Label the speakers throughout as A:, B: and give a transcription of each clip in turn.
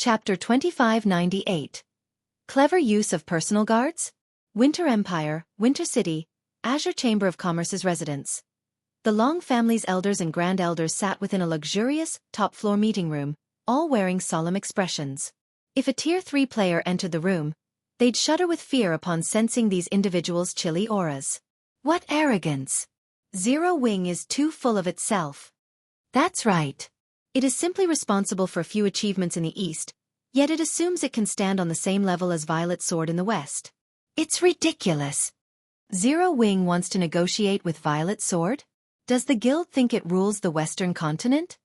A: Chapter 2598. Clever Use of Personal Guards? Winter Empire, Winter City, Azure Chamber of Commerce's residence. The Long family's elders and grand elders sat within a luxurious, top-floor meeting room, all wearing solemn expressions. If a Tier 3 player entered the room, they'd shudder with fear upon sensing these individuals' chilly auras. What arrogance! Zero Wing is too full of itself. That's right. It is simply responsible for a few achievements in the East, yet it assumes it can stand on the same level as Violet Sword in the West. It's ridiculous. Zero Wing wants to negotiate with Violet Sword? Does the guild think it rules the Western continent?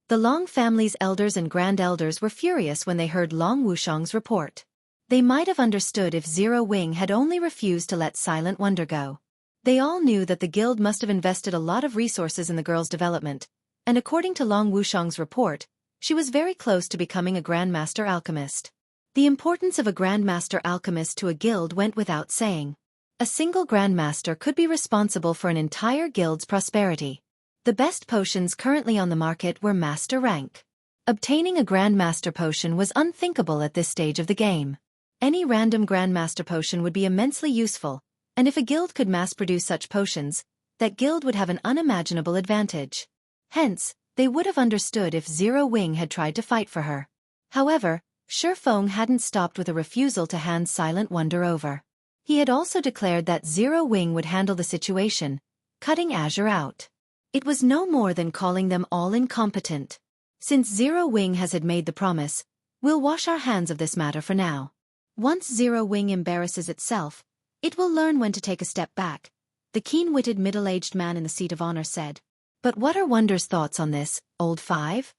A: The Long family's elders and grand elders were furious when they heard Long Wushang's report. They might have understood if Zero Wing had only refused to let Silent Wonder go. They all knew that the guild must have invested a lot of resources in the girl's development, and according to Long Wushang's report, she was very close to becoming a Grandmaster Alchemist. The importance of a Grandmaster Alchemist to a guild went without saying. A single Grandmaster could be responsible for an entire guild's prosperity. The best potions currently on the market were Master rank. Obtaining a Grandmaster potion was unthinkable at this stage of the game. Any random Grandmaster potion would be immensely useful, and if a guild could mass-produce such potions, that guild would have an unimaginable advantage. Hence, they would have understood if Zero Wing had tried to fight for her. However, Xueqi hadn't stopped with a refusal to hand Silent Wonder over. He had also declared that Zero Wing would handle the situation, cutting Azure out. It was no more than calling them all incompetent. Since Zero Wing has had made the promise, we'll wash our hands of this matter for now. Once Zero Wing embarrasses itself, it will learn when to take a step back, the keen-witted middle-aged man in the seat of honor said. But what are Wonder's thoughts on this, old five?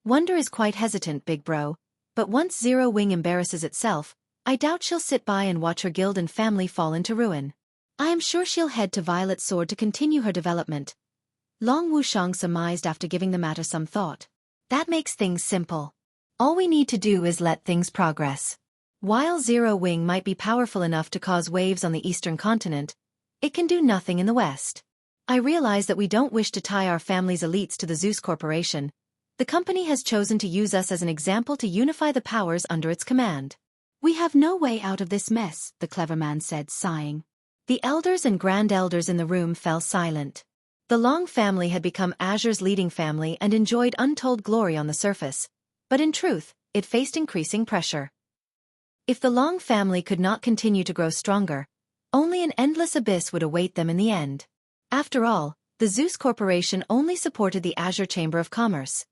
A: Wonder is quite hesitant, big bro, but once Zero Wing embarrasses itself, I doubt she'll sit by and watch her guild and family fall into ruin. I am sure she'll head to Violet Sword to continue her development. Long Wushang surmised after giving the matter some thought. That makes things simple. All we need to do is let things progress. While Zero Wing might be powerful enough to cause waves on the eastern continent, it can do nothing in the west. I realize that we don't wish to tie our family's elites to the Zeus Corporation. The company has chosen to use us as an example to unify the powers under its command. We have no way out of this mess, the clever man said, sighing. The elders and grand elders in the room fell silent. The Long family had become Azure's leading family and enjoyed untold glory on the surface, but in truth, it faced increasing pressure. If the Long family could not continue to grow stronger, only an endless abyss would await them in the end. After all, the Zeus Corporation only supported the Azure Chamber of Commerce.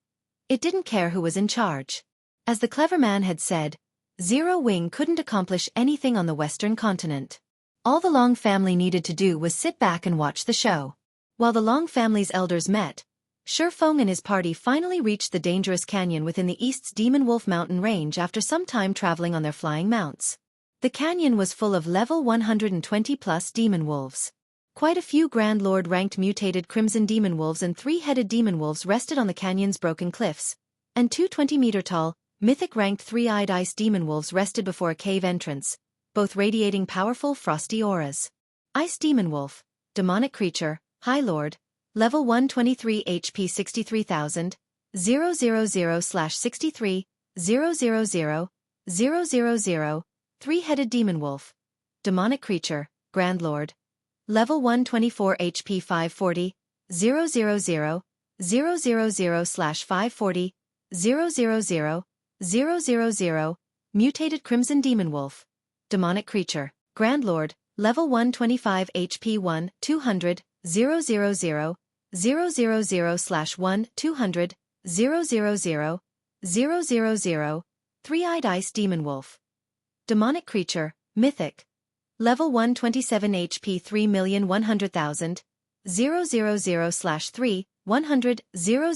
A: It didn't care who was in charge. As the clever man had said, Zero Wing couldn't accomplish anything on the Western continent. All the Long family needed to do was sit back and watch the show. While the Long family's elders met, Xueqi and his party finally reached the dangerous canyon within the East's Demon Wolf mountain range after some time traveling on their flying mounts. The canyon was full of level 120+ demon wolves. Quite a few Grand Lord-ranked mutated Crimson Demon Wolves and 3-headed Demon Wolves rested on the canyon's broken cliffs, and 2 20-meter-tall, mythic-ranked 3-eyed Ice Demon Wolves rested before a cave entrance, both radiating powerful frosty auras. Ice Demon Wolf, demonic creature, High Lord, level 123 HP 63,000, 000/63, 000, 000, 3-headed Demon Wolf, demonic creature, Grand Lord, level 124 HP 540, 000, 000/540, 000, 000, mutated Crimson Demon Wolf, demonic creature, Grand Lord, level 125 HP 1, 200, 000, 000/1, 200, 000, 000, 3-eyed Ice Demon Wolf, demonic creature, mythic, level 127 HP 3,100,000, 000/3, 100, 000,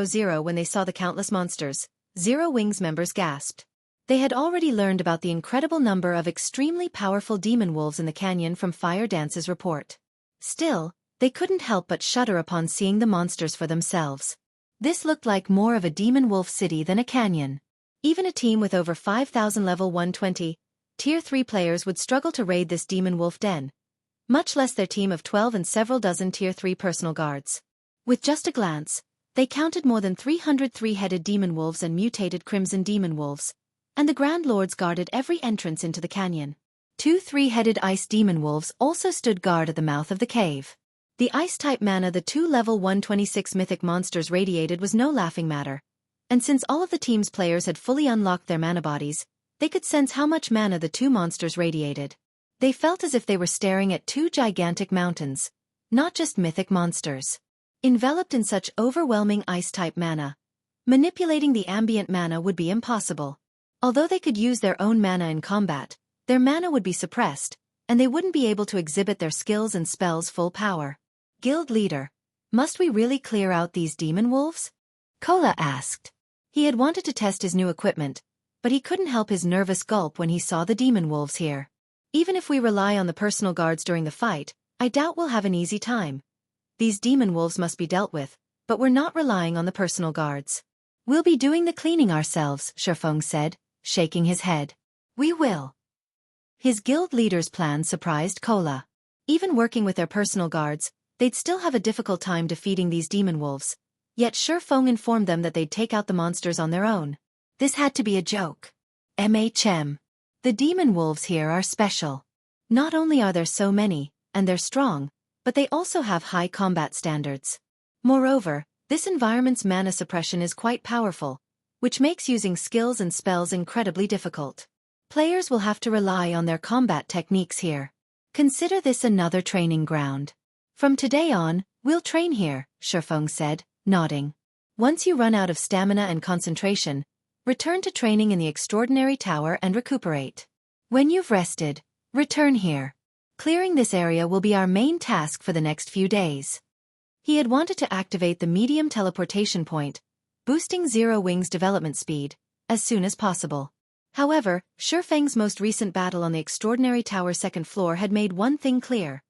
A: 000. When they saw the countless monsters, Zero Wing's members gasped. They had already learned about the incredible number of extremely powerful demon wolves in the canyon from Fire Dance's report. Still, they couldn't help but shudder upon seeing the monsters for themselves. This looked like more of a demon wolf city than a canyon. Even a team with over 5,000 level 120, Tier 3 players would struggle to raid this demon wolf den, much less their team of 12 and several dozen Tier 3 personal guards. With just a glance, They counted more than 300 three-headed demon wolves and mutated crimson demon wolves, and the Grand Lords guarded every entrance into the canyon. 2 three-headed ice demon wolves also stood guard at the mouth of the cave. The ice-type mana the 2 level 126 mythic monsters radiated was no laughing matter, and since all of the team's players had fully unlocked their mana bodies, they could sense how much mana the 2 monsters radiated. They felt as if they were staring at 2 gigantic mountains, not just mythic monsters. Enveloped in such overwhelming ice-type mana, manipulating the ambient mana would be impossible. Although they could use their own mana in combat, their mana would be suppressed, and they wouldn't be able to exhibit their skills and spells' full power. Guild leader, must we really clear out these demon wolves? Kola asked. He had wanted to test his new equipment, but he couldn't help his nervous gulp when he saw the demon wolves here. Even if we rely on the personal guards during the fight, I doubt we'll have an easy time. These demon wolves must be dealt with, but we're not relying on the personal guards. We'll be doing the cleaning ourselves, Xueqi said, shaking his head. We will. His guild leader's plan surprised Kola. Even working with their personal guards, they'd still have a difficult time defeating these demon wolves. Yet Xueqi informed them that they'd take out the monsters on their own. This had to be a joke. MHM. The demon wolves here are special. Not only are there so many, and they're strong, but they also have high combat standards. Moreover, this environment's mana suppression is quite powerful, which makes using skills and spells incredibly difficult. Players will have to rely on their combat techniques here. Consider this another training ground. From today on, we'll train here, Xueqi said, nodding. Once you run out of stamina and concentration, return to training in the Extraordinary Tower and recuperate. When you've rested, return here. Clearing this area will be our main task for the next few days. He had wanted to activate the medium teleportation point, boosting Zero Wing's development speed, as soon as possible. However, Xueqi's most recent battle on the Extraordinary Tower second floor had made one thing clear.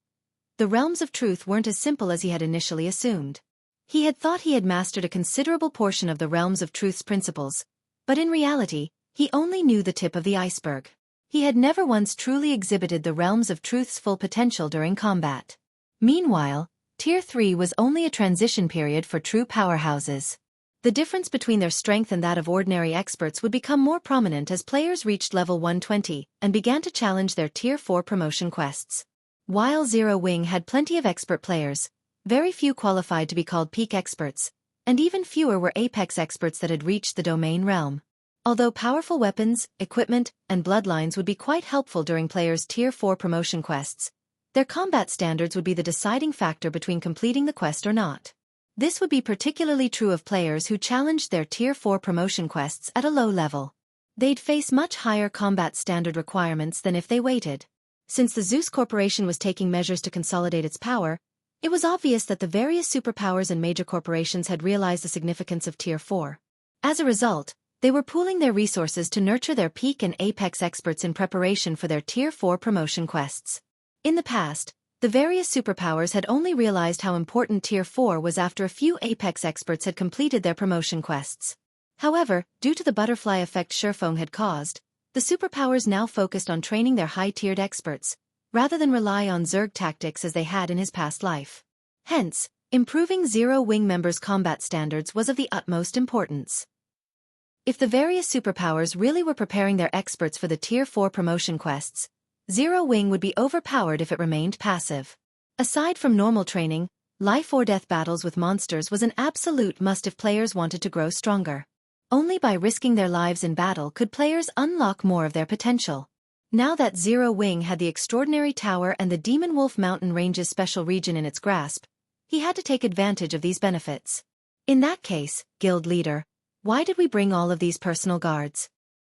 A: The realms of truth weren't as simple as he had initially assumed. He had thought he had mastered a considerable portion of the realms of truth's principles, but in reality, he only knew the tip of the iceberg. He had never once truly exhibited the realms of truth's full potential during combat. Meanwhile, Tier 3 was only a transition period for true powerhouses. The difference between their strength and that of ordinary experts would become more prominent as players reached level 120 and began to challenge their Tier 4 promotion quests. While Zero Wing had plenty of expert players, very few qualified to be called peak experts, and even fewer were apex experts that had reached the domain realm. Although powerful weapons, equipment, and bloodlines would be quite helpful during players' Tier 4 promotion quests, their combat standards would be the deciding factor between completing the quest or not. This would be particularly true of players who challenged their Tier 4 promotion quests at a low level. They'd face much higher combat standard requirements than if they waited. Since the Zeus Corporation was taking measures to consolidate its power, it was obvious that the various superpowers and major corporations had realized the significance of Tier 4. As a result, they were pooling their resources to nurture their peak and apex experts in preparation for their Tier 4 promotion quests. In the past, the various superpowers had only realized how important Tier 4 was after a few apex experts had completed their promotion quests. However, due to the butterfly effect Xueqi had caused, the superpowers now focused on training their high-tiered experts, rather than rely on Zerg tactics as they had in his past life. Hence, improving Zero Wing members' combat standards was of the utmost importance. If the various superpowers really were preparing their experts for the Tier 4 promotion quests, Zero Wing would be overpowered if it remained passive. Aside from normal training, life-or-death battles with monsters was an absolute must if players wanted to grow stronger. Only by risking their lives in battle could players unlock more of their potential. Now that Zero Wing had the Extraordinary Tower and the Demon Wolf Mountain Range's special region in its grasp, he had to take advantage of these benefits. In that case, guild leader, why did we bring all of these personal guards?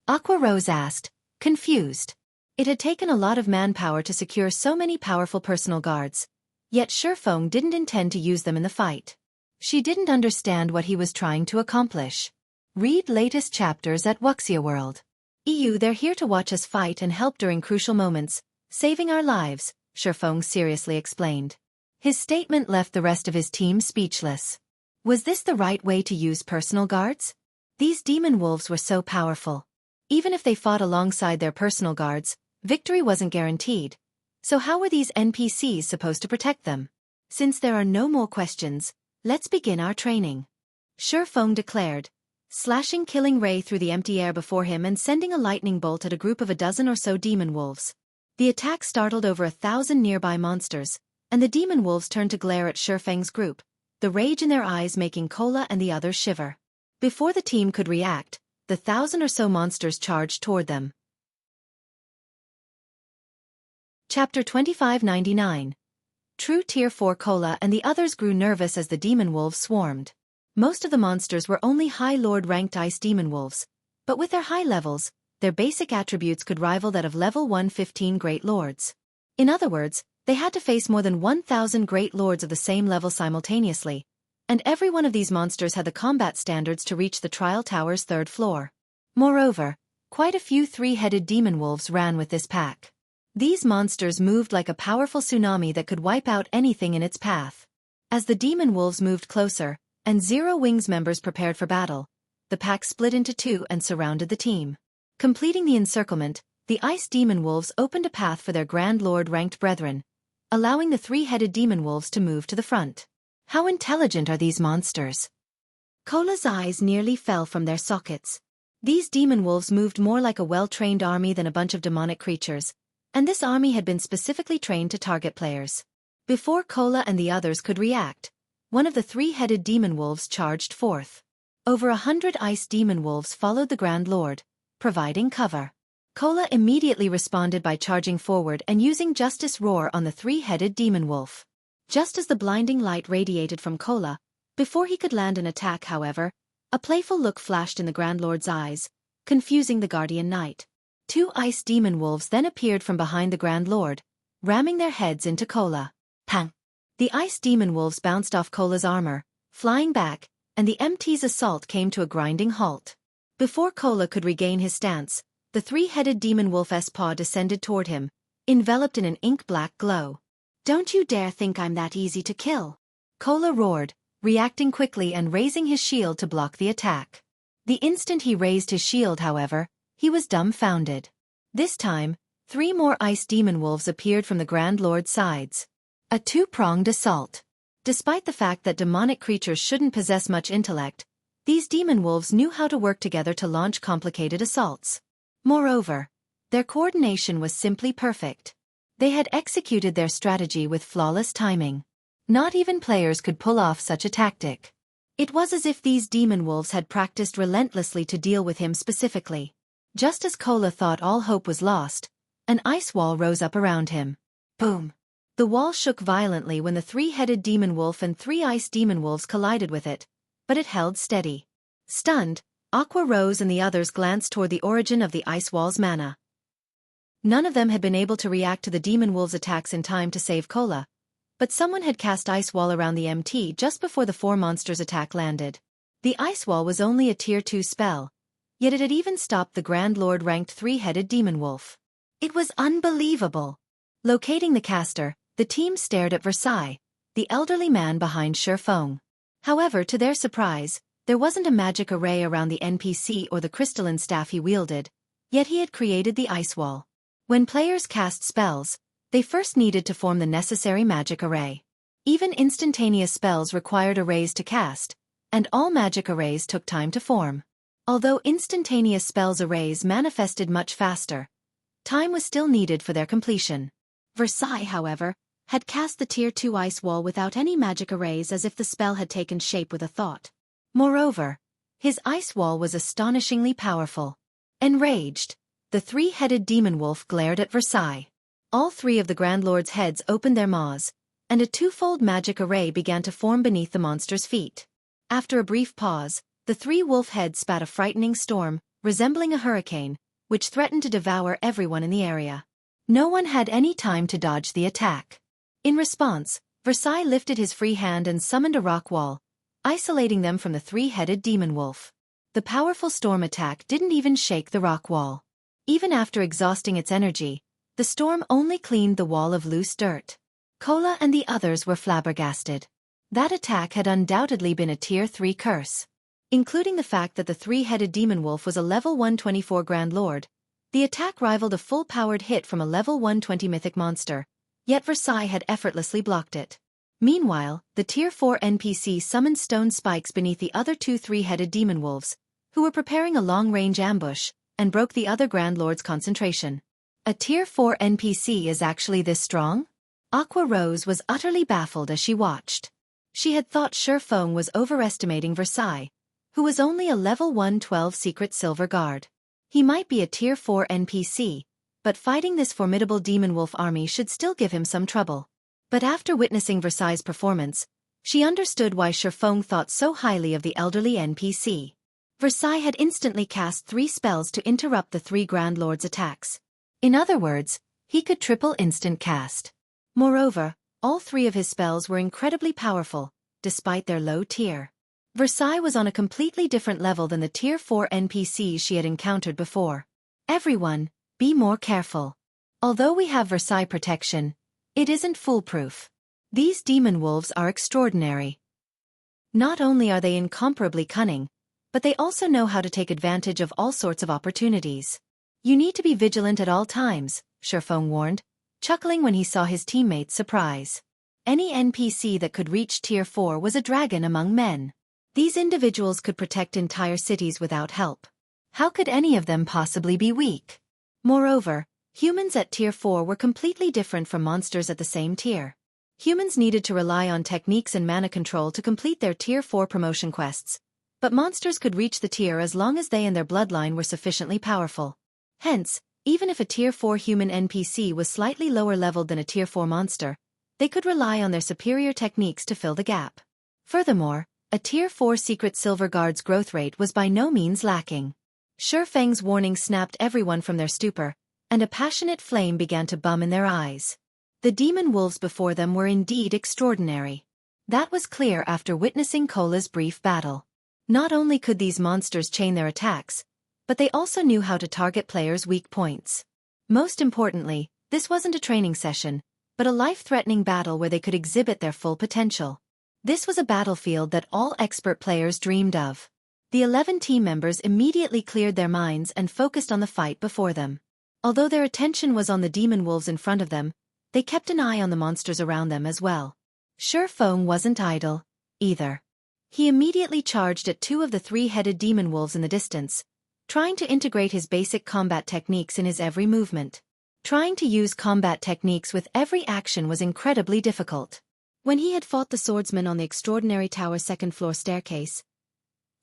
A: Aqua Rose asked, confused. It had taken a lot of manpower to secure so many powerful personal guards, yet Xueqi didn't intend to use them in the fight. She didn't understand what he was trying to accomplish. Read latest chapters at Wuxia World. They're here to watch us fight and help during crucial moments, saving our lives, Xueqi seriously explained. His statement left the rest of his team speechless. Was this the right way to use personal guards? These demon wolves were so powerful. Even if they fought alongside their personal guards, victory wasn't guaranteed. So how were these NPCs supposed to protect them? Since there are no more questions, let's begin our training. Xueqi declared, slashing killing ray through the empty air before him and sending a lightning bolt at a group of a dozen or so demon wolves. The attack startled over 1,000 nearby monsters, and the demon wolves turned to glare at Xueqi's group, the rage in their eyes making Cola and the others shiver. Before the team could react, the 1,000 or so monsters charged toward them. Chapter 2599. True Tier 4 Cola and the others grew nervous as the demon wolves swarmed. Most of the monsters were only High Lord ranked ice demon wolves, but with their high levels, their basic attributes could rival that of level 115 Great Lords. In other words, they had to face more than 1,000 Great Lords of the same level simultaneously, and every one of these monsters had the combat standards to reach the Trial Tower's 3rd floor. Moreover, quite a few 3-headed demon wolves ran with this pack. These monsters moved like a powerful tsunami that could wipe out anything in its path. As the demon wolves moved closer, and Zero Wings members prepared for battle, the pack split into two and surrounded the team. Completing the encirclement, the ice demon wolves opened a path for their Grand Lord-ranked brethren, allowing the 3-headed demon wolves to move to the front. How intelligent are these monsters? Cola's eyes nearly fell from their sockets. These demon wolves moved more like a well-trained army than a bunch of demonic creatures, and this army had been specifically trained to target players. Before Cola and the others could react, one of the 3-headed demon wolves charged forth. Over 100 ice demon wolves followed the Grand Lord, providing cover. Cola immediately responded by charging forward and using Justice Roar on the 3-headed demon wolf. Just as the blinding light radiated from Cola, before he could land an attack however, a playful look flashed in the Grand Lord's eyes, confusing the Guardian Knight. 2 ice demon wolves then appeared from behind the Grand Lord, ramming their heads into Cola. Pang! The ice demon wolves bounced off Cola's armor, flying back, and the MT's assault came to a grinding halt. Before Cola could regain his stance, the 3-headed demon wolf's paw descended toward him, enveloped in an ink-black glow. Don't you dare think I'm that easy to kill! Cola roared, reacting quickly and raising his shield to block the attack. The instant he raised his shield, however, he was dumbfounded. This time, 3 more ice demon wolves appeared from the Grand Lord's sides. A 2-pronged assault. Despite the fact that demonic creatures shouldn't possess much intellect, these demon wolves knew how to work together to launch complicated assaults. Moreover, their coordination was simply perfect. They had executed their strategy with flawless timing. Not even players could pull off such a tactic. It was as if these demon wolves had practiced relentlessly to deal with him specifically. Just as Cola thought all hope was lost, an ice wall rose up around him. Boom! The wall shook violently when the 3-headed demon wolf and 3 ice demon wolves collided with it, but it held steady. Stunned, Aqua Rose and the others glanced toward the origin of the ice wall's mana. None of them had been able to react to the demon wolves' attacks in time to save Cola, but someone had cast ice wall around the MT just before the 4 monsters' attack landed. The ice wall was only a tier 2 spell, yet it had even stopped the Grand Lord-ranked 3-headed demon wolf. It was unbelievable. Locating the caster, the team stared at Versailles, the elderly man behind Xueqi. However, to their surprise, there wasn't a magic array around the NPC or the crystalline staff he wielded, yet he had created the ice wall. When players cast spells, they first needed to form the necessary magic array. Even instantaneous spells required arrays to cast, and all magic arrays took time to form. Although instantaneous spells arrays manifested much faster, time was still needed for their completion. Versailles, however, had cast the tier 2 ice wall without any magic arrays, as if the spell had taken shape with a thought. Moreover, his ice wall was astonishingly powerful. Enraged, the 3-headed demon wolf glared at Versailles. All 3 of the Grand Lord's heads opened their maws, and a 2-fold magic array began to form beneath the monster's feet. After a brief pause, the 3 wolf heads spat a frightening storm, resembling a hurricane, which threatened to devour everyone in the area. No one had any time to dodge the attack. In response, Versailles lifted his free hand and summoned a rock wall, isolating them from the 3-headed demon wolf. The powerful storm attack didn't even shake the rock wall. Even after exhausting its energy, the storm only cleaned the wall of loose dirt. Cola and the others were flabbergasted. That attack had undoubtedly been a tier 3 curse. Including the fact that the 3-headed demon wolf was a level 124 Grand Lord, the attack rivaled a full-powered hit from a level 120 mythic monster, yet Versailles had effortlessly blocked it. Meanwhile, the Tier 4 NPC summoned stone spikes beneath the other two three-headed demon wolves, who were preparing a long-range ambush, and broke the other Grand Lord's concentration. A Tier 4 NPC is actually this strong? Aqua Rose was utterly baffled as she watched. She had thought Xueqi was overestimating Versailles, who was only a level 112 secret silver guard. He might be a Tier 4 NPC, but fighting this formidable demon wolf army should still give him some trouble. But after witnessing Versailles' performance, she understood why Xueqi thought so highly of the elderly NPC. Versailles had instantly cast 3 spells to interrupt the 3 Grand Lords' attacks. In other words, he could triple instant cast. Moreover, all 3 of his spells were incredibly powerful, despite their low tier. Versailles was on a completely different level than the Tier 4 NPCs she had encountered before. Everyone, be more careful. Although we have Versailles protection, it isn't foolproof. These demon wolves are extraordinary. Not only are they incomparably cunning, but they also know how to take advantage of all sorts of opportunities. You need to be vigilant at all times, Xueqi warned, chuckling when he saw his teammates' surprise. Any NPC that could reach Tier 4 was a dragon among men. These individuals could protect entire cities without help. How could any of them possibly be weak? Moreover, humans at Tier 4 were completely different from monsters at the same tier. Humans needed to rely on techniques and mana control to complete their Tier 4 promotion quests, but monsters could reach the tier as long as they and their bloodline were sufficiently powerful. Hence, even if a Tier 4 human NPC was slightly lower leveled than a Tier 4 monster, they could rely on their superior techniques to fill the gap. Furthermore, a Tier 4 secret silver guard's growth rate was by no means lacking. Xueqi's warning snapped everyone from their stupor, and a passionate flame began to bum in their eyes. The demon wolves before them were indeed extraordinary. That was clear after witnessing Cola's brief battle. Not only could these monsters chain their attacks, but they also knew how to target players' weak points. Most importantly, this wasn't a training session, but a life-threatening battle where they could exhibit their full potential. This was a battlefield that all expert players dreamed of. The 11 team members immediately cleared their minds and focused on the fight before them. Although their attention was on the demon wolves in front of them, they kept an eye on the monsters around them as well. Xueqi wasn't idle, either. He immediately charged at 2 of the 3-headed demon wolves in the distance, trying to integrate his basic combat techniques in his every movement. Trying to use combat techniques with every action was incredibly difficult. When he had fought the swordsman on the extraordinary tower's second-floor staircase,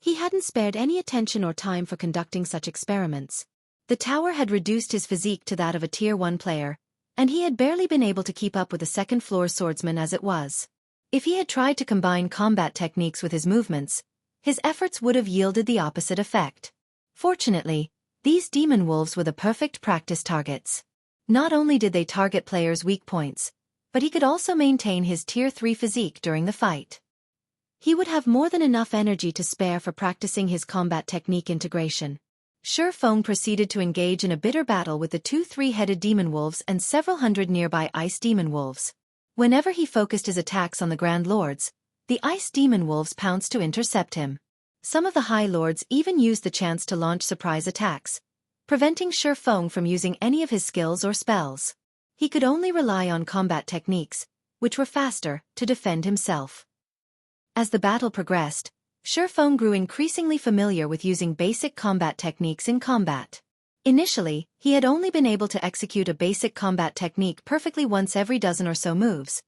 A: he hadn't spared any attention or time for conducting such experiments. The tower had reduced his physique to that of a Tier 1 player, and he had barely been able to keep up with the second-floor swordsman as it was. If he had tried to combine combat techniques with his movements, his efforts would have yielded the opposite effect. Fortunately, these demon wolves were the perfect practice targets. Not only did they target players' weak points, but he could also maintain his Tier 3 physique during the fight. He would have more than enough energy to spare for practicing his combat technique integration. Xueqi proceeded to engage in a bitter battle with the 2 3-headed demon wolves and several hundred nearby ice demon wolves. Whenever he focused his attacks on the Grand Lords, the ice demon wolves pounced to intercept him. Some of the High Lords even used the chance to launch surprise attacks, preventing Xueqi from using any of his skills or spells. He could only rely on combat techniques, which were faster, to defend himself. As the battle progressed, Xueqi grew increasingly familiar with using basic combat techniques in combat. Initially, he had only been able to execute a basic combat technique perfectly once every dozen or so moves,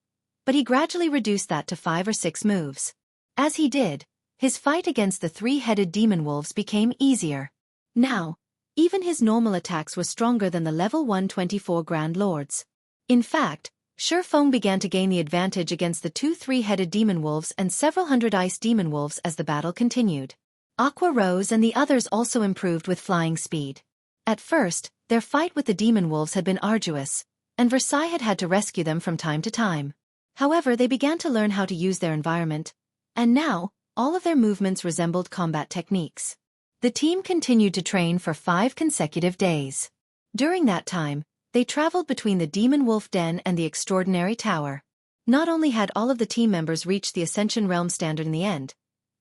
A: but he gradually reduced that to 5 or 6 moves. As he did, his fight against the 3-headed demon wolves became easier. Now, even his normal attacks were stronger than the level 124 Grand Lords. In fact, Xueqi began to gain the advantage against the 2 3-headed demon wolves and several hundred ice demon wolves as the battle continued. Aqua Rose and the others also improved with flying speed. At first, their fight with the demon wolves had been arduous, and Versailles had had to rescue them from time to time. However, they began to learn how to use their environment, and now, all of their movements resembled combat techniques. The team continued to train for 5 consecutive days. During that time, they traveled between the Demon Wolf Den and the Extraordinary Tower. Not only had all of the team members reached the Ascension Realm standard in the end,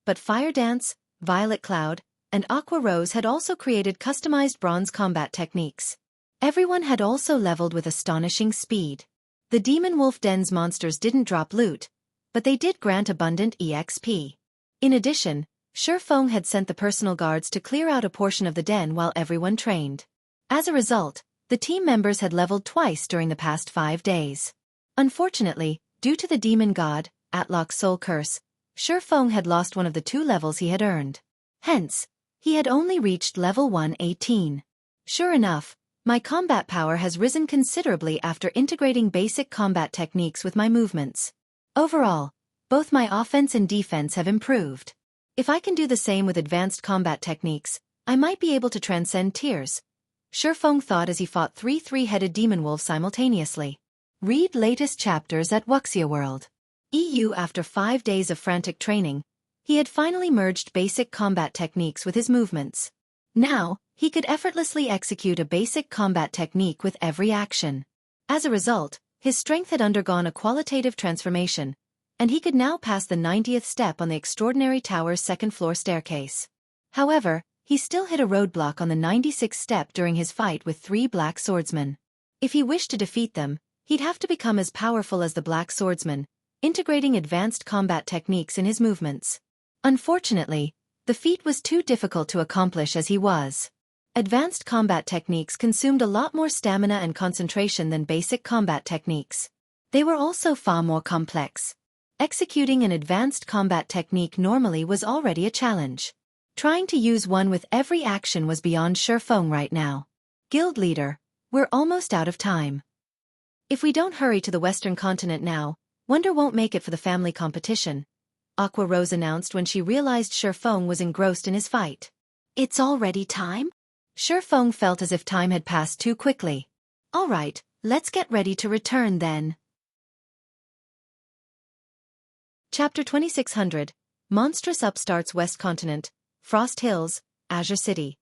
A: but Fire Dance, Violet Cloud, and Aqua Rose had also created customized bronze combat techniques. Everyone had also leveled with astonishing speed. The Demon Wolf Den's monsters didn't drop loot, but they did grant abundant EXP. In addition, Xueqi had sent the personal guards to clear out a portion of the den while everyone trained. As a result, the team members had leveled twice during the past 5 days. Unfortunately, due to the demon god, Atlok's soul curse, Xueqi had lost one of the 2 levels he had earned. Hence, he had only reached level 118. Sure enough, my combat power has risen considerably after integrating basic combat techniques with my movements. Overall, both my offense and defense have improved. If I can do the same with advanced combat techniques, I might be able to transcend tiers. Xueqi thought as he fought 3 three-headed demon wolves simultaneously. Read latest chapters at Xueqi World. After 5 days of frantic training, he had finally merged basic combat techniques with his movements. Now, he could effortlessly execute a basic combat technique with every action. As a result, his strength had undergone a qualitative transformation, and he could now pass the 90th step on the Extraordinary Tower's 2nd floor staircase. However, he still hit a roadblock on the 96th step during his fight with 3 black swordsmen. If he wished to defeat them, he'd have to become as powerful as the black swordsmen, integrating advanced combat techniques in his movements. Unfortunately, the feat was too difficult to accomplish as he was. Advanced combat techniques consumed a lot more stamina and concentration than basic combat techniques. They were also far more complex. Executing an advanced combat technique normally was already a challenge. Trying to use one with every action was beyond Xueqi right now. Guild leader, we're almost out of time. If we don't hurry to the Western continent now, Wonder won't make it for the family competition, Aqua Rose announced when she realized Xueqi was engrossed in his fight. It's already time? Xueqi felt as if time had passed too quickly. All right, let's get ready to return then. Chapter 2600, Monstrous Upstarts West Continent, Frost Hills, Azure City.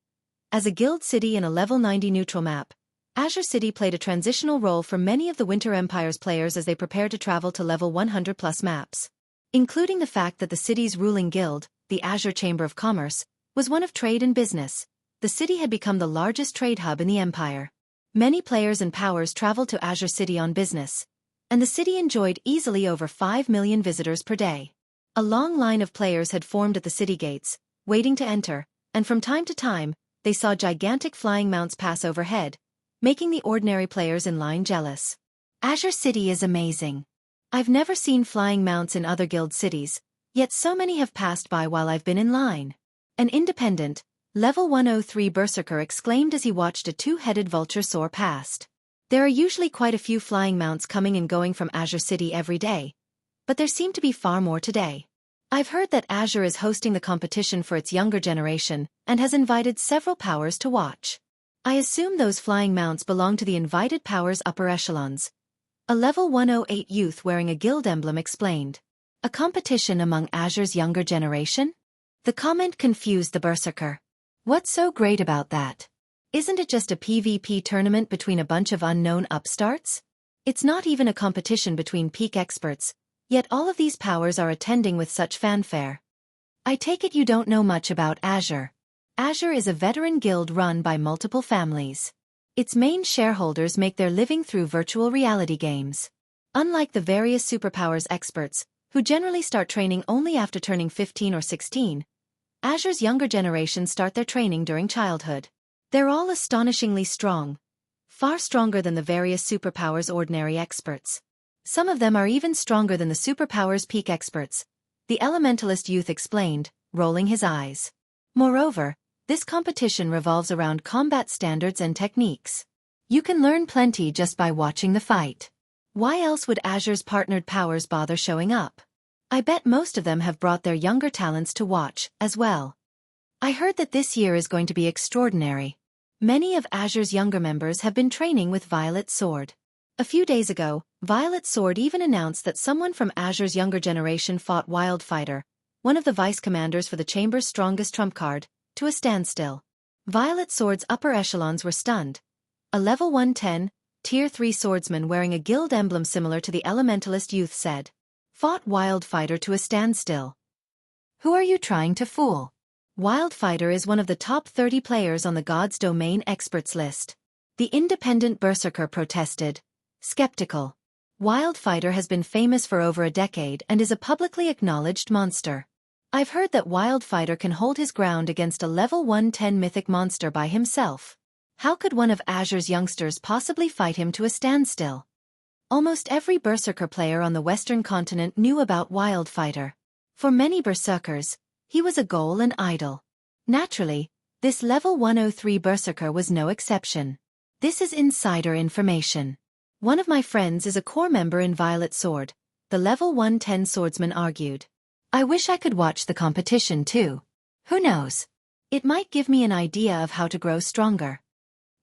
A: As a guild city in a level 90 neutral map, Azure City played a transitional role for many of the Winter Empire's players as they prepared to travel to level 100+ maps. Including the fact that the city's ruling guild, the Azure Chamber of Commerce, was one of trade and business. The city had become the largest trade hub in the Empire. Many players and powers traveled to Azure City on business, and the city enjoyed easily over 5 million visitors per day. A long line of players had formed at the city gates, waiting to enter, and from time to time, they saw gigantic flying mounts pass overhead, making the ordinary players in line jealous. Azure City is amazing. I've never seen flying mounts in other guild cities, yet so many have passed by while I've been in line. An independent, level 103 berserker exclaimed as he watched a 2-headed vulture soar past. There are usually quite a few flying mounts coming and going from Azure City every day, but there seem to be far more today. I've heard that Azure is hosting the competition for its younger generation and has invited several powers to watch. I assume those flying mounts belong to the invited powers' upper echelons. A level 108 youth wearing a guild emblem explained. A competition among Azure's younger generation? The comment confused the berserker. What's so great about that? Isn't it just a PvP tournament between a bunch of unknown upstarts? It's not even a competition between peak experts, yet all of these powers are attending with such fanfare. I take it you don't know much about Azure. Azure is a veteran guild run by multiple families. Its main shareholders make their living through virtual reality games. Unlike the various superpowers experts, who generally start training only after turning 15 or 16, Azure's younger generation start their training during childhood. They're all astonishingly strong, far stronger than the various superpowers' ordinary experts. Some of them are even stronger than the superpowers' peak experts, the elementalist youth explained, rolling his eyes. Moreover, this competition revolves around combat standards and techniques. You can learn plenty just by watching the fight. Why else would Azure's partnered powers bother showing up? I bet most of them have brought their younger talents to watch, as well. I heard that this year is going to be extraordinary. Many of Azure's younger members have been training with Violet Sword. A few days ago, Violet Sword even announced that someone from Azure's younger generation fought Wildfighter, one of the vice commanders for the Chamber's strongest trump card, to a standstill. Violet Sword's upper echelons were stunned. A level 110, tier 3 swordsman wearing a guild emblem similar to the elementalist youth said, "Fought Wildfighter to a standstill. Who are you trying to fool? Wildfighter is one of the top 30 players on the God's Domain experts list." The independent berserker protested, skeptical. Wildfighter has been famous for over a decade and is a publicly acknowledged monster. I've heard that Wildfighter can hold his ground against a level 110 mythic monster by himself. How could one of Azure's youngsters possibly fight him to a standstill? Almost every Berserker player on the Western continent knew about Wildfighter. For many Berserkers, he was a goal and idol. Naturally, this level 103 Berserker was no exception. This is insider information. One of my friends is a core member in Violet Sword, the level 110 swordsman argued. I wish I could watch the competition too. Who knows? It might give me an idea of how to grow stronger.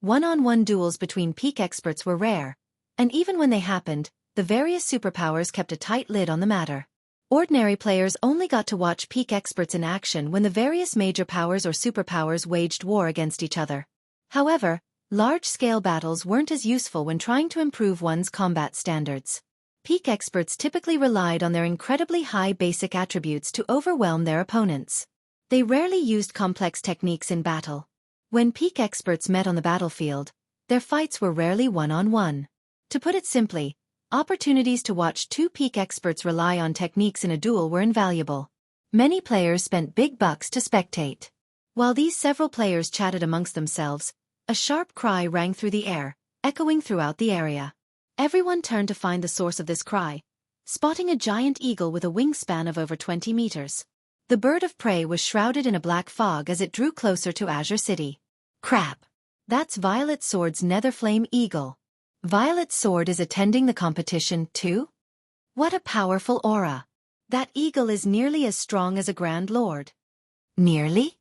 A: One-on-one duels between peak experts were rare, and even when they happened, the various superpowers kept a tight lid on the matter. Ordinary players only got to watch peak experts in action when the various major powers or superpowers waged war against each other. However, large-scale battles weren't as useful when trying to improve one's combat standards. Peak experts typically relied on their incredibly high basic attributes to overwhelm their opponents. They rarely used complex techniques in battle. When peak experts met on the battlefield, their fights were rarely one-on-one. To put it simply, opportunities to watch two peak experts rely on techniques in a duel were invaluable. Many players spent big bucks to spectate. While these several players chatted amongst themselves, a sharp cry rang through the air, echoing throughout the area. Everyone turned to find the source of this cry, spotting a giant eagle with a wingspan of over 20 meters. The bird of prey was shrouded in a black fog as it drew closer to Azure City. Crap! That's Violet Sword's Netherflame Eagle. Violet Sword is attending the competition too? What a powerful aura! That eagle is nearly as strong as a Grand Lord. Nearly?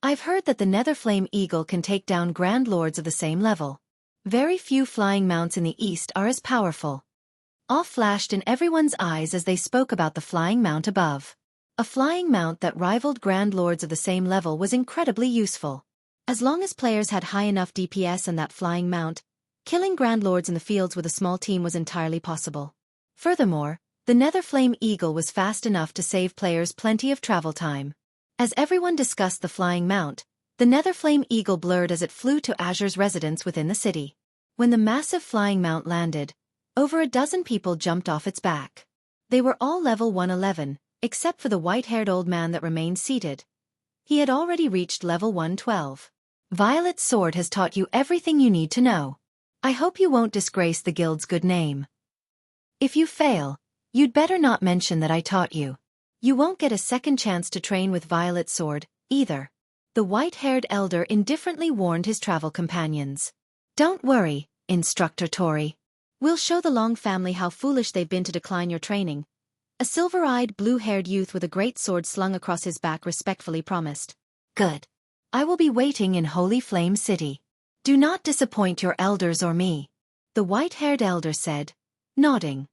A: I've heard that the Netherflame Eagle can take down Grand Lords of the same level. Very few flying mounts in the East are as powerful. Awe flashed in everyone's eyes as they spoke about the flying mount above. A flying mount that rivaled Grand Lords of the same level was incredibly useful. As long as players had high enough DPS on that flying mount, killing Grand Lords in the fields with a small team was entirely possible. Furthermore, the Netherflame Eagle was fast enough to save players plenty of travel time. As everyone discussed the flying mount, the Netherflame Eagle blurred as it flew to Azure's residence within the city. When the massive flying mount landed, over a dozen people jumped off its back. They were all level 111, except for the white-haired old man that remained seated. He had already reached level 112. Violet Sword has taught you everything you need to know. I hope you won't disgrace the guild's good name. If you fail, you'd better not mention that I taught you. You won't get a second chance to train with Violet Sword, either. The white-haired elder indifferently warned his travel companions. Don't worry, Instructor Tori. We'll show the Long family how foolish they've been to decline your training. A silver-eyed, blue-haired youth with a great sword slung across his back respectfully promised. Good. I will be waiting in Holy Flame City. Do not disappoint your elders or me, the white-haired elder said, nodding.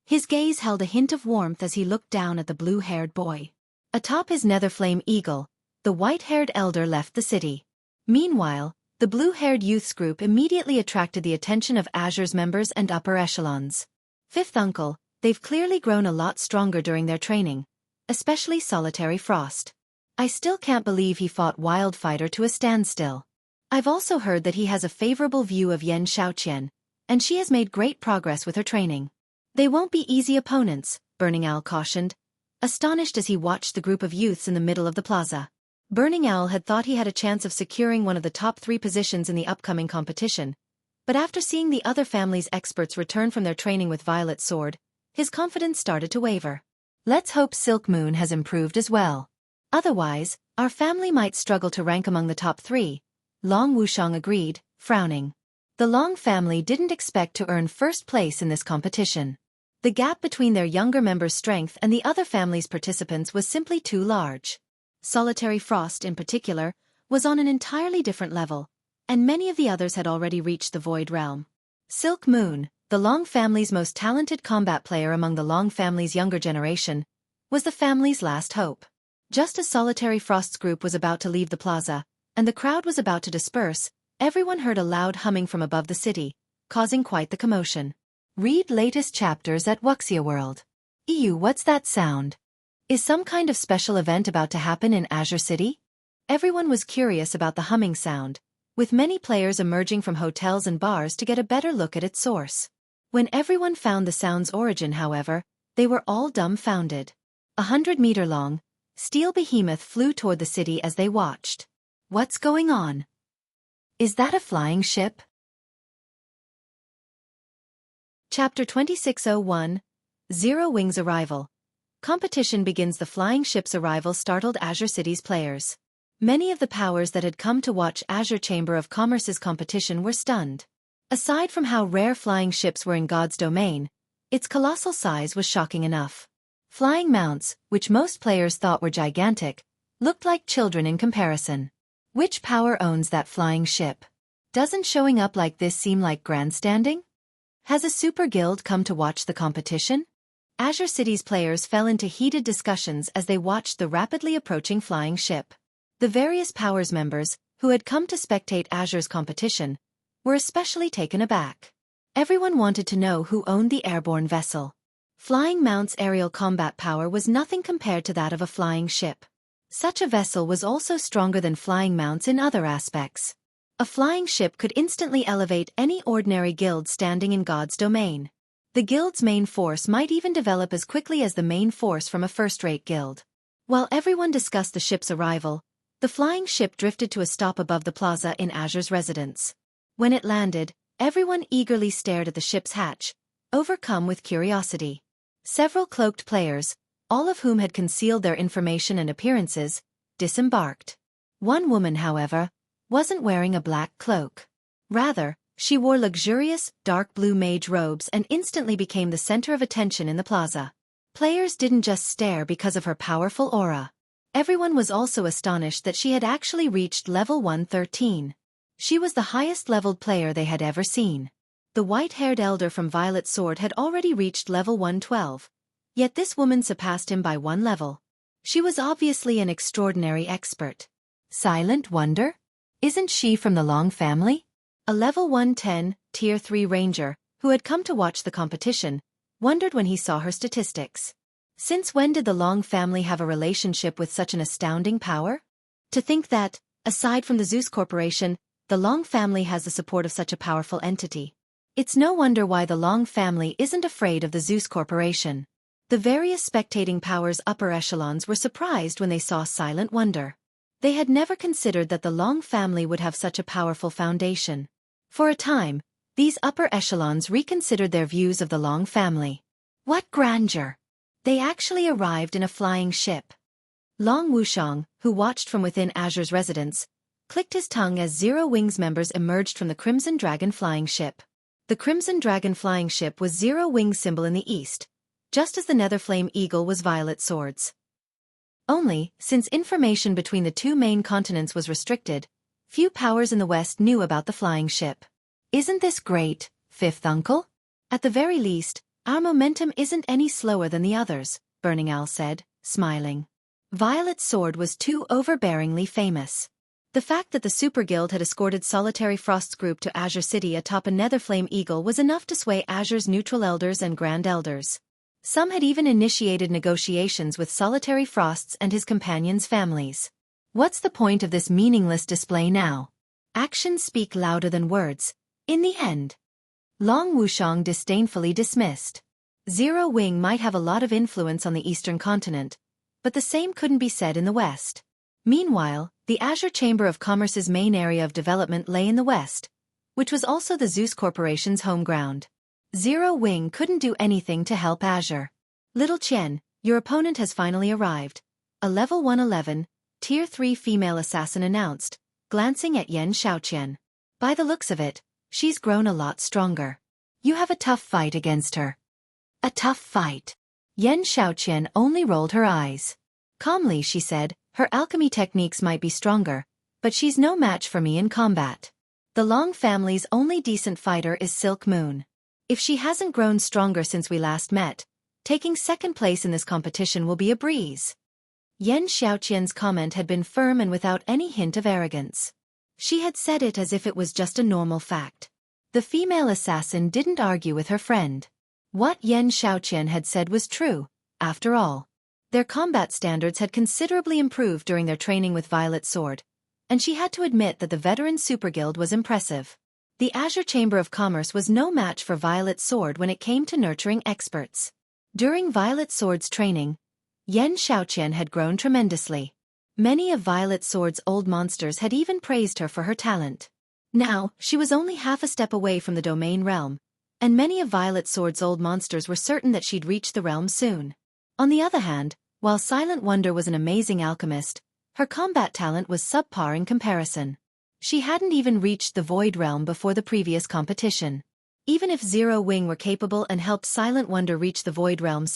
A: His gaze held a hint of warmth as he looked down at the blue-haired boy. Atop his Netherflame Eagle, the white-haired elder left the city. Meanwhile, the blue-haired youth's group immediately attracted the attention of Azure's members and upper echelons. Fifth uncle, they've clearly grown a lot stronger during their training, especially Solitary Frost. I still can't believe he fought Wildfighter to a standstill. I've also heard that he has a favorable view of Yen Xiaoqian, and she has made great progress with her training. They won't be easy opponents, Burning Owl cautioned, astonished as he watched the group of youths in the middle of the plaza. Burning Owl had thought he had a chance of securing one of the top 3 positions in the upcoming competition, but after seeing the other family's experts return from their training with Violet Sword, his confidence started to waver. Let's hope Silk Moon has improved as well. Otherwise, our family might struggle to rank among the top 3, Long Wushang agreed, frowning. The Long family didn't expect to earn first place in this competition. The gap between their younger members' strength and the other family's participants was simply too large. Solitary Frost, in particular, was on an entirely different level, and many of the others had already reached the Void Realm. Silk Moon, the Long family's most talented combat player among the Long family's younger generation, was the family's last hope. Just as Solitary Frost's group was about to leave the plaza, and the crowd was about to disperse, everyone heard a loud humming from above the city, causing quite the commotion. Read latest chapters at Wuxia World. Ew, what's that sound? Is some kind of special event about to happen in Azure City? Everyone was curious about the humming sound, with many players emerging from hotels and bars to get a better look at its source. When everyone found the sound's origin, however, they were all dumbfounded. 100-meter long, steel behemoth flew toward the city as they watched. What's going on? Is that a flying ship? Chapter 2601, Zero Wing's Arrival. Competition begins. The flying ship's arrival startled Azure City's players. Many of the powers that had come to watch Azure Chamber of Commerce's competition were stunned. Aside from how rare flying ships were in God's domain, its colossal size was shocking enough. Flying mounts, which most players thought were gigantic, looked like children in comparison. Which power owns that flying ship? Doesn't showing up like this seem like grandstanding? Has a super guild come to watch the competition? Azure City's players fell into heated discussions as they watched the rapidly approaching flying ship. The various powers members, who had come to spectate Azure's competition, were especially taken aback. Everyone wanted to know who owned the airborne vessel. Flying Mount's aerial combat power was nothing compared to that of a flying ship. Such a vessel was also stronger than Flying Mounts in other aspects. A flying ship could instantly elevate any ordinary guild standing in God's domain. The guild's main force might even develop as quickly as the main force from a first-rate guild. While everyone discussed the ship's arrival, the flying ship drifted to a stop above the plaza in Azure's residence. When it landed, everyone eagerly stared at the ship's hatch, overcome with curiosity. Several cloaked players, all of whom had concealed their information and appearances, disembarked. One woman, however, wasn't wearing a black cloak. Rather, she wore luxurious, dark blue mage robes and instantly became the center of attention in the plaza. Players didn't just stare because of her powerful aura. Everyone was also astonished that she had actually reached level 113. She was the highest-leveled player they had ever seen. The white-haired elder from Violet Sword had already reached level 112, yet this woman surpassed him by one level. She was obviously an extraordinary expert. Silent Wonder? Isn't she from the Long family? A level 110, Tier 3 ranger, who had come to watch the competition, wondered when he saw her statistics. Since when did the Long family have a relationship with such an astounding power? To think that, aside from the Zeus Corporation, the Long family has the support of such a powerful entity. It's no wonder why the Long family isn't afraid of the Zeus Corporation. The various spectating powers' upper echelons were surprised when they saw Silent Wonder. They had never considered that the Long family would have such a powerful foundation. For a time, these upper echelons reconsidered their views of the Long family. What grandeur! They actually arrived in a flying ship. Long Wushang, who watched from within Azure's residence, clicked his tongue as Zero Wing's members emerged from the Crimson Dragon flying ship. The Crimson Dragon flying ship was Zero Wing's symbol in the east, just as the Netherflame Eagle was Violet Sword's. Only, since information between the two main continents was restricted, few powers in the West knew about the flying ship. Isn't this great, fifth uncle? At the very least, our momentum isn't any slower than the others, Burning Owl said, smiling. Violet's sword was too overbearingly famous. The fact that the Super Guild had escorted Solitary Frost's group to Azure City atop a Netherflame Eagle was enough to sway Azure's neutral elders and grand elders. Some had even initiated negotiations with Solitary Frost's and his companions' families. What's the point of this meaningless display now? Actions speak louder than words, in the end. Long Wushang disdainfully dismissed. Zero Wing might have a lot of influence on the eastern continent, but the same couldn't be said in the west. Meanwhile, the Azure Chamber of Commerce's main area of development lay in the west, which was also the Zeus Corporation's home ground. Zero Wing couldn't do anything to help Azure. Little Qian, your opponent has finally arrived, a level 111, Tier 3 female assassin announced, glancing at Yan Xiaoqian. By the looks of it, she's grown a lot stronger. You have a tough fight against her. A tough fight. Yan Xiaoqian only rolled her eyes. Calmly she said, her alchemy techniques might be stronger, but she's no match for me in combat. The Long family's only decent fighter is Silk Moon. If she hasn't grown stronger since we last met, taking second place in this competition will be a breeze. Yan Xiaoqian's comment had been firm and without any hint of arrogance. She had said it as if it was just a normal fact. The female assassin didn't argue with her friend. What Yan Xiaoqian had said was true, after all. Their combat standards had considerably improved during their training with Violet Sword, and she had to admit that the veteran Super Guild was impressive. The Azure Chamber of Commerce was no match for Violet Sword when it came to nurturing experts. During Violet Sword's training, Yen Xiaoqian had grown tremendously. Many of Violet Sword's old monsters had even praised her for her talent. Now, she was only half a step away from the domain realm, and many of Violet Sword's old monsters were certain that she'd reach the realm soon. On the other hand, while Silent Wonder was an amazing alchemist, her combat talent was subpar in comparison. She hadn't even reached the Void Realm before the previous competition. Even if Zero Wing were capable and helped Silent Wonder reach the Void Realm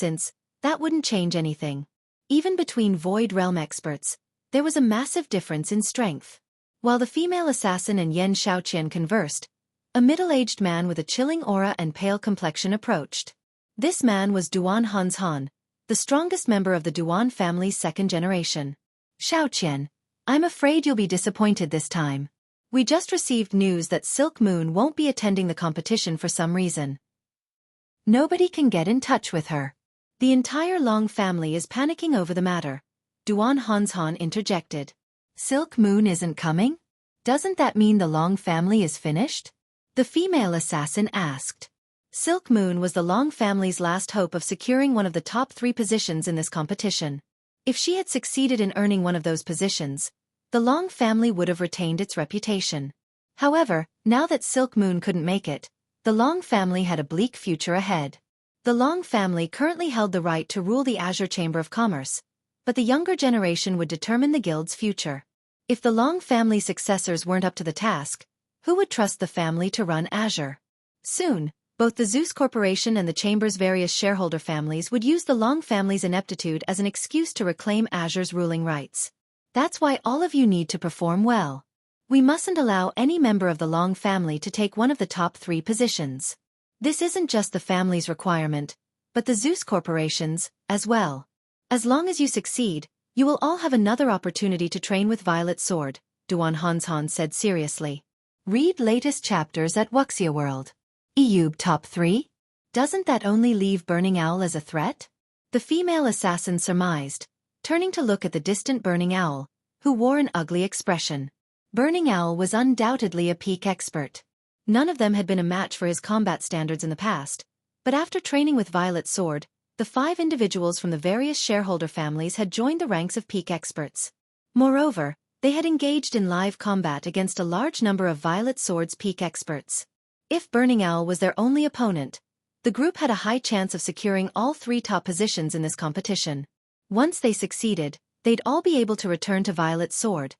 A: that wouldn't change anything. Even between Void Realm experts, there was a massive difference in strength. While the female assassin and Yen Xiaoqian conversed, a middle-aged man with a chilling aura and pale complexion approached. This man was Duan Han, the strongest member of the Duan family's second generation. Xiaoqian, I'm afraid you'll be disappointed this time. We just received news that Silk Moon won't be attending the competition for some reason. Nobody can get in touch with her. The entire Long family is panicking over the matter. Duan Han interjected. Silk Moon isn't coming? Doesn't that mean the Long family is finished? The female assassin asked. Silk Moon was the Long family's last hope of securing one of the top 3 positions in this competition. If she had succeeded in earning one of those positions, the Long family would have retained its reputation. However, now that Silk Moon couldn't make it, the Long family had a bleak future ahead. The Long family currently held the right to rule the Azure Chamber of Commerce, but the younger generation would determine the guild's future. If the Long family successors weren't up to the task, who would trust the family to run Azure? Soon, both the Zeus Corporation and the Chamber's various shareholder families would use the Long family's ineptitude as an excuse to reclaim Azure's ruling rights. That's why all of you need to perform well. We mustn't allow any member of the Long family to take one of the top 3 positions. This isn't just the family's requirement, but the Zeus Corporation's, as well. As long as you succeed, you will all have another opportunity to train with Violet Sword, Duan Han said seriously. Read latest chapters at Wuxia World. Eub top 3? Doesn't that only leave Burning Owl as a threat? The female assassin surmised, turning to look at the distant Burning Owl, who wore an ugly expression. Burning Owl was undoubtedly a peak expert. None of them had been a match for his combat standards in the past, but after training with Violet Sword, the 5 individuals from the various shareholder families had joined the ranks of peak experts. Moreover, they had engaged in live combat against a large number of Violet Sword's peak experts. If Burning Owl was their only opponent, the group had a high chance of securing all 3 top positions in this competition. Once they succeeded, they'd all be able to return to Violet Sword,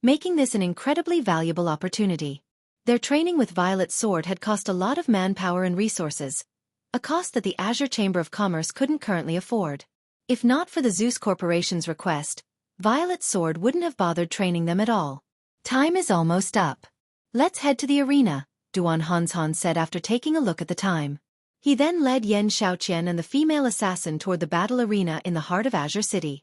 A: making this an incredibly valuable opportunity. Their training with Violet Sword had cost a lot of manpower and resources, a cost that the Azure Chamber of Commerce couldn't currently afford. If not for the Zeus Corporation's request, Violet Sword wouldn't have bothered training them at all. Time is almost up. Let's head to the arena, Duan Han said after taking a look at the time. He then led Yen Xiaoqian and the female assassin toward the battle arena in the heart of Azure City.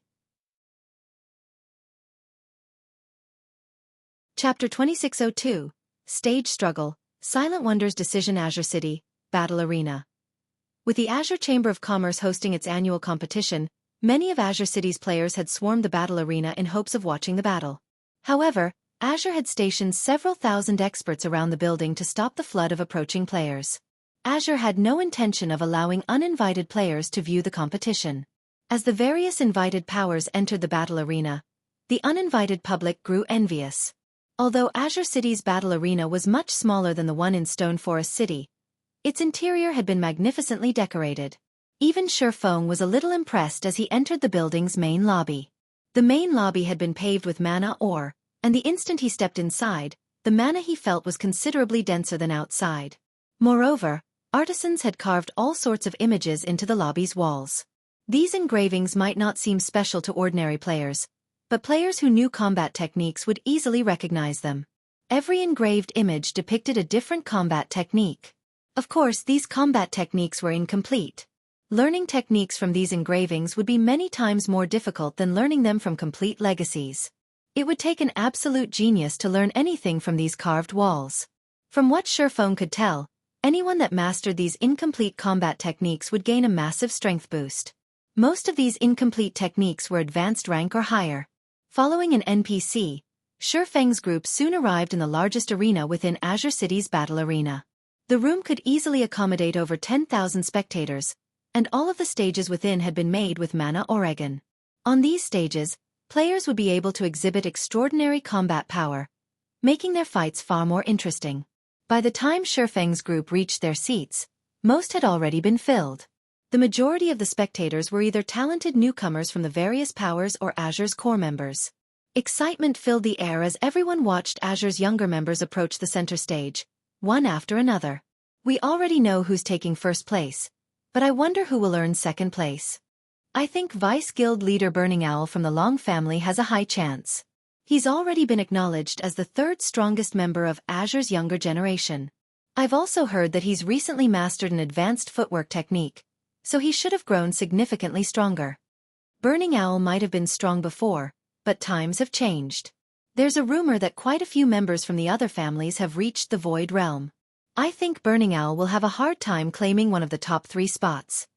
A: Chapter 2602, Stage Struggle, Silent Wonder's Decision. Azure City, Battle Arena. With the Azure Chamber of Commerce hosting its annual competition, many of Azure City's players had swarmed the battle arena in hopes of watching the battle. However, Azure had stationed several thousand experts around the building to stop the flood of approaching players. Azure had no intention of allowing uninvited players to view the competition. As the various invited powers entered the battle arena, the uninvited public grew envious. Although Azure City's battle arena was much smaller than the one in Stone Forest City, its interior had been magnificently decorated. Even Xueqi was a little impressed as he entered the building's main lobby. The main lobby had been paved with mana ore, and the instant he stepped inside, the mana he felt was considerably denser than outside. Moreover, artisans had carved all sorts of images into the lobby's walls. These engravings might not seem special to ordinary players, but players who knew combat techniques would easily recognize them. Every engraved image depicted a different combat technique. Of course, these combat techniques were incomplete. Learning techniques from these engravings would be many times more difficult than learning them from complete legacies. It would take an absolute genius to learn anything from these carved walls. From what Xueqi could tell, anyone that mastered these incomplete combat techniques would gain a massive strength boost. Most of these incomplete techniques were advanced rank or higher. Following an NPC, Xueqi's group soon arrived in the largest arena within Azure City's battle arena. The room could easily accommodate over 10,000 spectators, and all of the stages within had been made with mana Oregon. On these stages, players would be able to exhibit extraordinary combat power, making their fights far more interesting. By the time Xueqi's group reached their seats, most had already been filled. The majority of the spectators were either talented newcomers from the various powers or Azure's core members. Excitement filled the air as everyone watched Azure's younger members approach the center stage, one after another. We already know who's taking first place, but I wonder who will earn second place. I think Vice Guild leader Burning Owl from the Long family has a high chance. He's already been acknowledged as the third strongest member of Azure's younger generation. I've also heard that he's recently mastered an advanced footwork technique, so he should have grown significantly stronger. Burning Owl might have been strong before, but times have changed. There's a rumor that quite a few members from the other families have reached the Void Realm. I think Burning Owl will have a hard time claiming one of the top 3 spots.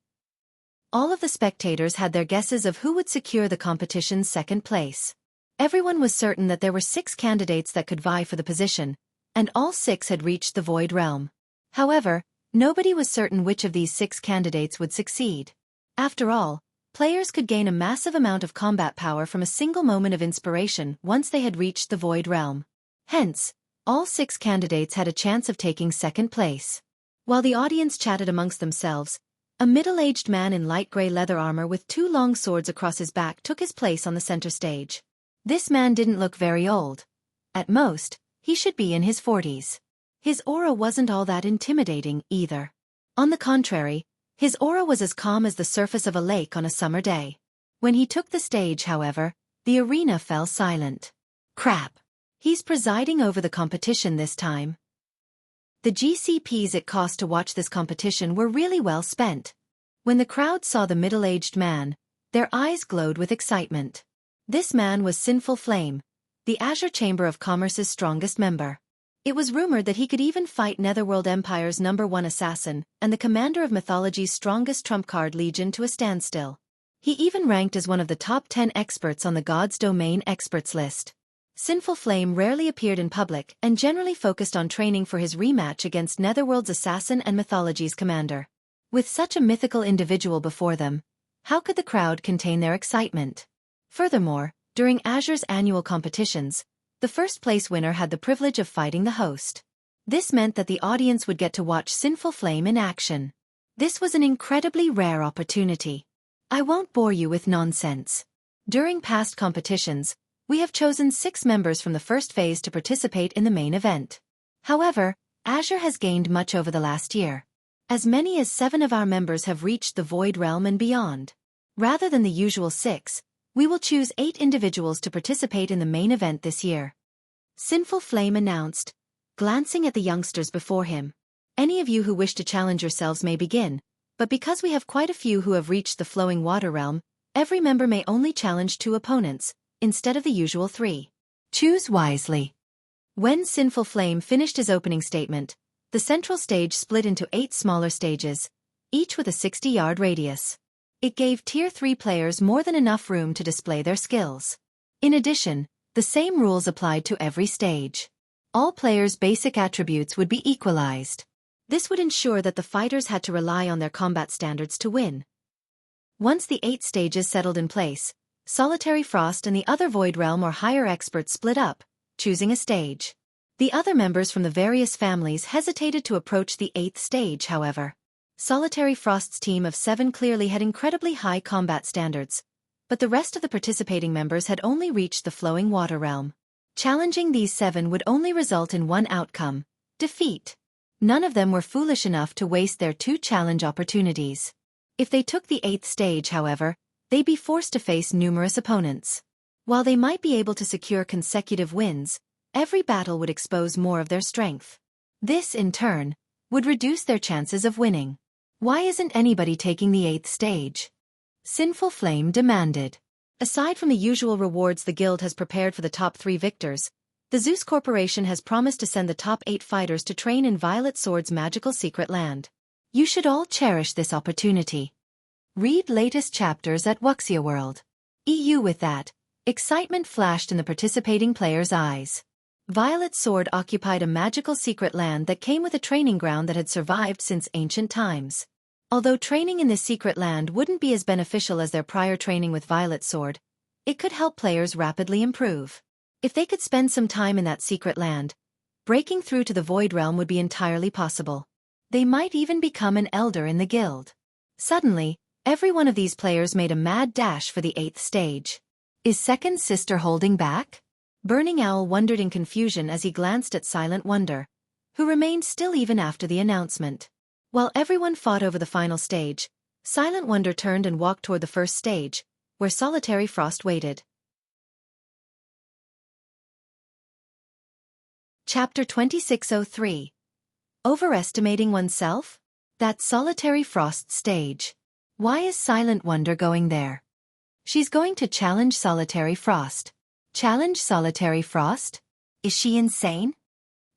A: All of the spectators had their guesses of who would secure the competition's second place. Everyone was certain that there were 6 candidates that could vie for the position, and all 6 had reached the Void Realm. However, nobody was certain which of these 6 candidates would succeed. After all, players could gain a massive amount of combat power from a single moment of inspiration once they had reached the Void Realm. Hence, all 6 candidates had a chance of taking second place. While the audience chatted amongst themselves, a middle-aged man in light gray leather armor with 2 long swords across his back took his place on the center stage. This man didn't look very old. At most, he should be in his 40s. His aura wasn't all that intimidating, either. On the contrary, his aura was as calm as the surface of a lake on a summer day. When he took the stage, however, the arena fell silent. Crap! He's presiding over the competition this time. The GCPs it cost to watch this competition were really well spent. When the crowd saw the middle-aged man, their eyes glowed with excitement. This man was Sinful Flame, the Azure Chamber of Commerce's strongest member. It was rumored that he could even fight Netherworld Empire's #1 assassin and the commander of Mythology's strongest trump card Legion to a standstill. He even ranked as one of the top 10 experts on the God's Domain experts list. Sinful Flame rarely appeared in public and generally focused on training for his rematch against Netherworld's assassin and Mythology's commander. With such a mythical individual before them, how could the crowd contain their excitement? Furthermore, during Azure's annual competitions, the first-place winner had the privilege of fighting the host. This meant that the audience would get to watch Sinful Flame in action. This was an incredibly rare opportunity. I won't bore you with nonsense. During past competitions, we have chosen 6 members from the first phase to participate in the main event. However, Azure has gained much over the last year. As many as 7 of our members have reached the Void Realm and beyond. Rather than the usual 6, we will choose 8 individuals to participate in the main event this year. Sinful Flame announced, glancing at the youngsters before him. Any of you who wish to challenge yourselves may begin, but because we have quite a few who have reached the Flowing Water Realm, every member may only challenge 2 opponents, instead of the usual 3. Choose wisely. When Sinful Flame finished his opening statement, the central stage split into 8 smaller stages, each with a 60-yard radius. It gave Tier 3 players more than enough room to display their skills. In addition, the same rules applied to every stage. All players' basic attributes would be equalized. This would ensure that the fighters had to rely on their combat standards to win. Once the 8 stages settled in place, Solitary Frost and the other Void Realm or higher experts split up, choosing a stage. The other members from the various families hesitated to approach the 8th stage, however. Solitary Frost's team of 7 clearly had incredibly high combat standards, but the rest of the participating members had only reached the Flowing Water Realm. Challenging these 7 would only result in one outcome: defeat. None of them were foolish enough to waste their 2 challenge opportunities. If they took the 8th stage, however, they'd be forced to face numerous opponents. While they might be able to secure consecutive wins, every battle would expose more of their strength. This, in turn, would reduce their chances of winning. Why isn't anybody taking the 8th stage? Sinful Flame demanded. Aside from the usual rewards the guild has prepared for the top 3 victors, the Zeus Corporation has promised to send the top 8 fighters to train in Violet Sword's magical secret land. You should all cherish this opportunity. Read latest chapters at Wuxia World. EU. With that, Excitement flashed in the participating players' eyes. Violet's sword occupied a magical secret land that came with a training ground that had survived since ancient times. Although training in this secret land wouldn't be as beneficial as their prior training with Violet's sword, it could help players rapidly improve. If they could spend some time in that secret land, breaking through to the Void Realm would be entirely possible. They might even become an elder in the guild. Suddenly, every one of these players made a mad dash for the 8th stage. Is Second Sister holding back? Burning Owl wondered in confusion as he glanced at Silent Wonder, who remained still even after the announcement. While everyone fought over the final stage, Silent Wonder turned and walked toward the first stage, where Solitary Frost waited. Chapter 2603. Overestimating oneself? That Solitary Frost stage. Why is Silent Wonder going there? She's going to challenge Solitary Frost. Challenge Solitary Frost? Is she insane?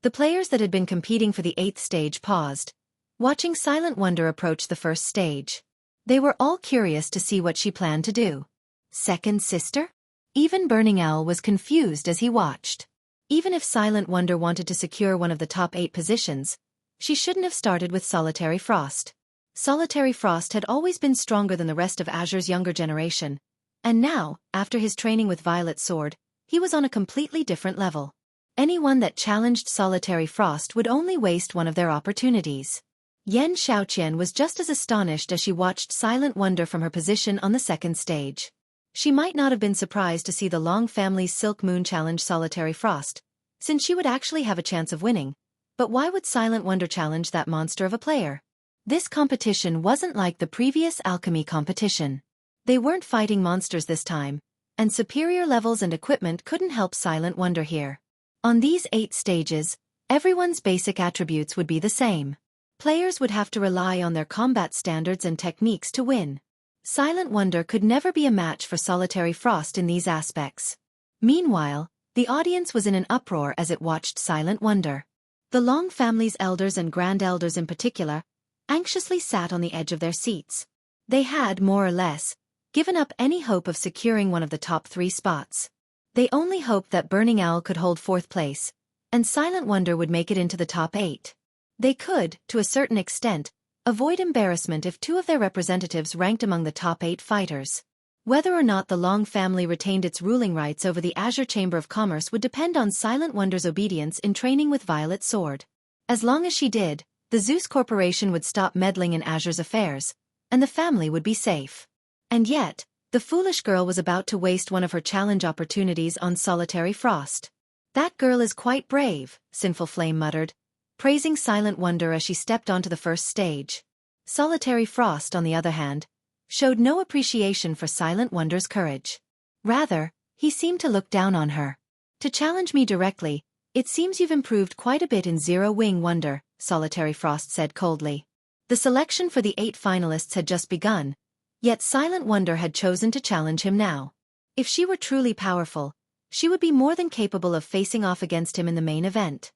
A: The players that had been competing for the 8th stage paused, watching Silent Wonder approach the first stage. They were all curious to see what she planned to do. Second Sister? Even Burning Owl was confused as he watched. Even if Silent Wonder wanted to secure one of the top 8 positions, she shouldn't have started with Solitary Frost. Solitary Frost had always been stronger than the rest of Azure's younger generation, and now, after his training with Violet's sword, he was on a completely different level. Anyone that challenged Solitary Frost would only waste one of their opportunities. Yen Xiaoqian was just as astonished as she watched Silent Wonder from her position on the 2nd stage. She might not have been surprised to see the Long family's Silk Moon challenge Solitary Frost, since she would actually have a chance of winning, but why would Silent Wonder challenge that monster of a player? This competition wasn't like the previous alchemy competition. They weren't fighting monsters this time, and superior levels and equipment couldn't help Silent Wonder here. On these 8 stages, everyone's basic attributes would be the same. Players would have to rely on their combat standards and techniques to win. Silent Wonder could never be a match for Solitary Frost in these aspects. Meanwhile, the audience was in an uproar as it watched Silent Wonder. The Long family's elders and grand elders in particular anxiously sat on the edge of their seats. They had, more or less, given up any hope of securing one of the top 3 spots. They only hoped that Burning Owl could hold 4th place, and Silent Wonder would make it into the top 8. They could, to a certain extent, avoid embarrassment if 2 of their representatives ranked among the top 8 fighters. Whether or not the Long family retained its ruling rights over the Azure Chamber of Commerce would depend on Silent Wonder's obedience in training with Violet's sword. As long as she did, the Zeus Corporation would stop meddling in Azure's affairs, and the family would be safe. And yet, the foolish girl was about to waste one of her challenge opportunities on Solitary Frost. That girl is quite brave, Sinful Flame muttered, praising Silent Wonder as she stepped onto the first stage. Solitary Frost, on the other hand, showed no appreciation for Silent Wonder's courage. Rather, he seemed to look down on her. To challenge me directly, it seems you've improved quite a bit in Zero Wing Wonder, Solitary Frost said coldly. The selection for the 8 finalists had just begun, yet Silent Wonder had chosen to challenge him now. If she were truly powerful, she would be more than capable of facing off against him in the main event.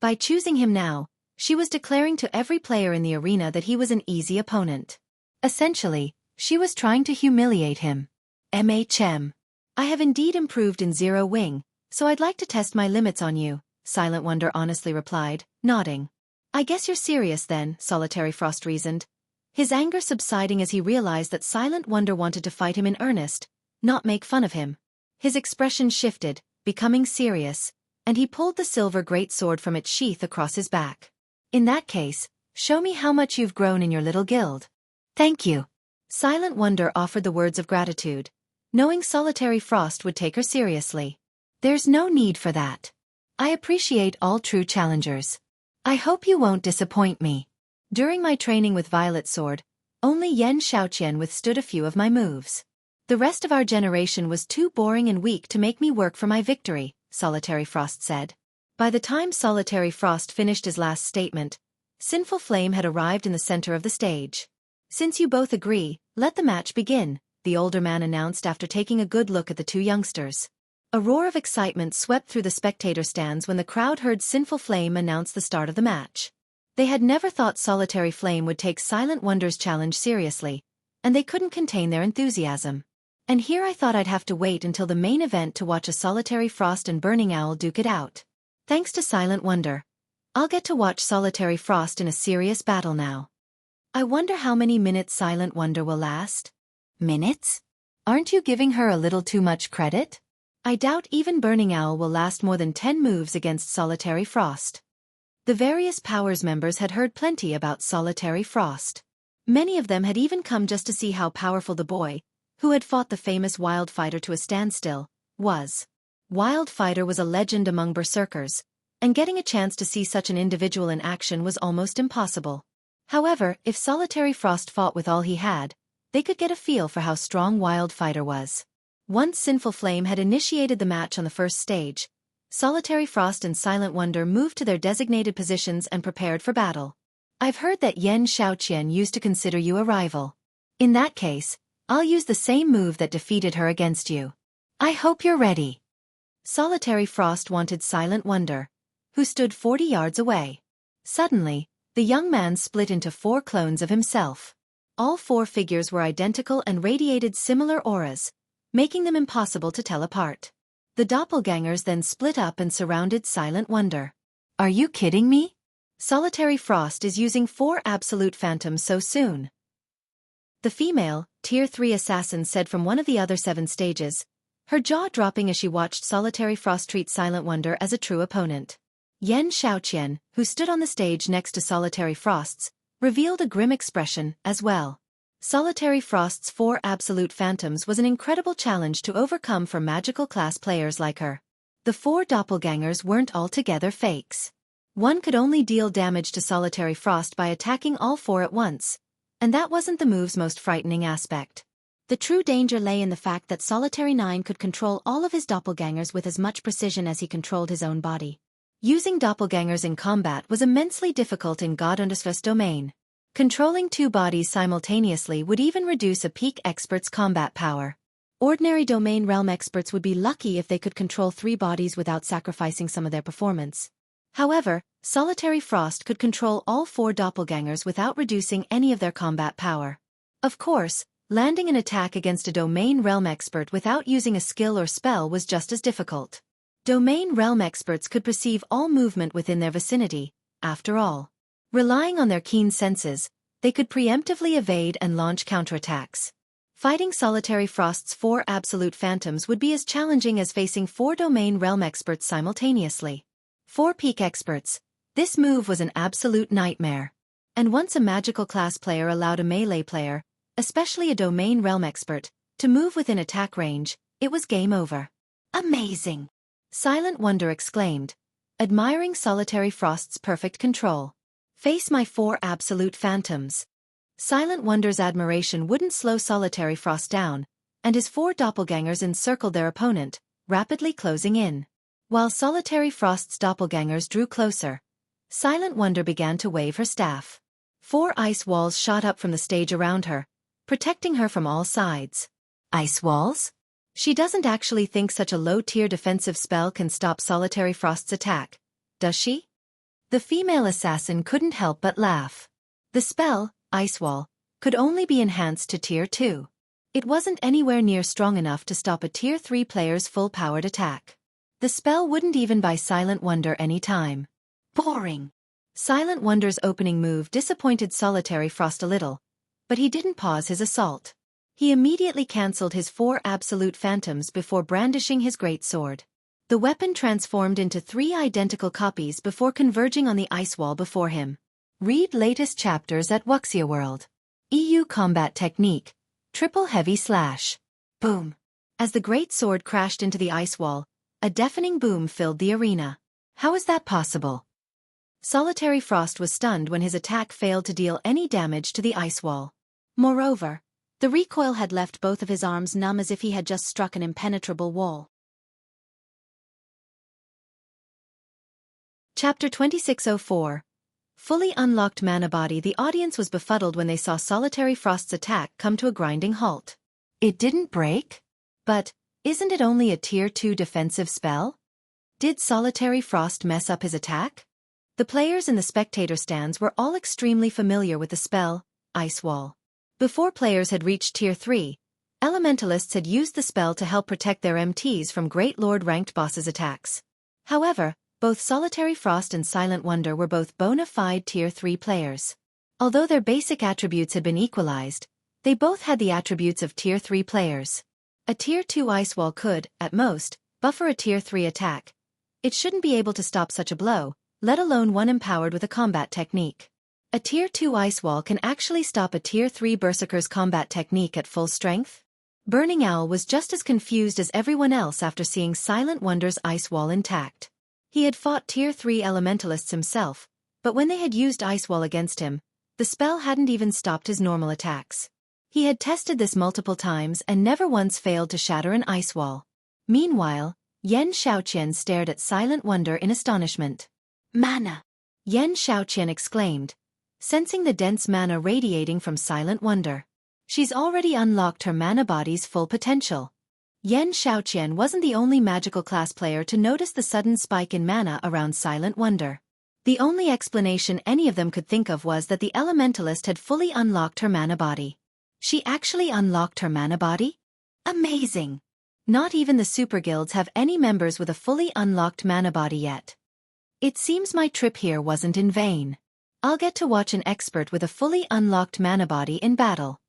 A: By choosing him now, she was declaring to every player in the arena that he was an easy opponent. Essentially, she was trying to humiliate him. MHM. I have indeed improved in Zero Wing, so I'd like to test my limits on you, Silent Wonder honestly replied, nodding. I guess you're serious then, Solitary Frost reasoned, his anger subsiding as he realized that Silent Wonder wanted to fight him in earnest, not make fun of him. His expression shifted, becoming serious, and he pulled the silver greatsword from its sheath across his back. In that case, show me how much you've grown in your little guild. Thank you. Silent Wonder offered the words of gratitude, knowing Solitary Frost would take her seriously. There's no need for that. I appreciate all true challengers. I hope you won't disappoint me. During my training with Violet's sword, only Yen Xiaoqian withstood a few of my moves. The rest of our generation was too boring and weak to make me work for my victory, Solitary Frost said. By the time Solitary Frost finished his last statement, Sinful Flame had arrived in the center of the stage. Since you both agree, let the match begin, the older man announced after taking a good look at the 2 youngsters. A roar of excitement swept through the spectator stands when the crowd heard Sinful Flame announce the start of the match. They had never thought Solitary Flame would take Silent Wonder's challenge seriously, and they couldn't contain their enthusiasm. And here I thought I'd have to wait until the main event to watch a Solitary Frost and Burning Owl duke it out. Thanks to Silent Wonder, I'll get to watch Solitary Frost in a serious battle now. I wonder how many minutes Silent Wonder will last? Minutes? Aren't you giving her a little too much credit? I doubt even Burning Owl will last more than 10 moves against Solitary Frost. The various Powers members had heard plenty about Solitary Frost. Many of them had even come just to see how powerful the boy, who had fought the famous Wildfighter to a standstill, was. Wildfighter was a legend among berserkers, and getting a chance to see such an individual in action was almost impossible. However, if Solitary Frost fought with all he had, they could get a feel for how strong Wildfighter was. Once Sinful Flame had initiated the match on the first stage, Solitary Frost and Silent Wonder moved to their designated positions and prepared for battle. I've heard that Xueqi used to consider you a rival. In that case, I'll use the same move that defeated her against you. I hope you're ready. Solitary Frost wanted Silent Wonder, who stood 40 yards away. Suddenly, the young man split into 4 clones of himself. All 4 figures were identical and radiated similar auras, making them impossible to tell apart. The doppelgangers then split up and surrounded Silent Wonder. Are you kidding me? Solitary Frost is using 4 absolute phantoms so soon. The female, Tier 3 assassin said from one of the other 7 stages, her jaw dropping as she watched Solitary Frost treat Silent Wonder as a true opponent. Xueqi, who stood on the stage next to Solitary Frost's, revealed a grim expression as well. Solitary Frost's 4 absolute phantoms was an incredible challenge to overcome for magical class players like her. The 4 doppelgangers weren't altogether fakes. One could only deal damage to Solitary Frost by attacking all 4 at once, and that wasn't the move's most frightening aspect. The true danger lay in the fact that Solitary 9 could control all of his doppelgangers with as much precision as he controlled his own body. Using doppelgangers in combat was immensely difficult in God Undersfirst domain. Controlling 2 bodies simultaneously would even reduce a peak expert's combat power. Ordinary domain realm experts would be lucky if they could control 3 bodies without sacrificing some of their performance. However, Solitary Frost could control all 4 doppelgangers without reducing any of their combat power. Of course, landing an attack against a domain realm expert without using a skill or spell was just as difficult. Domain realm experts could perceive all movement within their vicinity, after all. Relying on their keen senses, they could preemptively evade and launch counterattacks. Fighting Solitary Frost's 4 absolute phantoms would be as challenging as facing 4 domain realm experts simultaneously. 4 peak experts. This move was an absolute nightmare. And once a magical class player allowed a melee player, especially a domain realm expert, to move within attack range, it was game over. Amazing! Silent Wonder exclaimed, admiring Solitary Frost's perfect control. Face my 4 absolute phantoms. Silent Wonder's admiration wouldn't slow Solitary Frost down, and his 4 doppelgangers encircled their opponent, rapidly closing in. While Solitary Frost's doppelgangers drew closer, Silent Wonder began to wave her staff. 4 ice walls shot up from the stage around her, protecting her from all sides. Ice walls? She doesn't actually think such a low-tier defensive spell can stop Solitary Frost's attack, does she? The female assassin couldn't help but laugh. The spell, Ice Wall, could only be enhanced to Tier 2. It wasn't anywhere near strong enough to stop a Tier 3 player's full-powered attack. The spell wouldn't even buy Silent Wonder any time. Boring. Silent Wonder's opening move disappointed Solitary Frost a little, but he didn't pause his assault. He immediately cancelled his 4 absolute phantoms before brandishing his great sword. The weapon transformed into 3 identical copies before converging on the ice wall before him. Read latest chapters at Wuxia World. EU Combat Technique, Triple Heavy Slash. Boom. As the great sword crashed into the ice wall, a deafening boom filled the arena. How is that possible? Solitary Frost was stunned when his attack failed to deal any damage to the ice wall. Moreover, the recoil had left both of his arms numb as if he had just struck an impenetrable wall. Chapter 2604. Fully unlocked mana body. The audience was befuddled when they saw Solitary Frost's attack come to a grinding halt. It didn't break? But, isn't it only a Tier 2 defensive spell? Did Solitary Frost mess up his attack? The players in the spectator stands were all extremely familiar with the spell, Ice Wall. Before players had reached Tier 3, Elementalists had used the spell to help protect their MTs from Great Lord-ranked bosses' attacks. However, both Solitary Frost and Silent Wonder were both bona fide Tier 3 players. Although their basic attributes had been equalized, they both had the attributes of Tier 3 players. A Tier 2 Ice Wall could, at most, buffer a Tier 3 attack. It shouldn't be able to stop such a blow, let alone one empowered with a combat technique. A Tier 2 Ice Wall can actually stop a Tier 3 Berserker's combat technique at full strength? Burning Owl was just as confused as everyone else after seeing Silent Wonder's Ice Wall intact. He had fought Tier 3 Elementalists himself, but when they had used Ice Wall against him, the spell hadn't even stopped his normal attacks. He had tested this multiple times and never once failed to shatter an Ice Wall. Meanwhile, Yen Xiaoqian stared at Silent Wonder in astonishment. Mana! Yen Xiaoqian exclaimed, sensing the dense mana radiating from Silent Wonder. She's already unlocked her mana body's full potential. Yen Xiaoqian wasn't the only magical class player to notice the sudden spike in mana around Silent Wonder. The only explanation any of them could think of was that the Elementalist had fully unlocked her mana body. She actually unlocked her mana body? Amazing! Not even the super guilds have any members with a fully unlocked mana body yet. It seems my trip here wasn't in vain. I'll get to watch an expert with a fully unlocked mana body in battle.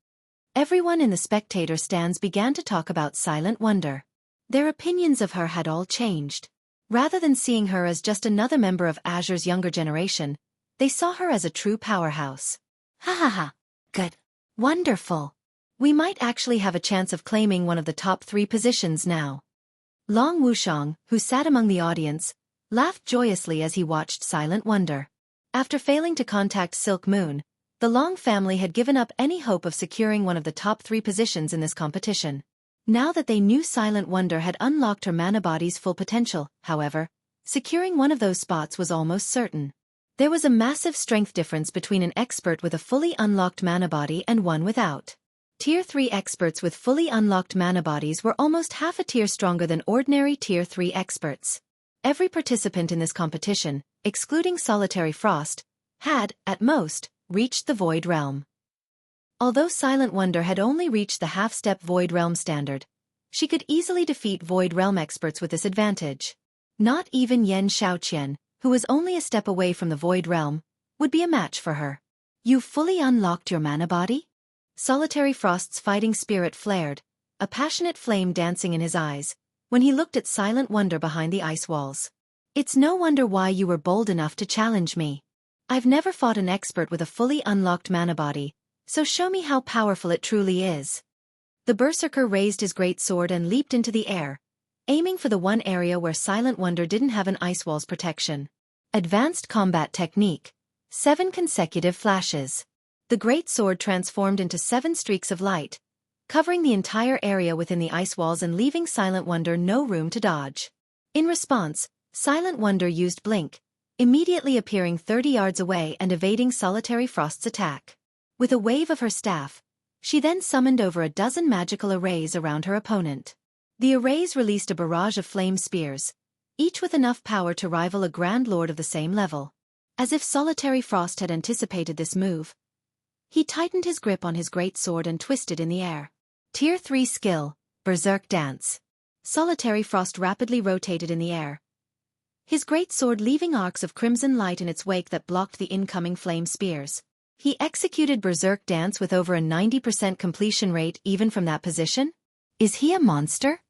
A: Everyone in the spectator stands began to talk about Silent Wonder. Their opinions of her had all changed. Rather than seeing her as just another member of Azure's younger generation, they saw her as a true powerhouse. Ha ha ha. Good. Wonderful. We might actually have a chance of claiming one of the top 3 positions now. Long Wushang, who sat among the audience, laughed joyously as he watched Silent Wonder. After failing to contact Silk Moon, the Long family had given up any hope of securing one of the top 3 positions in this competition. Now that they knew Silent Wonder had unlocked her mana body's full potential, however, securing one of those spots was almost certain. There was a massive strength difference between an expert with a fully unlocked mana body and one without. Tier 3 experts with fully unlocked mana bodies were almost half a tier stronger than ordinary Tier 3 experts. Every participant in this competition, excluding Solitary Frost, had, at most, reached the Void Realm. Although Silent Wonder had only reached the half-step Void Realm standard, she could easily defeat Void Realm experts with this advantage. Not even Yen Xiaoqian, who was only a step away from the Void Realm, would be a match for her. You've fully unlocked your mana body? Solitary Frost's fighting spirit flared, a passionate flame dancing in his eyes, when he looked at Silent Wonder behind the ice walls. It's no wonder why you were bold enough to challenge me. I've never fought an expert with a fully unlocked mana body, so show me how powerful it truly is. The Berserker raised his great sword and leaped into the air, aiming for the one area where Silent Wonder didn't have an ice wall's protection. Advanced combat technique. 7 consecutive flashes. The great sword transformed into 7 streaks of light, covering the entire area within the ice walls and leaving Silent Wonder no room to dodge. In response, Silent Wonder used Blink, immediately appearing 30 yards away and evading Solitary Frost's attack. With a wave of her staff, she then summoned over a dozen magical arrays around her opponent. The arrays released a barrage of flame spears, each with enough power to rival a Grand Lord of the same level. As if Solitary Frost had anticipated this move, he tightened his grip on his great sword and twisted in the air. Tier 3 skill, Berserk Dance. Solitary Frost rapidly rotated in the air, his great sword leaving arcs of crimson light in its wake that blocked the incoming flame spears. He executed Berserk Dance with over a 90% completion rate even from that position? Is he a monster?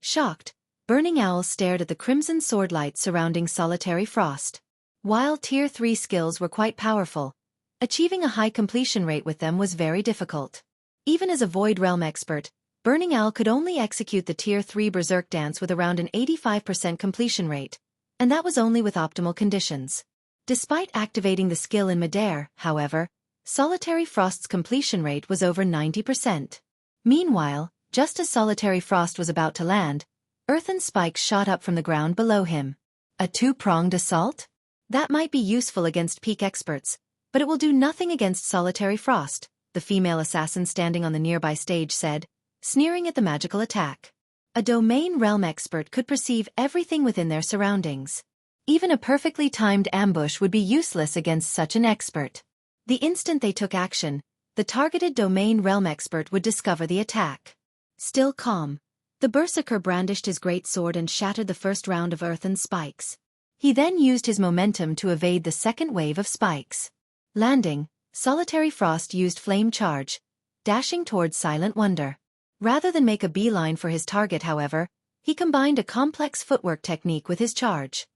A: Shocked, Burning Owl stared at the crimson sword light surrounding Solitary Frost. While Tier 3 skills were quite powerful, achieving a high completion rate with them was very difficult. Even as a Void Realm expert, Burning Owl could only execute the Tier 3 Berserk Dance with around an 85% completion rate, and that was only with optimal conditions. Despite activating the skill in midair, however, Solitary Frost's completion rate was over 90%. Meanwhile, just as Solitary Frost was about to land, earthen spikes shot up from the ground below him. A 2-pronged assault? That might be useful against peak experts, but it will do nothing against Solitary Frost, the female assassin standing on the nearby stage said, sneering at the magical attack. A domain realm expert could perceive everything within their surroundings. Even a perfectly timed ambush would be useless against such an expert. The instant they took action, the targeted domain realm expert would discover the attack. Still calm, the berserker brandished his great sword and shattered the first round of earthen spikes. He then used his momentum to evade the second wave of spikes. Landing, Solitary Frost used Flame Charge, dashing towards Silent Wonder. Rather than make a beeline for his target, however, he combined a complex footwork technique with his charge.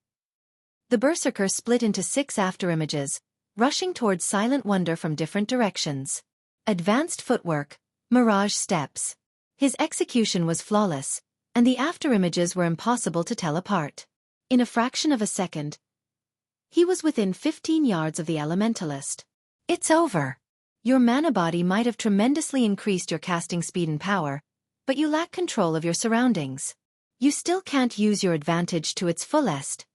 A: The berserker split into 6 afterimages, rushing towards Silent Wonder from different directions. Advanced footwork, mirage steps. His execution was flawless, and the afterimages were impossible to tell apart. In a fraction of a second, he was within 15 yards of the elementalist. It's over. Your mana body might have tremendously increased your casting speed and power, but you lack control of your surroundings. You still can't use your advantage to its fullest.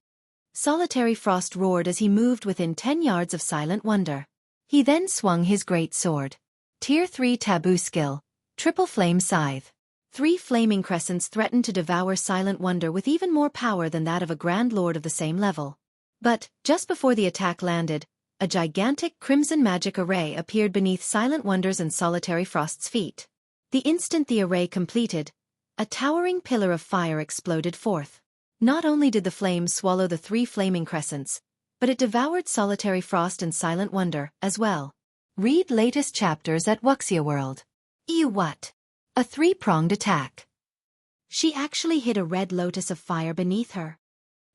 A: Solitary Frost roared as he moved within 10 yards of Silent Wonder. He then swung his great sword. Tier 3 Taboo Skill, Triple Flame Scythe. 3 flaming crescents threatened to devour Silent Wonder with even more power than that of a Grand Lord of the same level. But, just before the attack landed, a gigantic crimson magic array appeared beneath Silent Wonder's and Solitary Frost's feet. The instant the array completed, a towering pillar of fire exploded forth. Not only did the flames swallow the 3 flaming crescents, but it devoured Solitary Frost and Silent Wonder as well. Read latest chapters at Wuxia World. Ew, what? A 3-pronged attack. She actually hit a red lotus of fire beneath her.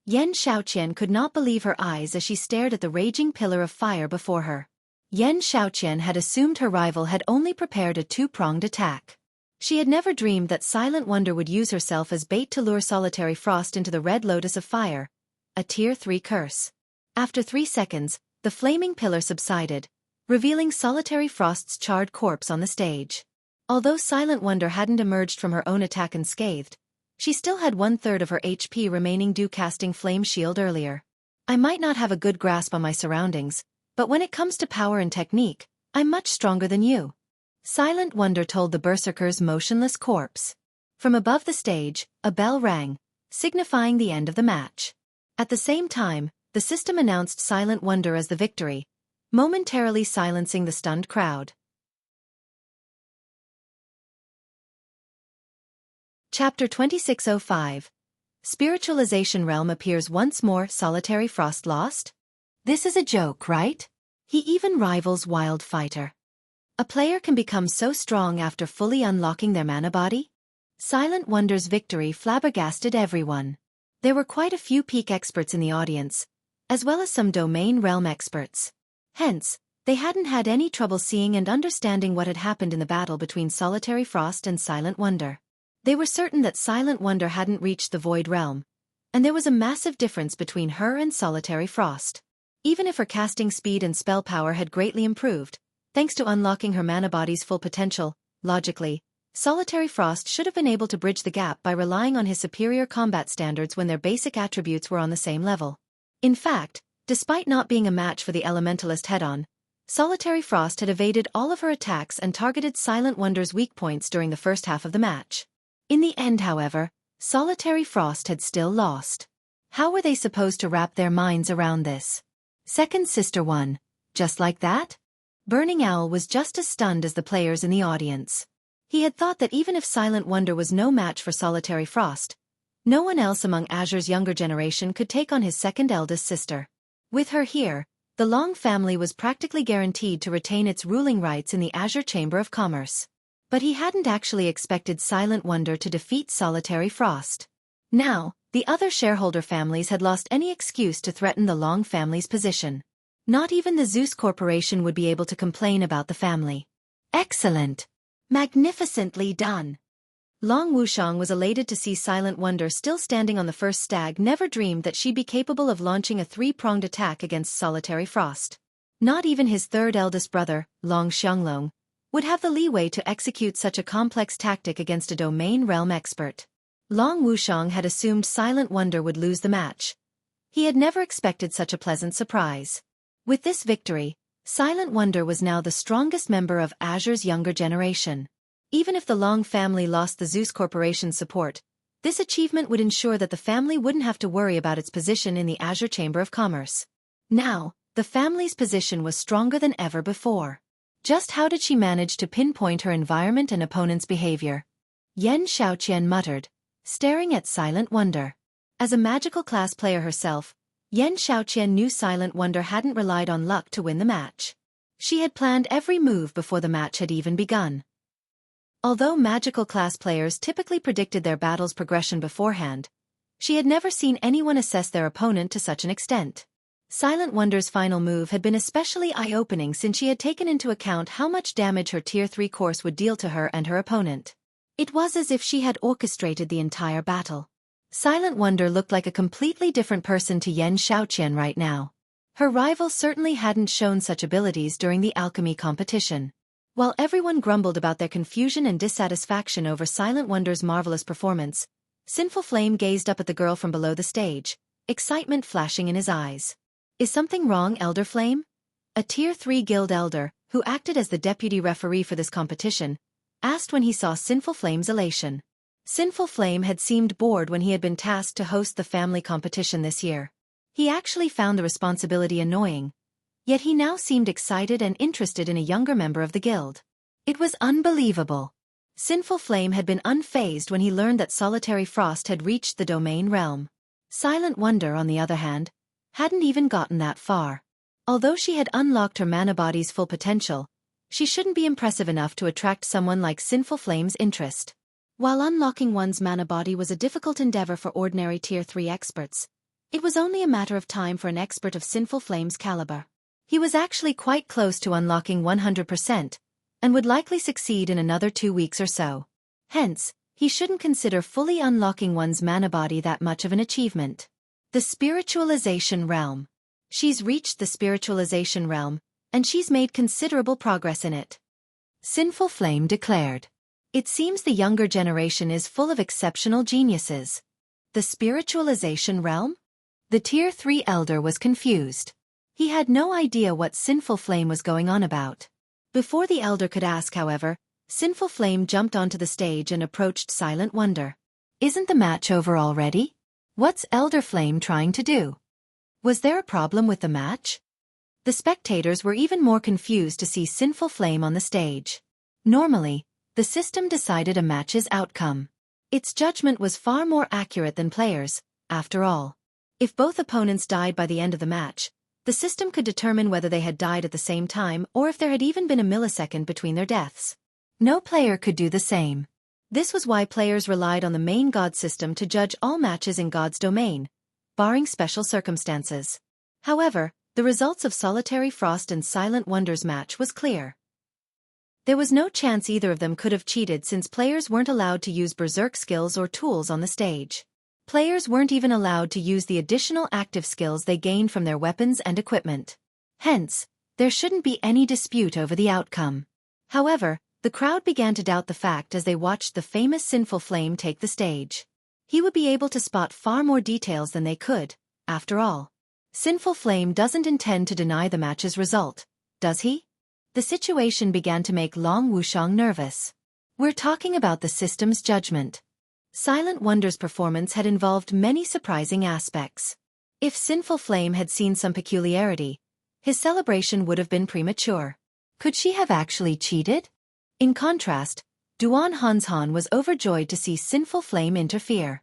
A: Yan Xiaoqian could not believe her eyes as she stared at the raging pillar of fire before her. Yan Xiaoqian had assumed her rival had only prepared a 2-pronged attack. She had never dreamed that Silent Wonder would use herself as bait to lure Solitary Frost into the red lotus of fire, a Tier 3 curse. After 3 seconds, the flaming pillar subsided, revealing Solitary Frost's charred corpse on the stage. Although Silent Wonder hadn't emerged from her own attack unscathed, she still had 1/3 of her HP remaining due casting Flame Shield earlier. I might not have a good grasp on my surroundings, but when it comes to power and technique, I'm much stronger than you. Silent Wonder told the berserker's motionless corpse. From above the stage, a bell rang, signifying the end of the match. At the same time, the system announced Silent Wonder as the victory, momentarily silencing the stunned crowd. Chapter 2605. Spiritualization Realm appears once more. Solitary Frost lost? This is a joke, right? He even rivals Wild Fighter. A player can become so strong after fully unlocking their mana body? Silent Wonder's victory flabbergasted everyone. There were quite a few peak experts in the audience, as well as some domain realm experts. Hence, they hadn't had any trouble seeing and understanding what had happened in the battle between Solitary Frost and Silent Wonder. They were certain that Silent Wonder hadn't reached the Void Realm, and there was a massive difference between her and Solitary Frost. Even if her casting speed and spell power had greatly improved, thanks to unlocking her mana body's full potential, logically, Solitary Frost should have been able to bridge the gap by relying on his superior combat standards when their basic attributes were on the same level. In fact, despite not being a match for the Elementalist head-on, Solitary Frost had evaded all of her attacks and targeted Silent Wonder's weak points during the first half of the match. In the end, however, Solitary Frost had still lost. How were they supposed to wrap their minds around this? Second Sister won. Just like that? Burning Owl was just as stunned as the players in the audience. He had thought that even if Silent Wonder was no match for Solitary Frost, no one else among Azure's younger generation could take on his second eldest sister. With her here, the Long family was practically guaranteed to retain its ruling rights in the Azure Chamber of Commerce. But he hadn't actually expected Silent Wonder to defeat Solitary Frost. Now, the other shareholder families had lost any excuse to threaten the Long family's position. Not even the Zeus Corporation would be able to complain about the family. Excellent! Magnificently done! Long Wushang was elated to see Silent Wonder still standing on the first stag. Never dreamed that she'd be capable of launching a 3-pronged attack against Solitary Frost. Not even his third eldest brother, Long Xianglong, would have the leeway to execute such a complex tactic against a domain realm expert. Long Wushang had assumed Silent Wonder would lose the match. He had never expected such a pleasant surprise. With this victory, Silent Wonder was now the strongest member of Azure's younger generation. Even if the Long family lost the Zeus Corporation's support, this achievement would ensure that the family wouldn't have to worry about its position in the Azure Chamber of Commerce. Now, the family's position was stronger than ever before. Just how did she manage to pinpoint her environment and opponent's behavior? Yen Xiaoqian muttered, staring at Silent Wonder. As a magical class player herself, Yen Xiaoqian knew Silent Wonder hadn't relied on luck to win the match. She had planned every move before the match had even begun. Although magical class players typically predicted their battle's progression beforehand, she had never seen anyone assess their opponent to such an extent. Silent Wonder's final move had been especially eye-opening since she had taken into account how much damage her Tier 3 course would deal to her and her opponent. It was as if she had orchestrated the entire battle. Silent Wonder looked like a completely different person to Yen Xiaoqian right now. Her rival certainly hadn't shown such abilities during the alchemy competition. While everyone grumbled about their confusion and dissatisfaction over Silent Wonder's marvelous performance, Sinful Flame gazed up at the girl from below the stage, excitement flashing in his eyes. "Is something wrong, Elder Flame?" A Tier 3 guild elder, who acted as the deputy referee for this competition, asked when he saw Sinful Flame's elation. Sinful Flame had seemed bored when he had been tasked to host the family competition this year. He actually found the responsibility annoying, yet he now seemed excited and interested in a younger member of the guild. It was unbelievable. Sinful Flame had been unfazed when he learned that Solitary Frost had reached the domain realm. Silent Wonder, on the other hand, hadn't even gotten that far. Although she had unlocked her mana body's full potential, she shouldn't be impressive enough to attract someone like Sinful Flame's interest. While unlocking one's mana body was a difficult endeavor for ordinary Tier 3 experts, it was only a matter of time for an expert of Sinful Flame's caliber. He was actually quite close to unlocking 100%, and would likely succeed in another 2 weeks or so. Hence, he shouldn't consider fully unlocking one's mana body that much of an achievement. The Spiritualization Realm. She's reached the Spiritualization Realm, and she's made considerable progress in it. Sinful Flame declared. It seems the younger generation is full of exceptional geniuses. The Spiritualization Realm? The Tier 3 elder was confused. He had no idea what Sinful Flame was going on about. Before the elder could ask, however, Sinful Flame jumped onto the stage and approached Silent Wonder. "Isn't the match over already? What's Elder Flame trying to do? Was there a problem with the match?" The spectators were even more confused to see Sinful Flame on the stage. Normally, the system decided a match's outcome. Its judgment was far more accurate than players, after all. If both opponents died by the end of the match, the system could determine whether they had died at the same time or if there had even been a millisecond between their deaths. No player could do the same. This was why players relied on the main God system to judge all matches in God's domain, barring special circumstances. However, the results of Solitary Frost and Silent Wonder's match was clear. There was no chance either of them could have cheated since players weren't allowed to use berserk skills or tools on the stage. Players weren't even allowed to use the additional active skills they gained from their weapons and equipment. Hence, there shouldn't be any dispute over the outcome. However, the crowd began to doubt the fact as they watched the famous Sinful Flame take the stage. He would be able to spot far more details than they could, after all. Sinful Flame doesn't intend to deny the match's result, does he? The situation began to make Long Wushang nervous. We're talking about the system's judgment. Silent Wonder's performance had involved many surprising aspects. If Sinful Flame had seen some peculiarity, his celebration would have been premature. Could she have actually cheated? In contrast, Duan Hanshan was overjoyed to see Sinful Flame interfere.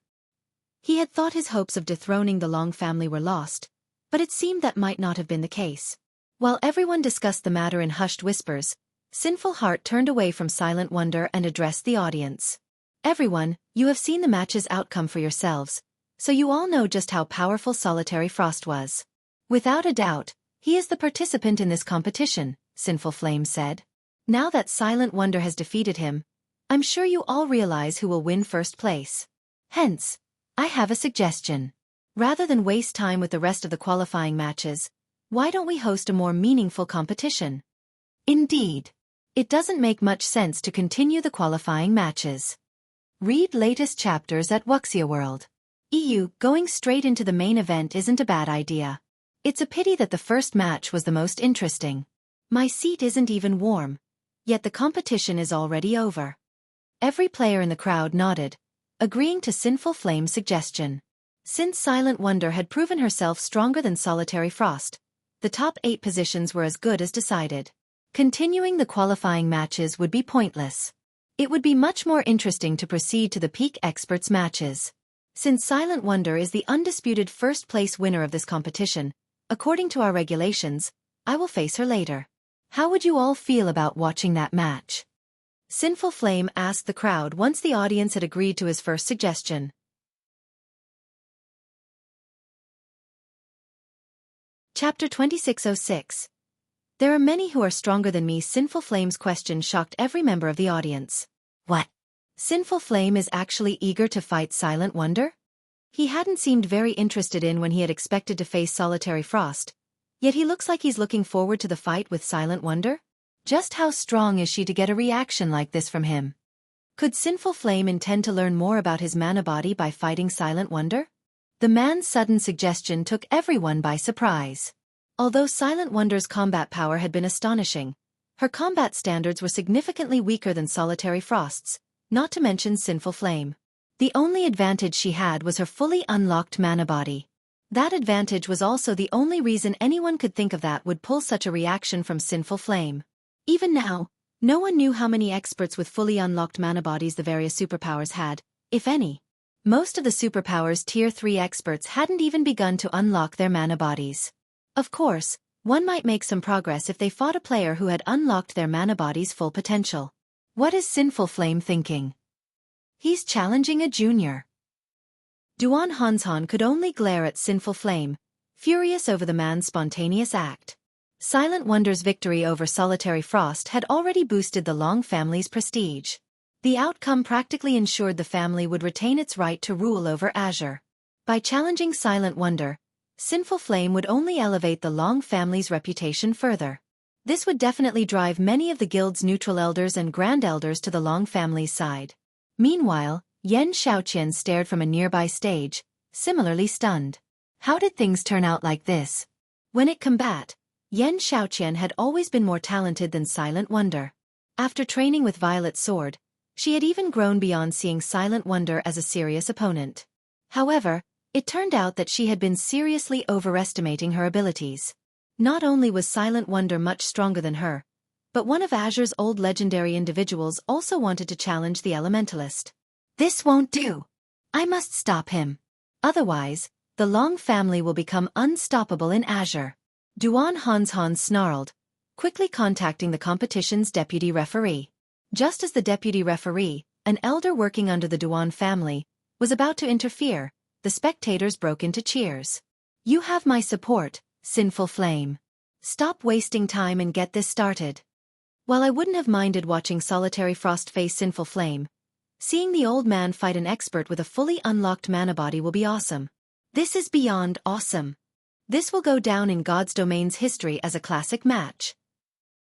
A: He had thought his hopes of dethroning the Long family were lost, but it seemed that might not have been the case. While everyone discussed the matter in hushed whispers, Sinful Heart turned away from Silent Wonder and addressed the audience. "Everyone, you have seen the match's outcome for yourselves, so you all know just how powerful Solitary Frost was. Without a doubt, he is the participant in this competition," Sinful Flame said. "Now that Silent Wonder has defeated him, I'm sure you all realize who will win first place. Hence, I have a suggestion. Rather than waste time with the rest of the qualifying matches, why don't we host a more meaningful competition?" Indeed. It doesn't make much sense to continue the qualifying matches. Read latest chapters at Wuxia World. Going straight into the main event isn't a bad idea. It's a pity that the first match was the most interesting. My seat isn't even warm, yet the competition is already over. Every player in the crowd nodded, agreeing to Sinful Flame's suggestion. Since Silent Wonder had proven herself stronger than Solitary Frost, the top 8 positions were as good as decided. Continuing the qualifying matches would be pointless. It would be much more interesting to proceed to the peak experts matches. Since Silent Wonder is the undisputed first-place winner of this competition, according to our regulations, I will face her later. How would you all feel about watching that match? Sinful Flame asked the crowd once the audience had agreed to his first suggestion. Chapter 2606. There are many who are stronger than me. Sinful Flame's question shocked every member of the audience. What? Sinful Flame is actually eager to fight Silent Wonder? He hadn't seemed very interested in when he had expected to face Solitary Frost, yet he looks like he's looking forward to the fight with Silent Wonder? Just how strong is she to get a reaction like this from him? Could Sinful Flame intend to learn more about his mana body by fighting Silent Wonder? The man's sudden suggestion took everyone by surprise. Although Silent Wonder's combat power had been astonishing, her combat standards were significantly weaker than Solitary Frost's, not to mention Sinful Flame. The only advantage she had was her fully unlocked mana body. That advantage was also the only reason anyone could think of that would pull such a reaction from Sinful Flame. Even now, no one knew how many experts with fully unlocked mana bodies the various superpowers had, if any. Most of the superpowers Tier 3 experts hadn't even begun to unlock their mana bodies. Of course, one might make some progress if they fought a player who had unlocked their mana body's full potential. What is Sinful Flame thinking? He's challenging a junior. Duan Hanzhan could only glare at Sinful Flame, furious over the man's spontaneous act. Silent Wonder's victory over Solitary Frost had already boosted the Long family's prestige. The outcome practically ensured the family would retain its right to rule over Azure. By challenging Silent Wonder, Sinful Flame would only elevate the Long family's reputation further. This would definitely drive many of the guild's neutral elders and grand elders to the Long family's side. Meanwhile, Yan Xiaoqian stared from a nearby stage, similarly stunned. How did things turn out like this? When it combat, Yan Xiaoqian had always been more talented than Silent Wonder. After training with Violet Sword, she had even grown beyond seeing Silent Wonder as a serious opponent. However, it turned out that she had been seriously overestimating her abilities. Not only was Silent Wonder much stronger than her, but one of Azure's old legendary individuals also wanted to challenge the Elementalist. This won't do. I must stop him. Otherwise, the Long family will become unstoppable in Azure. Duan Hanzhan snarled, quickly contacting the competition's deputy referee. Just as the deputy referee, an elder working under the Duan family, was about to interfere, the spectators broke into cheers. You have my support, Sinful Flame. Stop wasting time and get this started. While I wouldn't have minded watching Solitary Frost face Sinful Flame, seeing the old man fight an expert with a fully unlocked mana body will be awesome. This is beyond awesome. This will go down in God's Domain's history as a classic match.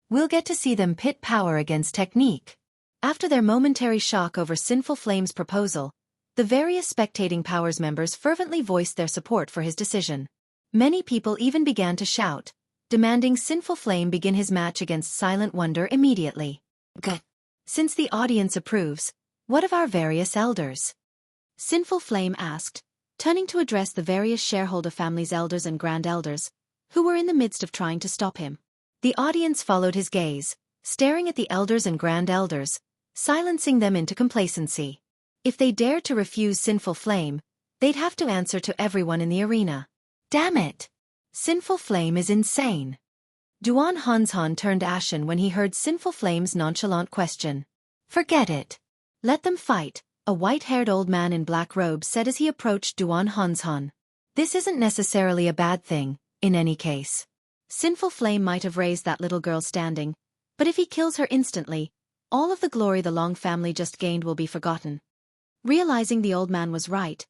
A: We'll get to see them pit power against technique. After their momentary shock over Sinful Flame's proposal, the various spectating Powers members fervently voiced their support for his decision. Many people even began to shout, demanding Sinful Flame begin his match against Silent Wonder immediately. Good. Since the audience approves, what of our various elders? Sinful Flame asked, turning to address the various shareholder families' elders and grand elders, who were in the midst of trying to stop him. The audience followed his gaze, staring at the elders and grand elders, silencing them into complacency. If they dared to refuse Sinful Flame, they'd have to answer to everyone in the arena. Damn it! Sinful Flame is insane. Duan Hanzhan turned ashen when he heard Sinful Flame's nonchalant question. Forget it. Let them fight, a white-haired old man in black robes said as he approached Duan Hanzhan. This isn't necessarily a bad thing, in any case. Sinful Flame might have raised that little girl standing, but if he kills her instantly, all of the glory the Long family just gained will be forgotten. Realizing the old man was right,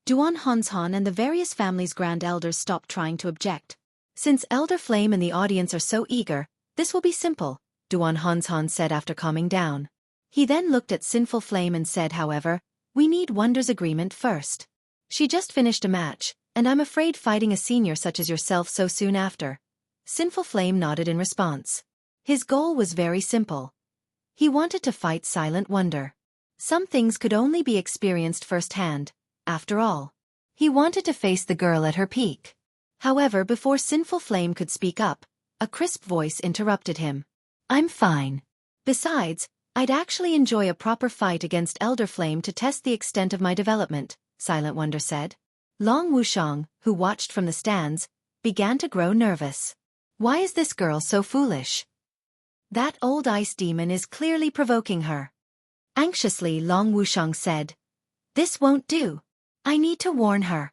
A: Duan Hanzhan and the various families' grand elders stopped trying to object. Since Elder Flame and the audience are so eager, this will be simple, Duan Hanzhan said after calming down. He then looked at Sinful Flame and said, however, we need Wonder's agreement first. She just finished a match, and I'm afraid fighting a senior such as yourself so soon after. Sinful Flame nodded in response. His goal was very simple. He wanted to fight Silent Wonder. Some things could only be experienced firsthand, after all. He wanted to face the girl at her peak. However, before Sinful Flame could speak up, a crisp voice interrupted him. I'm fine. Besides, I'd actually enjoy a proper fight against Elder Flame to test the extent of my development, Silent Wonder said. Long Wushang, who watched from the stands, began to grow nervous. Why is this girl so foolish? That old ice demon is clearly provoking her. Anxiously, Long Wushang said, "This won't do. I need to warn her."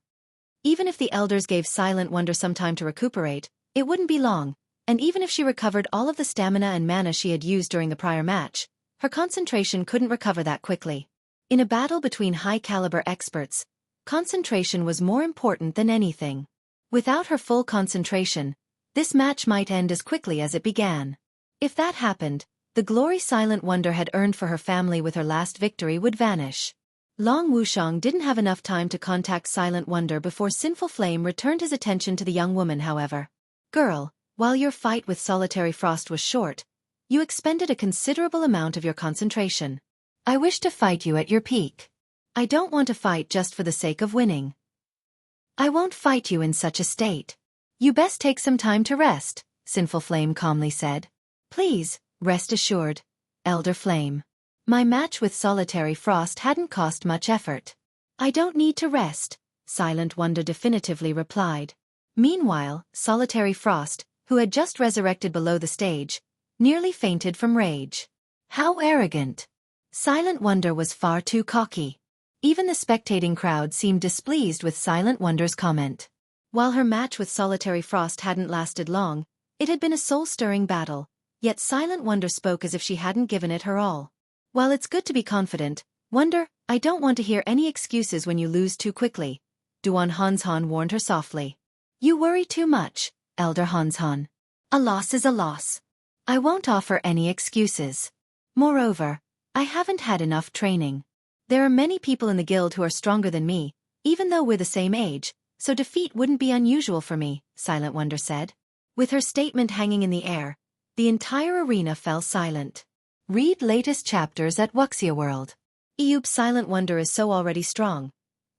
A: Even if the elders gave Silent Wonder some time to recuperate, it wouldn't be long, and even if she recovered all of the stamina and mana she had used during the prior match, her concentration couldn't recover that quickly. In a battle between high-caliber experts, concentration was more important than anything. Without her full concentration, this match might end as quickly as it began. If that happened, the glory Silent Wonder had earned for her family with her last victory would vanish. Long Wushang didn't have enough time to contact Silent Wonder before Sinful Flame returned his attention to the young woman, however. "Girl, while your fight with Solitary Frost was short, you expended a considerable amount of your concentration. I wish to fight you at your peak. I don't want to fight just for the sake of winning. I won't fight you in such a state. You best take some time to rest," Sinful Flame calmly said. "Please, rest assured, Elder Flame. My match with Solitary Frost hadn't cost much effort. I don't need to rest," Silent Wonder definitively replied. Meanwhile, Solitary Frost, who had just resurrected below the stage, nearly fainted from rage. How arrogant! Silent Wonder was far too cocky. Even the spectating crowd seemed displeased with Silent Wonder's comment. While her match with Solitary Frost hadn't lasted long, it had been a soul-stirring battle, yet Silent Wonder spoke as if she hadn't given it her all. "While it's good to be confident, Wonder, I don't want to hear any excuses when you lose too quickly," Duan Hanshan warned her softly. "You worry too much, Elder Hanshan. A loss is a loss. I won't offer any excuses. Moreover, I haven't had enough training. There are many people in the guild who are stronger than me, even though we're the same age, so defeat wouldn't be unusual for me," Silent Wonder said. With her statement hanging in the air, the entire arena fell silent. Read latest chapters at Wuxia World. Eub Silent Wonder is so already strong.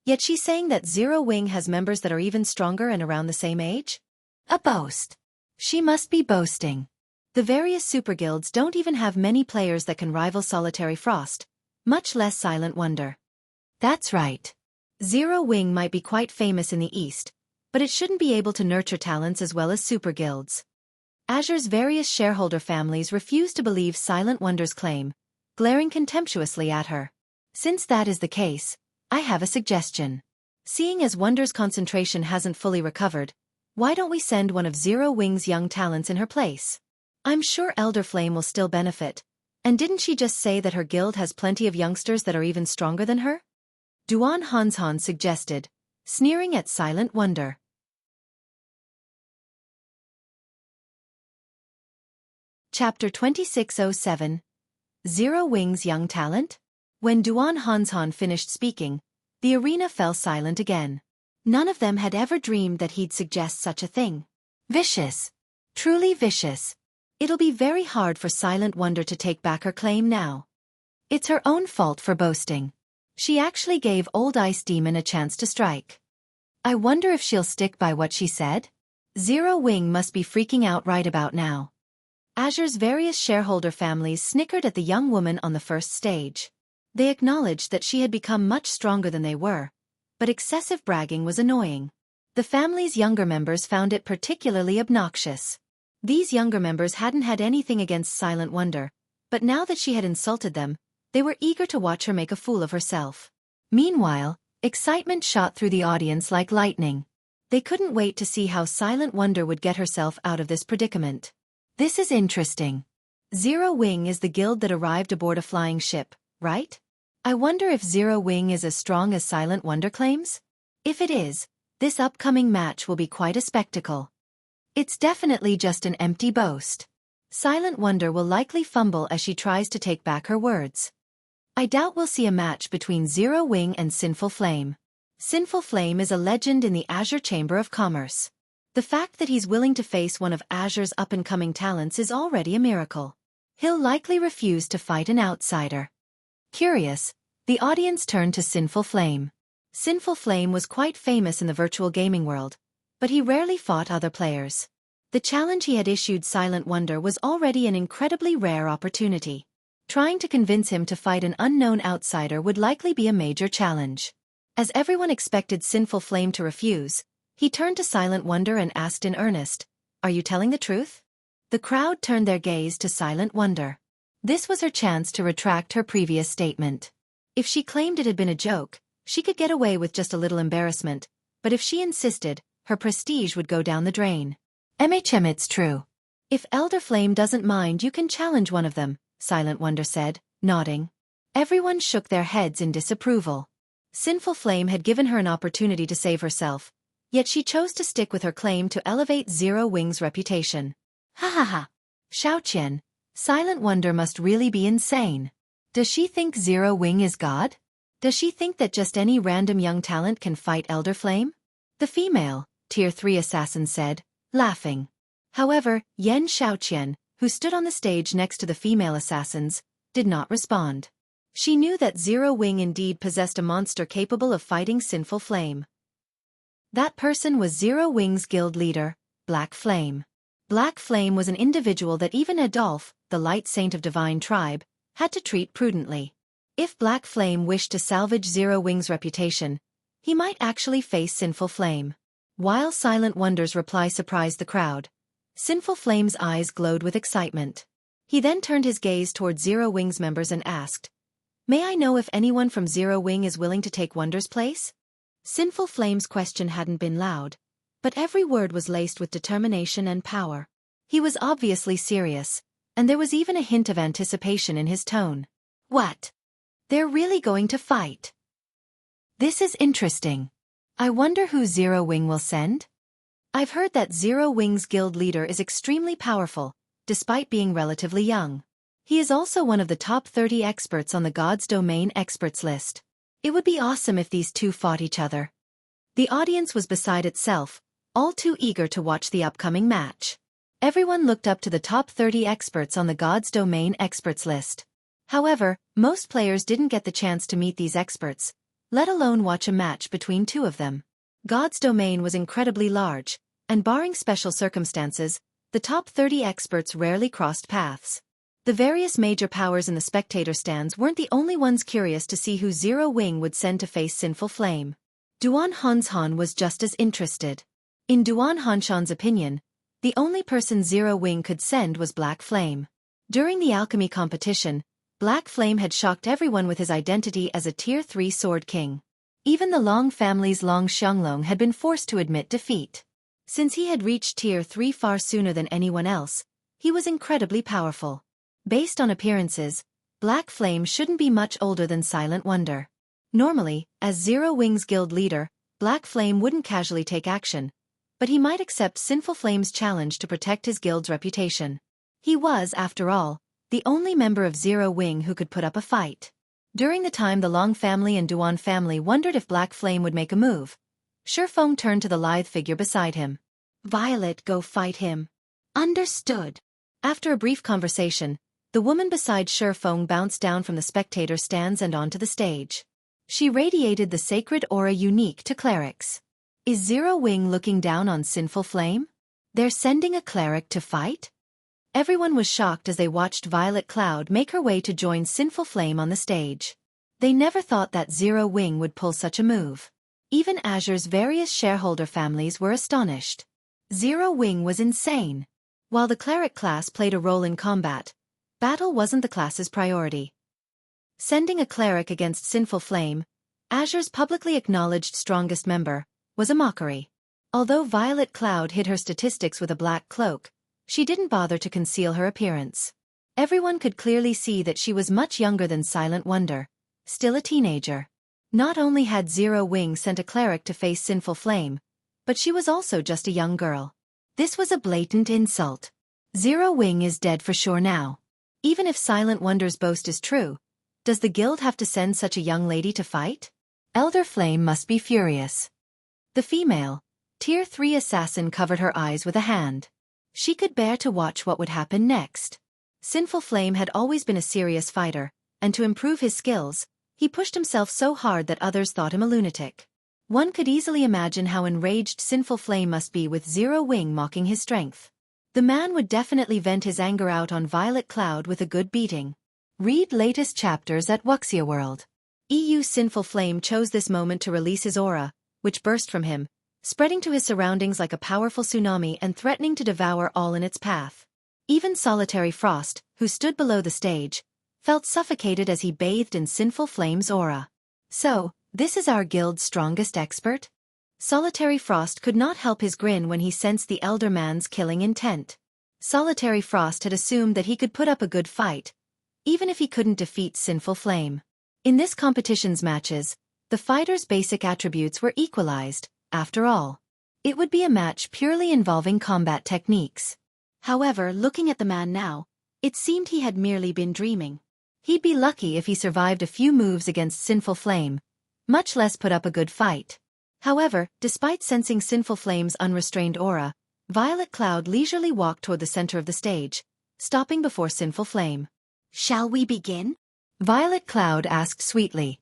A: Yet she's saying that Zero Wing has members that are even stronger and around the same age? A boast. She must be boasting. The various super guilds don't even have many players that can rival Solitary Frost, much less Silent Wonder. That's right. Zero Wing might be quite famous in the East, but it shouldn't be able to nurture talents as well as super guilds. Azure's various shareholder families refuse to believe Silent Wonder's claim, glaring contemptuously at her. Since that is the case, I have a suggestion. Seeing as Wonder's concentration hasn't fully recovered, why don't we send one of Zero Wing's young talents in her place? I'm sure Elder Flame will still benefit, and didn't she just say that her guild has plenty of youngsters that are even stronger than her? Duan Hanshan suggested, sneering at Silent Wonder. Chapter 2607. Zero Wing's Young Talent? When Duan Hanshan finished speaking, the arena fell silent again. None of them had ever dreamed that he'd suggest such a thing. Vicious. Truly vicious. It'll be very hard for Silent Wonder to take back her claim now. It's her own fault for boasting. She actually gave Old Ice Demon a chance to strike. I wonder if she'll stick by what she said? Zero Wing must be freaking out right about now. Azure's various shareholder families snickered at the young woman on the first stage. They acknowledged that she had become much stronger than they were, but excessive bragging was annoying. The family's younger members found it particularly obnoxious. These younger members hadn't had anything against Silent Wonder, but now that she had insulted them, they were eager to watch her make a fool of herself. Meanwhile, excitement shot through the audience like lightning. They couldn't wait to see how Silent Wonder would get herself out of this predicament. This is interesting. Zero Wing is the guild that arrived aboard a flying ship, right? I wonder if Zero Wing is as strong as Silent Wonder claims? If it is, this upcoming match will be quite a spectacle. It's definitely just an empty boast. Silent Wonder will likely fumble as she tries to take back her words. I doubt we'll see a match between Zero Wing and Sinful Flame. Sinful Flame is a legend in the Azure Chamber of Commerce. The fact that he's willing to face one of Azure's up-and-coming talents is already a miracle. He'll likely refuse to fight an outsider. Curious, the audience turned to Sinful Flame. Sinful Flame was quite famous in the virtual gaming world, but he rarely fought other players. The challenge he had issued Silent Wonder was already an incredibly rare opportunity. Trying to convince him to fight an unknown outsider would likely be a major challenge. As everyone expected Sinful Flame to refuse, he turned to Silent Wonder and asked in earnest, "Are you telling the truth?" The crowd turned their gaze to Silent Wonder. This was her chance to retract her previous statement. If she claimed it had been a joke, she could get away with just a little embarrassment, but if she insisted, her prestige would go down the drain. It's true. If Elder Flame doesn't mind, you can challenge one of them, Silent Wonder said, nodding. Everyone shook their heads in disapproval. Sinful Flame had given her an opportunity to save herself, yet she chose to stick with her claim to elevate Zero Wing's reputation. Ha ha ha. Xueqi, Silent Wonder must really be insane. Does she think Zero Wing is God? Does she think that just any random young talent can fight Elder Flame? The female, Tier 3 assassin said, laughing. However, Xueqi, who stood on the stage next to the female assassins, did not respond. She knew that Zero Wing indeed possessed a monster capable of fighting Sinful Flame. That person was Zero Wing's guild leader, Black Flame. Black Flame was an individual that even Adolphe, the light saint of Divine Tribe, had to treat prudently. If Black Flame wished to salvage Zero Wing's reputation, he might actually face Sinful Flame. While Silent Wonder's reply surprised the crowd, Sinful Flame's eyes glowed with excitement. He then turned his gaze toward Zero Wing's members and asked, "May I know if anyone from Zero Wing is willing to take Wonder's place?" Sinful Flame's question hadn't been loud, but every word was laced with determination and power. He was obviously serious, and there was even a hint of anticipation in his tone. What? They're really going to fight? This is interesting. I wonder who Zero Wing will send? I've heard that Zero Wing's guild leader is extremely powerful, despite being relatively young. He is also one of the top 30 experts on the God's Domain experts list. It would be awesome if these two fought each other. The audience was beside itself, all too eager to watch the upcoming match. Everyone looked up to the top 30 experts on the God's Domain experts list. However, most players didn't get the chance to meet these experts, let alone watch a match between two of them. God's Domain was incredibly large, and barring special circumstances, the top 30 experts rarely crossed paths. The various major powers in the spectator stands weren't the only ones curious to see who Zero Wing would send to face Sinful Flame. Duan Hanshan was just as interested. In Duan Hanshan's opinion, the only person Zero Wing could send was Black Flame. During the alchemy competition, Black Flame had shocked everyone with his identity as a Tier 3 Sword King. Even the Long family's Long Xianglong had been forced to admit defeat. Since he had reached Tier 3 far sooner than anyone else, he was incredibly powerful. Based on appearances, Black Flame shouldn't be much older than Silent Wonder. Normally, as Zero Wing's guild leader, Black Flame wouldn't casually take action, but he might accept Sinful Flame's challenge to protect his guild's reputation. He was, after all, the only member of Zero Wing who could put up a fight. During the time the Long family and Duan family wondered if Black Flame would make a move, Shifeng turned to the lithe figure beside him. "Violet, go fight him." "Understood." After a brief conversation, the woman beside Shifeng bounced down from the spectator stands and onto the stage. She radiated the sacred aura unique to clerics. Is Zero Wing looking down on Sinful Flame? They're sending a cleric to fight? Everyone was shocked as they watched Violet Cloud make her way to join Sinful Flame on the stage. They never thought that Zero Wing would pull such a move. Even Azure's various shareholder families were astonished. Zero Wing was insane. While the cleric class played a role in combat, battle wasn't the class's priority. Sending a cleric against Sinful Flame, Azure's publicly acknowledged strongest member, was a mockery. Although Violet Cloud hid her statistics with a black cloak, she didn't bother to conceal her appearance. Everyone could clearly see that she was much younger than Silent Wonder, still a teenager. Not only had Zero Wing sent a cleric to face Sinful Flame, but she was also just a young girl. This was a blatant insult. Zero Wing is dead for sure now. Even if Silent Wonder's boast is true, does the guild have to send such a young lady to fight? Elder Flame must be furious. The female, Tier 3 assassin covered her eyes with a hand. She could bear to watch what would happen next. Sinful Flame had always been a serious fighter, and to improve his skills, he pushed himself so hard that others thought him a lunatic. One could easily imagine how enraged Sinful Flame must be with Zero Wing mocking his strength. The man would definitely vent his anger out on Violet Cloud with a good beating. Read latest chapters at Wuxia World. EU Sinful Flame chose this moment to release his aura, which burst from him, spreading to his surroundings like a powerful tsunami and threatening to devour all in its path. Even Solitary Frost, who stood below the stage, felt suffocated as he bathed in Sinful Flame's aura. So, this is our guild's strongest expert? Solitary Frost could not help his grin when he sensed the elder man's killing intent. Solitary Frost had assumed that he could put up a good fight, even if he couldn't defeat Sinful Flame. In this competition's matches, the fighter's basic attributes were equalized. After all, it would be a match purely involving combat techniques. However, looking at the man now, it seemed he had merely been dreaming. He'd be lucky if he survived a few moves against Sinful Flame, much less put up a good fight. However, despite sensing Sinful Flame's unrestrained aura, Violet Cloud leisurely walked toward the center of the stage, stopping before Sinful Flame. "Shall we begin?" Violet Cloud asked sweetly.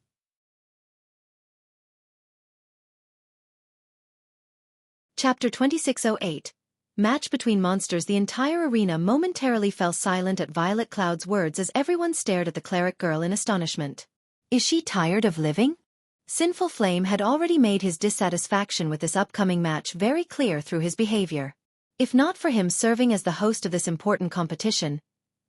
A: Chapter 2608. Match between monsters. The entire arena momentarily fell silent at Violet Cloud's words as everyone stared at the cleric girl in astonishment. Is she tired of living? Sinful Flame had already made his dissatisfaction with this upcoming match very clear through his behavior. If not for him serving as the host of this important competition,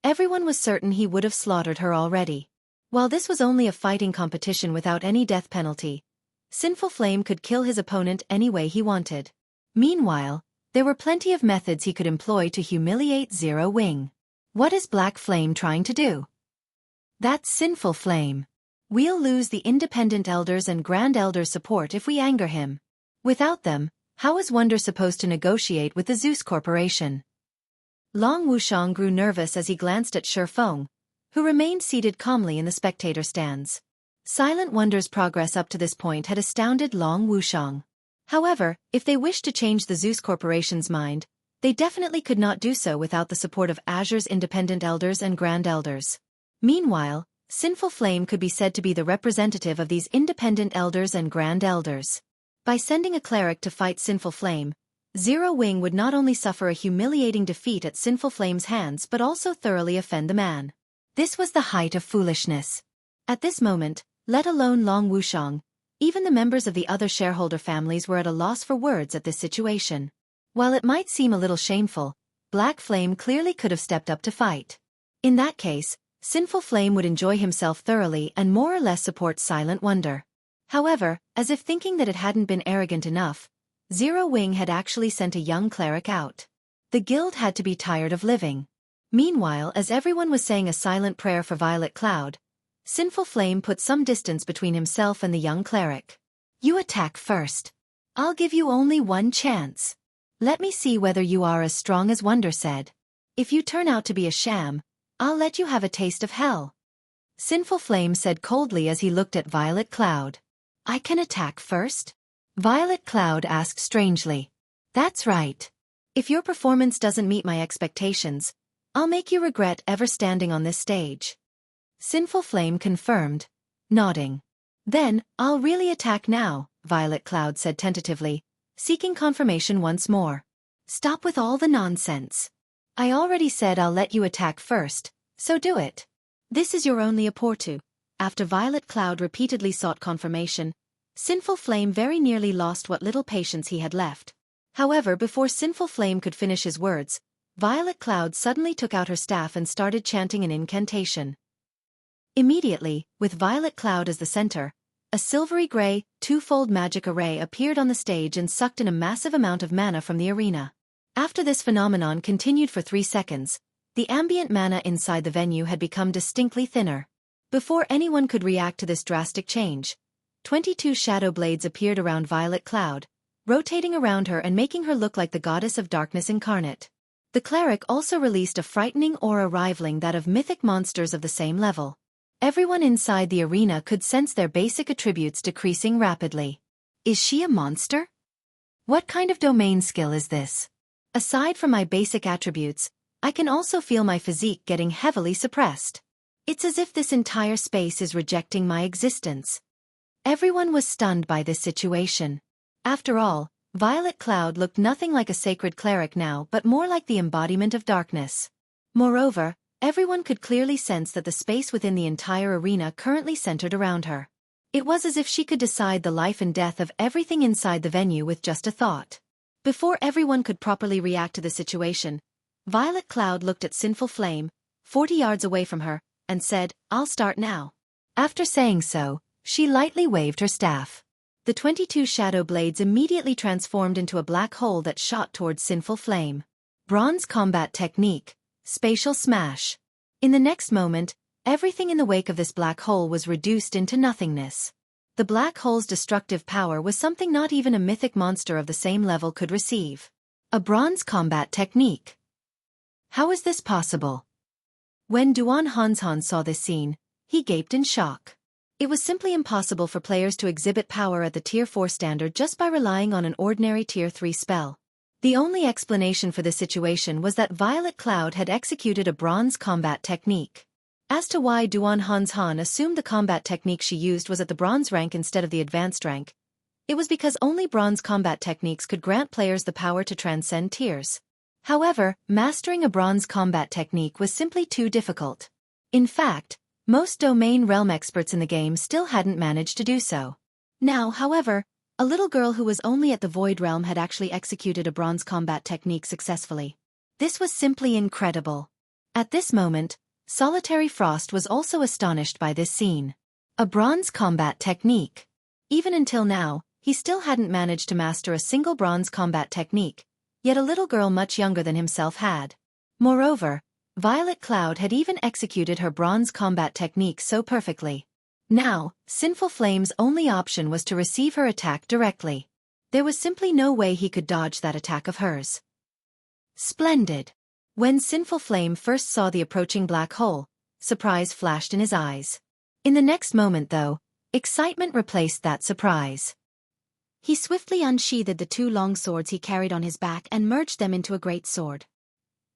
A: everyone was certain he would have slaughtered her already. While this was only a fighting competition without any death penalty, Sinful Flame could kill his opponent any way he wanted. Meanwhile, there were plenty of methods he could employ to humiliate Zero Wing. What is Black Flame trying to do? That's Sinful Flame. We'll lose the Independent Elders and Grand Elders' support if we anger him. Without them, how is Wonder supposed to negotiate with the Zeus Corporation? Long Wushang grew nervous as he glanced at Shifeng, who remained seated calmly in the spectator stands. Silent Wonder's progress up to this point had astounded Long Wushang. However, if they wished to change the Zeus Corporation's mind, they definitely could not do so without the support of Azure's Independent Elders and Grand Elders. Meanwhile, Sinful Flame could be said to be the representative of these Independent Elders and Grand Elders. By sending a cleric to fight Sinful Flame, Zero Wing would not only suffer a humiliating defeat at Sinful Flame's hands but also thoroughly offend the man. This was the height of foolishness. At this moment, let alone Long Wushang, even the members of the other shareholder families were at a loss for words at this situation. While it might seem a little shameful, Black Flame clearly could have stepped up to fight. In that case, Sinful Flame would enjoy himself thoroughly and more or less support Silent Wonder. However, as if thinking that it hadn't been arrogant enough, Zero Wing had actually sent a young cleric out. The guild had to be tired of living. Meanwhile, as everyone was saying a silent prayer for Violet Cloud, Sinful Flame put some distance between himself and the young cleric. "You attack first. I'll give you only one chance. Let me see whether you are as strong as Wonder said. If you turn out to be a sham, I'll let you have a taste of hell." Sinful Flame said coldly as he looked at Violet Cloud. "I can attack first?" Violet Cloud asked strangely. "That's right. If your performance doesn't meet my expectations, I'll make you regret ever standing on this stage." Sinful Flame confirmed, nodding. "Then, I'll really attack now," Violet Cloud said tentatively, seeking confirmation once more. "Stop with all the nonsense. I already said I'll let you attack first, so do it. This is your only opportunity." After Violet Cloud repeatedly sought confirmation, Sinful Flame very nearly lost what little patience he had left. However, before Sinful Flame could finish his words, Violet Cloud suddenly took out her staff and started chanting an incantation. Immediately, with Violet Cloud as the center, a silvery gray, two-fold magic array appeared on the stage and sucked in a massive amount of mana from the arena. After this phenomenon continued for 3 seconds, the ambient mana inside the venue had become distinctly thinner. Before anyone could react to this drastic change, 22 shadow blades appeared around Violet Cloud, rotating around her and making her look like the goddess of darkness incarnate. The cleric also released a frightening aura rivaling that of mythic monsters of the same level. Everyone inside the arena could sense their basic attributes decreasing rapidly. Is she a monster? What kind of domain skill is this? Aside from my basic attributes, I can also feel my physique getting heavily suppressed. It's as if this entire space is rejecting my existence. Everyone was stunned by this situation. After all, Violet Cloud looked nothing like a sacred cleric now but more like the embodiment of darkness. Moreover, everyone could clearly sense that the space within the entire arena currently centered around her. It was as if she could decide the life and death of everything inside the venue with just a thought. Before everyone could properly react to the situation, Violet Cloud looked at Sinful Flame, 40 yards away from her, and said, "I'll start now." After saying so, she lightly waved her staff. The 22 shadow blades immediately transformed into a black hole that shot towards Sinful Flame. Bronze combat technique, spatial smash. In the next moment, everything in the wake of this black hole was reduced into nothingness. The black hole's destructive power was something not even a mythic monster of the same level could receive. A bronze combat technique. How is this possible? When Duan Hanzhan saw this scene, he gaped in shock. It was simply impossible for players to exhibit power at the Tier 4 standard just by relying on an ordinary Tier 3 spell. The only explanation for this situation was that Violet Cloud had executed a bronze combat technique. As to why Duan Hanzhan assumed the combat technique she used was at the bronze rank instead of the advanced rank, it was because only bronze combat techniques could grant players the power to transcend tiers. However, mastering a bronze combat technique was simply too difficult. In fact, most domain realm experts in the game still hadn't managed to do so. Now, however, a little girl who was only at the Void Realm had actually executed a bronze combat technique successfully. This was simply incredible. At this moment, Solitary Frost was also astonished by this scene. A bronze combat technique. Even until now, he still hadn't managed to master a single bronze combat technique, yet a little girl much younger than himself had. Moreover, Violet Cloud had even executed her bronze combat technique so perfectly. Now, Sinful Flame's only option was to receive her attack directly. There was simply no way he could dodge that attack of hers. Splendid! When Sinful Flame first saw the approaching black hole, surprise flashed in his eyes. In the next moment though, excitement replaced that surprise. He swiftly unsheathed the 2 long swords he carried on his back and merged them into a great sword.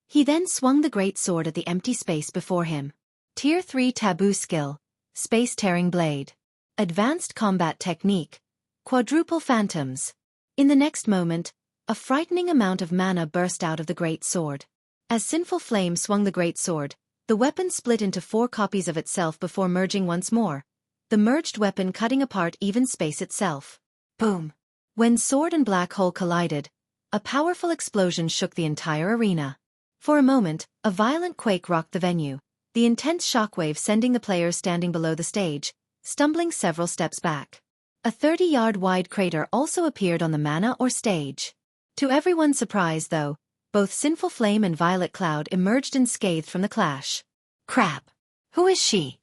A: He then swung the great sword at the empty space before him. Tier 3 Taboo Skill, Space-Tearing Blade. Advanced Combat Technique, Quadruple Phantoms. In the next moment, a frightening amount of mana burst out of the great sword. As Sinful Flame swung the great sword, the weapon split into 4 copies of itself before merging once more, the merged weapon cutting apart even space itself. Boom! When sword and black hole collided, a powerful explosion shook the entire arena. For a moment, a violent quake rocked the venue, the intense shockwave sending the players standing below the stage, stumbling several steps back. A 30-yard-wide crater also appeared on the mana or stage. To everyone's surprise though, both Sinful Flame and Violet Cloud emerged unscathed from the clash. Crap! Who is she?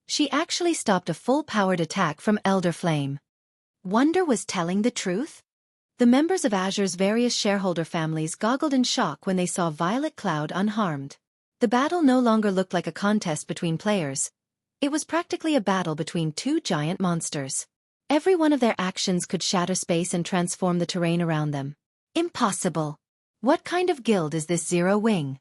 A: She actually stopped a full-powered attack from Elder Flame. Wonder was telling the truth? The members of Azure's various shareholder families goggled in shock when they saw Violet Cloud unharmed. The battle no longer looked like a contest between players. It was practically a battle between 2 giant monsters. Every one of their actions could shatter space and transform the terrain around them. Impossible! What kind of guild is this Zero Wing?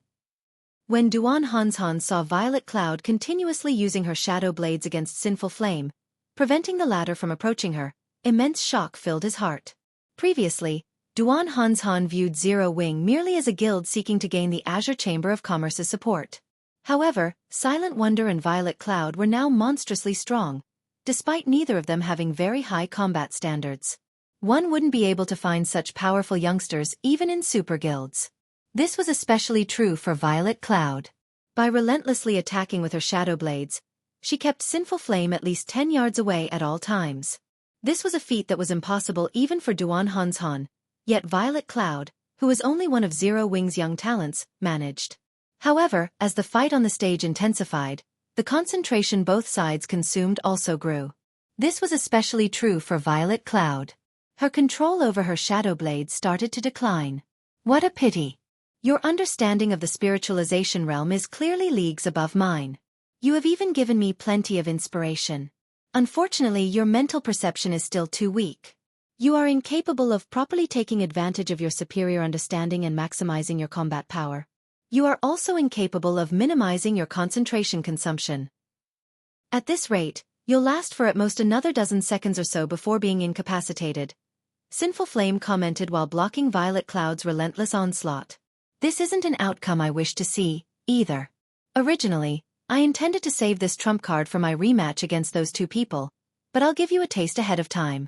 A: When Duan Hanzhan saw Violet Cloud continuously using her shadow blades against Sinful Flame, preventing the latter from approaching her, immense shock filled his heart. Previously, Duan Hanzhan viewed Zero Wing merely as a guild seeking to gain the Azure Chamber of Commerce's support. However, Silent Wonder and Violet Cloud were now monstrously strong, despite neither of them having very high combat standards. One wouldn't be able to find such powerful youngsters even in super guilds. This was especially true for Violet Cloud. By relentlessly attacking with her shadow blades, she kept Sinful Flame at least 10 yards away at all times. This was a feat that was impossible even for Duan Hanzhan, yet Violet Cloud, who was only one of Zero Wing's young talents, managed. However, as the fight on the stage intensified, the concentration both sides consumed also grew. This was especially true for Violet Cloud. Her control over her shadow blades started to decline. What a pity. Your understanding of the spiritualization realm is clearly leagues above mine. You have even given me plenty of inspiration. Unfortunately, your mental perception is still too weak. You are incapable of properly taking advantage of your superior understanding and maximizing your combat power. You are also incapable of minimizing your concentration consumption. At this rate, you'll last for at most another dozen seconds or so before being incapacitated. Sinful Flame commented while blocking Violet Cloud's relentless onslaught. This isn't an outcome I wish to see, either. Originally, I intended to save this trump card for my rematch against those two people, but I'll give you a taste ahead of time.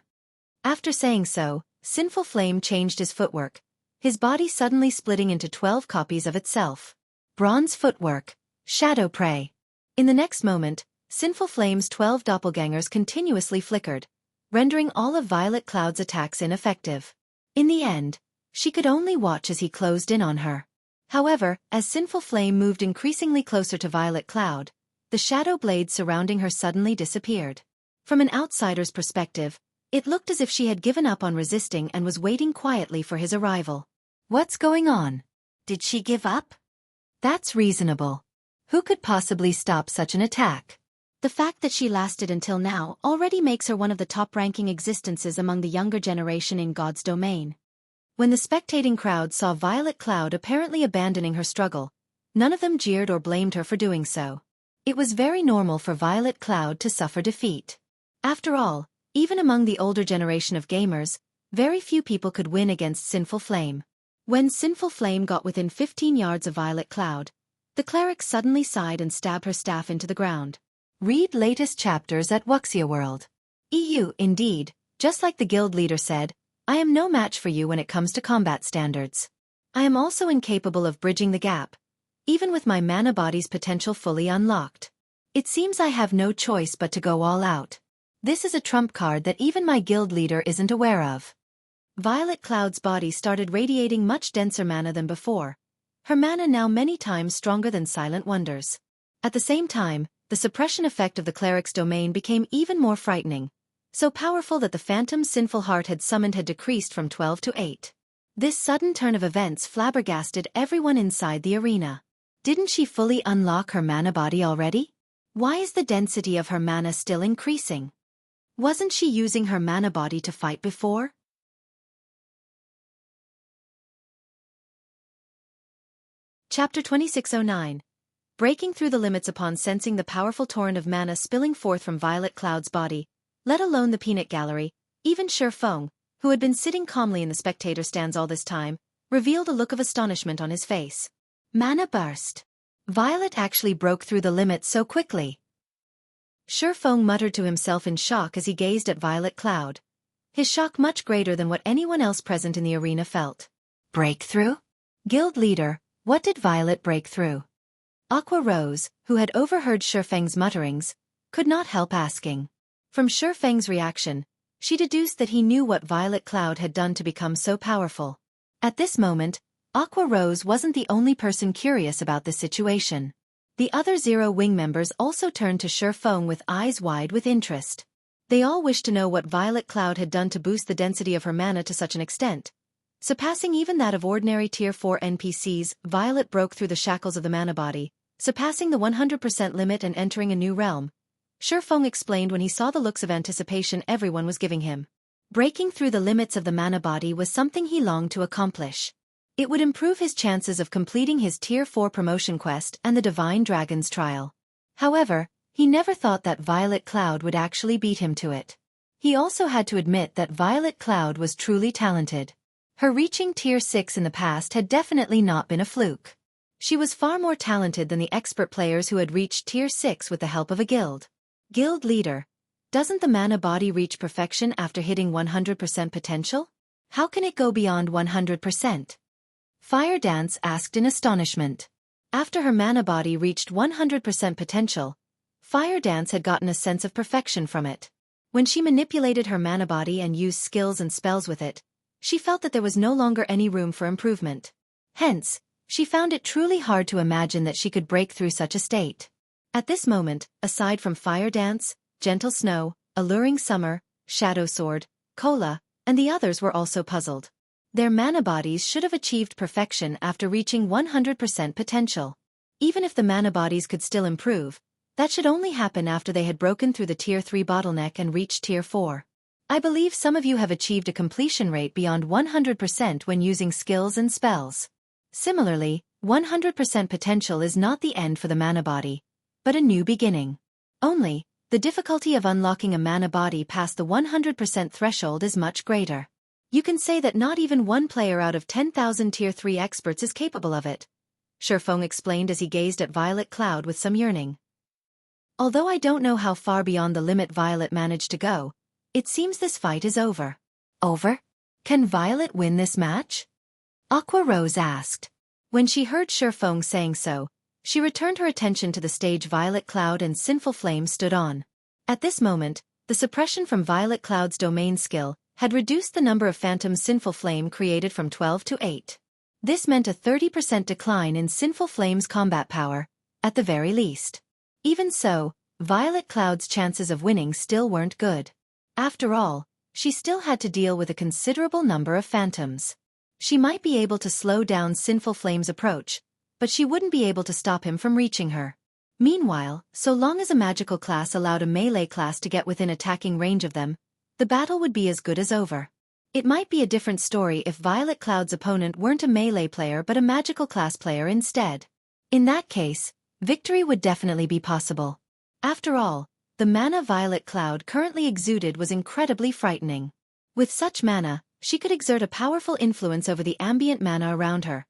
A: After saying so, Sinful Flame changed his footwork, his body suddenly splitting into 12 copies of itself. Bronze footwork, shadow prey. In the next moment, Sinful Flame's 12 doppelgangers continuously flickered, rendering all of Violet Cloud's attacks ineffective. In the end, she could only watch as he closed in on her. However, as Sinful Flame moved increasingly closer to Violet Cloud, the shadow blades surrounding her suddenly disappeared. From an outsider's perspective, it looked as if she had given up on resisting and was waiting quietly for his arrival. What's going on? Did she give up? That's reasonable. Who could possibly stop such an attack? The fact that she lasted until now already makes her one of the top-ranking existences among the younger generation in God's domain. When the spectating crowd saw Violet Cloud apparently abandoning her struggle, none of them jeered or blamed her for doing so. It was very normal for Violet Cloud to suffer defeat. After all, even among the older generation of gamers, very few people could win against Sinful Flame. When Sinful Flame got within 15 yards of Violet Cloud, the cleric suddenly sighed and stabbed her staff into the ground. Read latest chapters at Xueqi World. EU. Indeed, just like the guild leader said, I am no match for you when it comes to combat standards. I am also incapable of bridging the gap, even with my mana body's potential fully unlocked. It seems I have no choice but to go all out. This is a trump card that even my guild leader isn't aware of. Violet Cloud's body started radiating much denser mana than before, her mana now many times stronger than Silent Wonder's. At the same time, the suppression effect of the cleric's domain became even more frightening, so powerful that the phantom Sinful Heart had summoned had decreased from 12 to 8. This sudden turn of events flabbergasted everyone inside the arena. Didn't she fully unlock her mana body already? Why is the density of her mana still increasing? Wasn't she using her mana body to fight before? Chapter 2609. Breaking through the limits. Upon sensing the powerful torrent of mana spilling forth from Violet Cloud's body, let alone the peanut gallery, even Xueqi, who had been sitting calmly in the spectator stands all this time, revealed a look of astonishment on his face. Mana burst. Violet actually broke through the limit so quickly. Xueqi muttered to himself in shock as he gazed at Violet Cloud, his shock much greater than what anyone else present in the arena felt. Breakthrough? Guild leader, what did Violet break through? Aqua Rose, who had overheard Xueqi's mutterings, could not help asking. From Xueqi's reaction, she deduced that he knew what Violet Cloud had done to become so powerful. At this moment, Aqua Rose wasn't the only person curious about this situation. The other Zero Wing members also turned to Xueqi with eyes wide with interest. They all wished to know what Violet Cloud had done to boost the density of her mana to such an extent. Surpassing even that of ordinary Tier 4 NPCs, Violet broke through the shackles of the mana body, surpassing the 100% limit and entering a new realm. Xueqi explained when he saw the looks of anticipation everyone was giving him. Breaking through the limits of the mana body was something he longed to accomplish. It would improve his chances of completing his Tier 4 promotion quest and the Divine Dragon's trial. However, he never thought that Violet Cloud would actually beat him to it. He also had to admit that Violet Cloud was truly talented. Her reaching Tier 6 in the past had definitely not been a fluke. She was far more talented than the expert players who had reached Tier 6 with the help of a guild. Guild leader, doesn't the mana body reach perfection after hitting 100% potential? How can it go beyond 100%? Fire Dance asked in astonishment. After her mana body reached 100% potential, Fire Dance had gotten a sense of perfection from it. When she manipulated her mana body and used skills and spells with it, she felt that there was no longer any room for improvement. Hence, she found it truly hard to imagine that she could break through such a state. At this moment, aside from Fire Dance, Gentle Snow, Alluring Summer, Shadow Sword, Cola, and the others were also puzzled. Their mana bodies should have achieved perfection after reaching 100% potential. Even if the mana bodies could still improve, that should only happen after they had broken through the Tier 3 bottleneck and reached Tier 4. I believe some of you have achieved a completion rate beyond 100% when using skills and spells. Similarly, 100% potential is not the end for the mana body, but a new beginning. Only, the difficulty of unlocking a mana body past the 100% threshold is much greater. You can say that not even one player out of 10,000 Tier 3 experts is capable of it. Xueqi explained as he gazed at Violet Cloud with some yearning. Although I don't know how far beyond the limit Violet managed to go, it seems this fight is over. Over? Can Violet win this match? Aqua Rose asked. When she heard Xueqi saying so, she returned her attention to the stage Violet Cloud and Sinful Flame stood on. At this moment, the suppression from Violet Cloud's domain skill had reduced the number of Phantom Sinful Flame created from 12 to 8. This meant a 30% decline in Sinful Flame's combat power, at the very least. Even so, Violet Cloud's chances of winning still weren't good. After all, she still had to deal with a considerable number of phantoms. She might be able to slow down Sinful Flame's approach, but she wouldn't be able to stop him from reaching her. Meanwhile, so long as a magical class allowed a melee class to get within attacking range of them, the battle would be as good as over. It might be a different story if Violet Cloud's opponent weren't a melee player but a magical class player instead. In that case, victory would definitely be possible. After all, the mana Violet Cloud currently exuded was incredibly frightening. With such mana, she could exert a powerful influence over the ambient mana around her,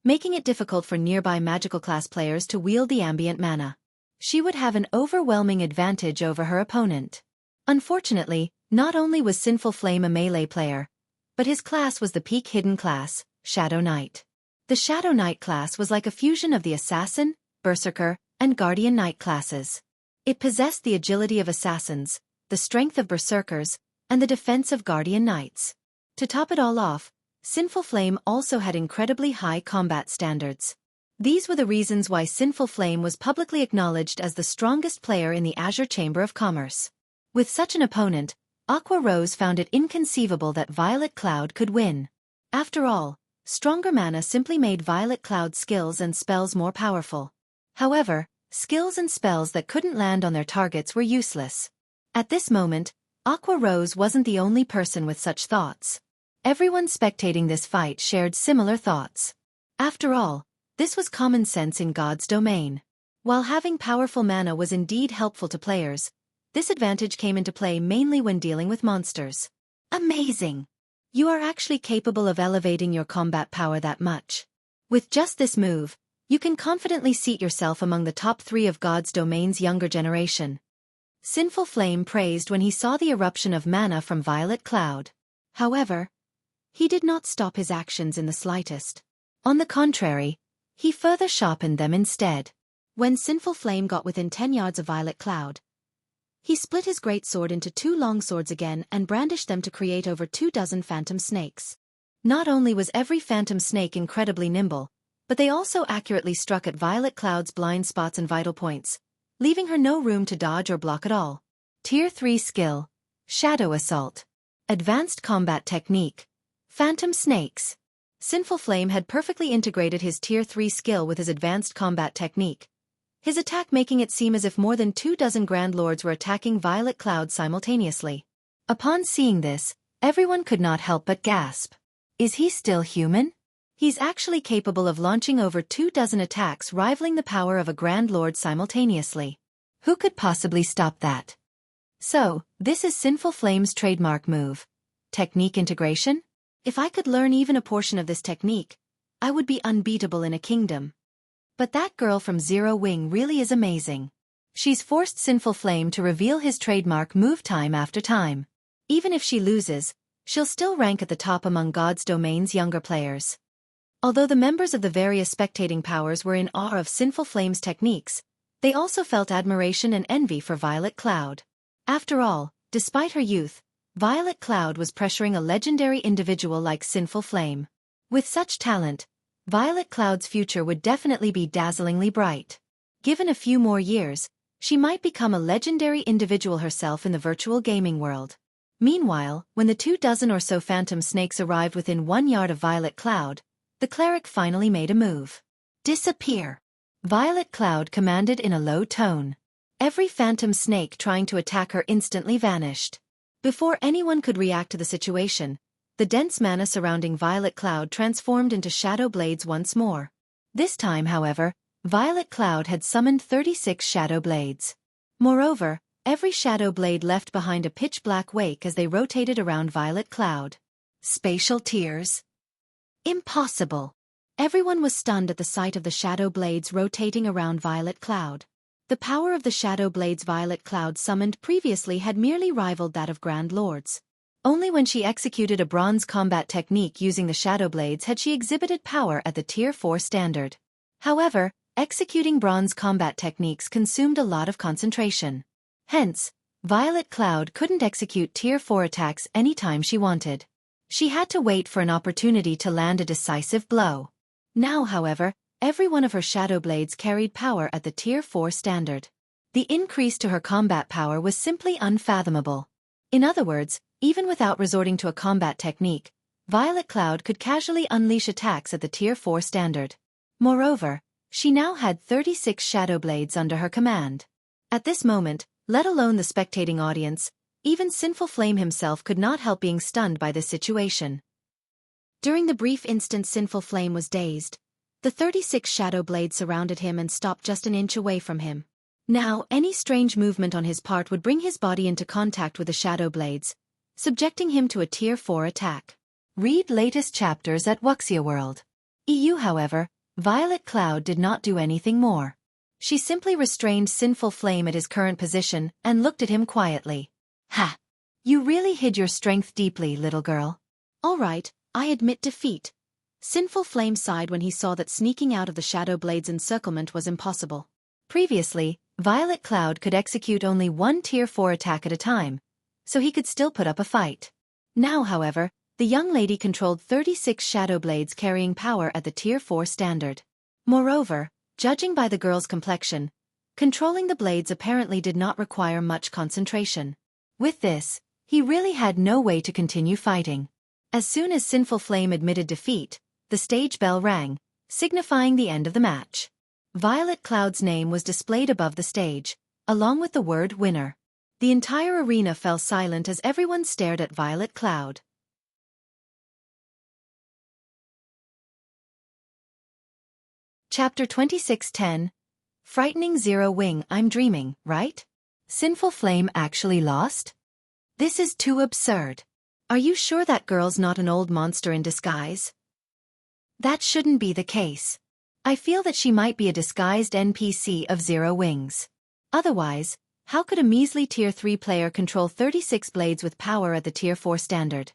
A: making it difficult for nearby magical class players to wield the ambient mana. She would have an overwhelming advantage over her opponent. Unfortunately, not only was Sinful Flame a melee player, but his class was the peak hidden class, Shadow Knight. The Shadow Knight class was like a fusion of the Assassin, Berserker, and Guardian Knight classes. It possessed the agility of assassins, the strength of berserkers, and the defense of Guardian Knights. To top it all off, Sinful Flame also had incredibly high combat standards. These were the reasons why Sinful Flame was publicly acknowledged as the strongest player in the Azure Chamber of Commerce. With such an opponent, Aqua Rose found it inconceivable that Violet Cloud could win. After all, stronger mana simply made Violet Cloud's skills and spells more powerful. However, skills and spells that couldn't land on their targets were useless. At this moment, Aqua Rose wasn't the only person with such thoughts. Everyone spectating this fight shared similar thoughts. After all, this was common sense in God's domain. While having powerful mana was indeed helpful to players, this advantage came into play mainly when dealing with monsters. Amazing! You are actually capable of elevating your combat power that much. With just this move, you can confidently seat yourself among the top 3 of God's domain's younger generation. Sinful Flame praised when he saw the eruption of mana from Violet Cloud. However, he did not stop his actions in the slightest. On the contrary, he further sharpened them instead. When Sinful Flame got within 10 yards of Violet Cloud, he split his greatsword into 2 long swords again and brandished them to create over 24 phantom snakes. Not only was every phantom snake incredibly nimble, but they also accurately struck at Violet Cloud's blind spots and vital points, leaving her no room to dodge or block at all. Tier 3 Skill. Shadow Assault. Advanced Combat Technique. Phantom Snakes. Sinful Flame had perfectly integrated his Tier 3 skill with his advanced combat technique, his attack making it seem as if more than 24 Grand Lords were attacking Violet Cloud simultaneously. Upon seeing this, everyone could not help but gasp. Is he still human? He's actually capable of launching over 24 attacks rivaling the power of a Grand Lord simultaneously. Who could possibly stop that? So, this is Sinful Flame's trademark move. Technique integration? If I could learn even a portion of this technique, I would be unbeatable in a kingdom. But that girl from Zero Wing really is amazing. She's forced Sinful Flame to reveal his trademark move time after time. Even if she loses, she'll still rank at the top among God's domain's younger players. Although the members of the various spectating powers were in awe of Sinful Flame's techniques, they also felt admiration and envy for Violet Cloud. After all, despite her youth, Violet Cloud was pressuring a legendary individual like Sinful Flame. With such talent, Violet Cloud's future would definitely be dazzlingly bright. Given a few more years, she might become a legendary individual herself in the virtual gaming world. Meanwhile, when the 24 or so phantom snakes arrived within 1 yard of Violet Cloud, the cleric finally made a move. Disappear! Violet Cloud commanded in a low tone. Every phantom snake trying to attack her instantly vanished. Before anyone could react to the situation, the dense mana surrounding Violet Cloud transformed into shadow blades once more. This time, however, Violet Cloud had summoned 36 shadow blades. Moreover, every shadow blade left behind a pitch-black wake as they rotated around Violet Cloud. Spatial tears. Impossible! Everyone was stunned at the sight of the shadow blades rotating around Violet Cloud. The power of the shadow blades Violet Cloud summoned previously had merely rivaled that of Grand Lords. Only when she executed a bronze combat technique using the shadow blades had she exhibited power at the Tier 4 standard. However, executing bronze combat techniques consumed a lot of concentration. Hence, Violet Cloud couldn't execute Tier 4 attacks anytime she wanted. She had to wait for an opportunity to land a decisive blow. Now, however, every one of her shadow blades carried power at the Tier 4 standard. The increase to her combat power was simply unfathomable. In other words, even without resorting to a combat technique, Violet Cloud could casually unleash attacks at the Tier 4 standard. Moreover, she now had 36 shadow blades under her command. At this moment, let alone the spectating audience, even Sinful Flame himself could not help being stunned by this situation. During the brief instant Sinful Flame was dazed, the 36 shadow blades surrounded him and stopped just an inch away from him. Now, any strange movement on his part would bring his body into contact with the shadow blades, subjecting him to a Tier 4 attack. Read latest chapters at Wuxia World. EU. However, Violet Cloud did not do anything more. She simply restrained Sinful Flame at his current position and looked at him quietly. Ha! You really hid your strength deeply, little girl. All right, I admit defeat. Sinful Flame sighed when he saw that sneaking out of the Shadow Blade's encirclement was impossible. Previously, Violet Cloud could execute only one Tier 4 attack at a time, so he could still put up a fight. Now, however, the young lady controlled 36 Shadow Blades carrying power at the Tier 4 standard. Moreover, judging by the girl's complexion, controlling the blades apparently did not require much concentration. With this, he really had no way to continue fighting. As soon as Sinful Flame admitted defeat, the stage bell rang, signifying the end of the match. Violet Cloud's name was displayed above the stage, along with the word winner. The entire arena fell silent as everyone stared at Violet Cloud. Chapter 26:10. Frightening Zero Wing. I'm dreaming, right? Sinful Flame actually lost? This is too absurd. Are you sure that girl's not an old monster in disguise? That shouldn't be the case. I feel that she might be a disguised NPC of Zero Wings. Otherwise, how could a measly Tier 3 player control 36 blades with power at the Tier 4 standard?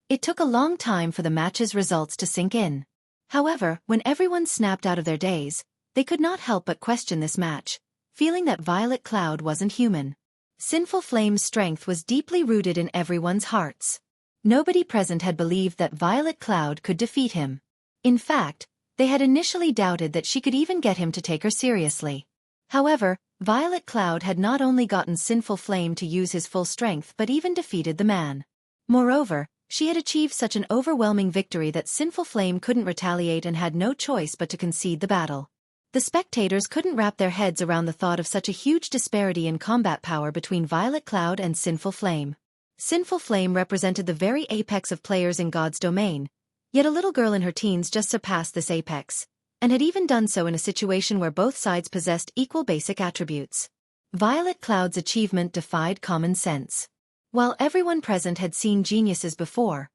A: It took a long time for the match's results to sink in. However, when everyone snapped out of their daze, they could not help but question this match, feeling that Violet Cloud wasn't human. Sinful Flame's strength was deeply rooted in everyone's hearts. Nobody present had believed that Violet Cloud could defeat him. In fact, they had initially doubted that she could even get him to take her seriously. However, Violet Cloud had not only gotten Sinful Flame to use his full strength but even defeated the man. Moreover, she had achieved such an overwhelming victory that Sinful Flame couldn't retaliate and had no choice but to concede the battle. The spectators couldn't wrap their heads around the thought of such a huge disparity in combat power between Violet Cloud and Sinful Flame. Sinful Flame represented the very apex of players in God's domain, yet a little girl in her teens just surpassed this apex, and had even done so in a situation where both sides possessed equal basic attributes. Violet Cloud's achievement defied common sense. While everyone present had seen geniuses before,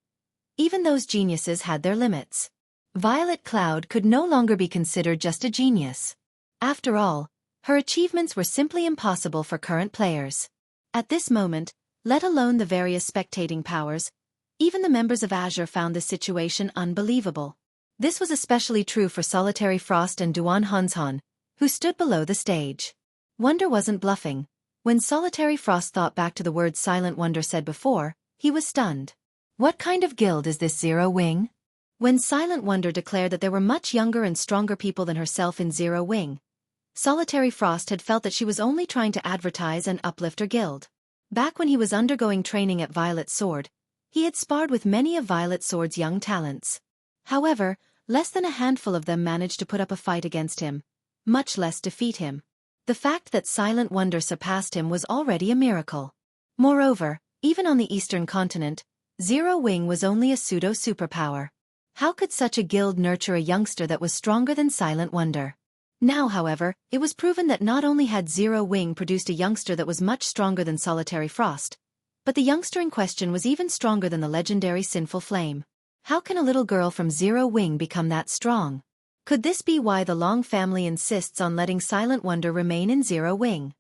A: even those geniuses had their limits. Violet Cloud could no longer be considered just a genius. After all, her achievements were simply impossible for current players. At this moment, let alone the various spectating powers, even the members of Azure found this situation unbelievable. This was especially true for Solitary Frost and Duan Hanshan, who stood below the stage. Wonder wasn't bluffing. When Solitary Frost thought back to the words Silent Wonder said before, he was stunned. What kind of guild is this Zero Wing? When Silent Wonder declared that there were much younger and stronger people than herself in Zero Wing, Solitary Frost had felt that she was only trying to advertise and uplift her guild. Back when he was undergoing training at Violet Sword, he had sparred with many of Violet Sword's young talents. However, less than a handful of them managed to put up a fight against him, much less defeat him. The fact that Silent Wonder surpassed him was already a miracle. Moreover, even on the Eastern continent, Zero Wing was only a pseudo-superpower. How could such a guild nurture a youngster that was stronger than Silent Wonder? Now, however, it was proven that not only had Zero Wing produced a youngster that was much stronger than Solitary Frost, but the youngster in question was even stronger than the legendary Sinful Flame. How can a little girl from Zero Wing become that strong? Could this be why the Long family insists on letting Silent Wonder remain in Zero Wing?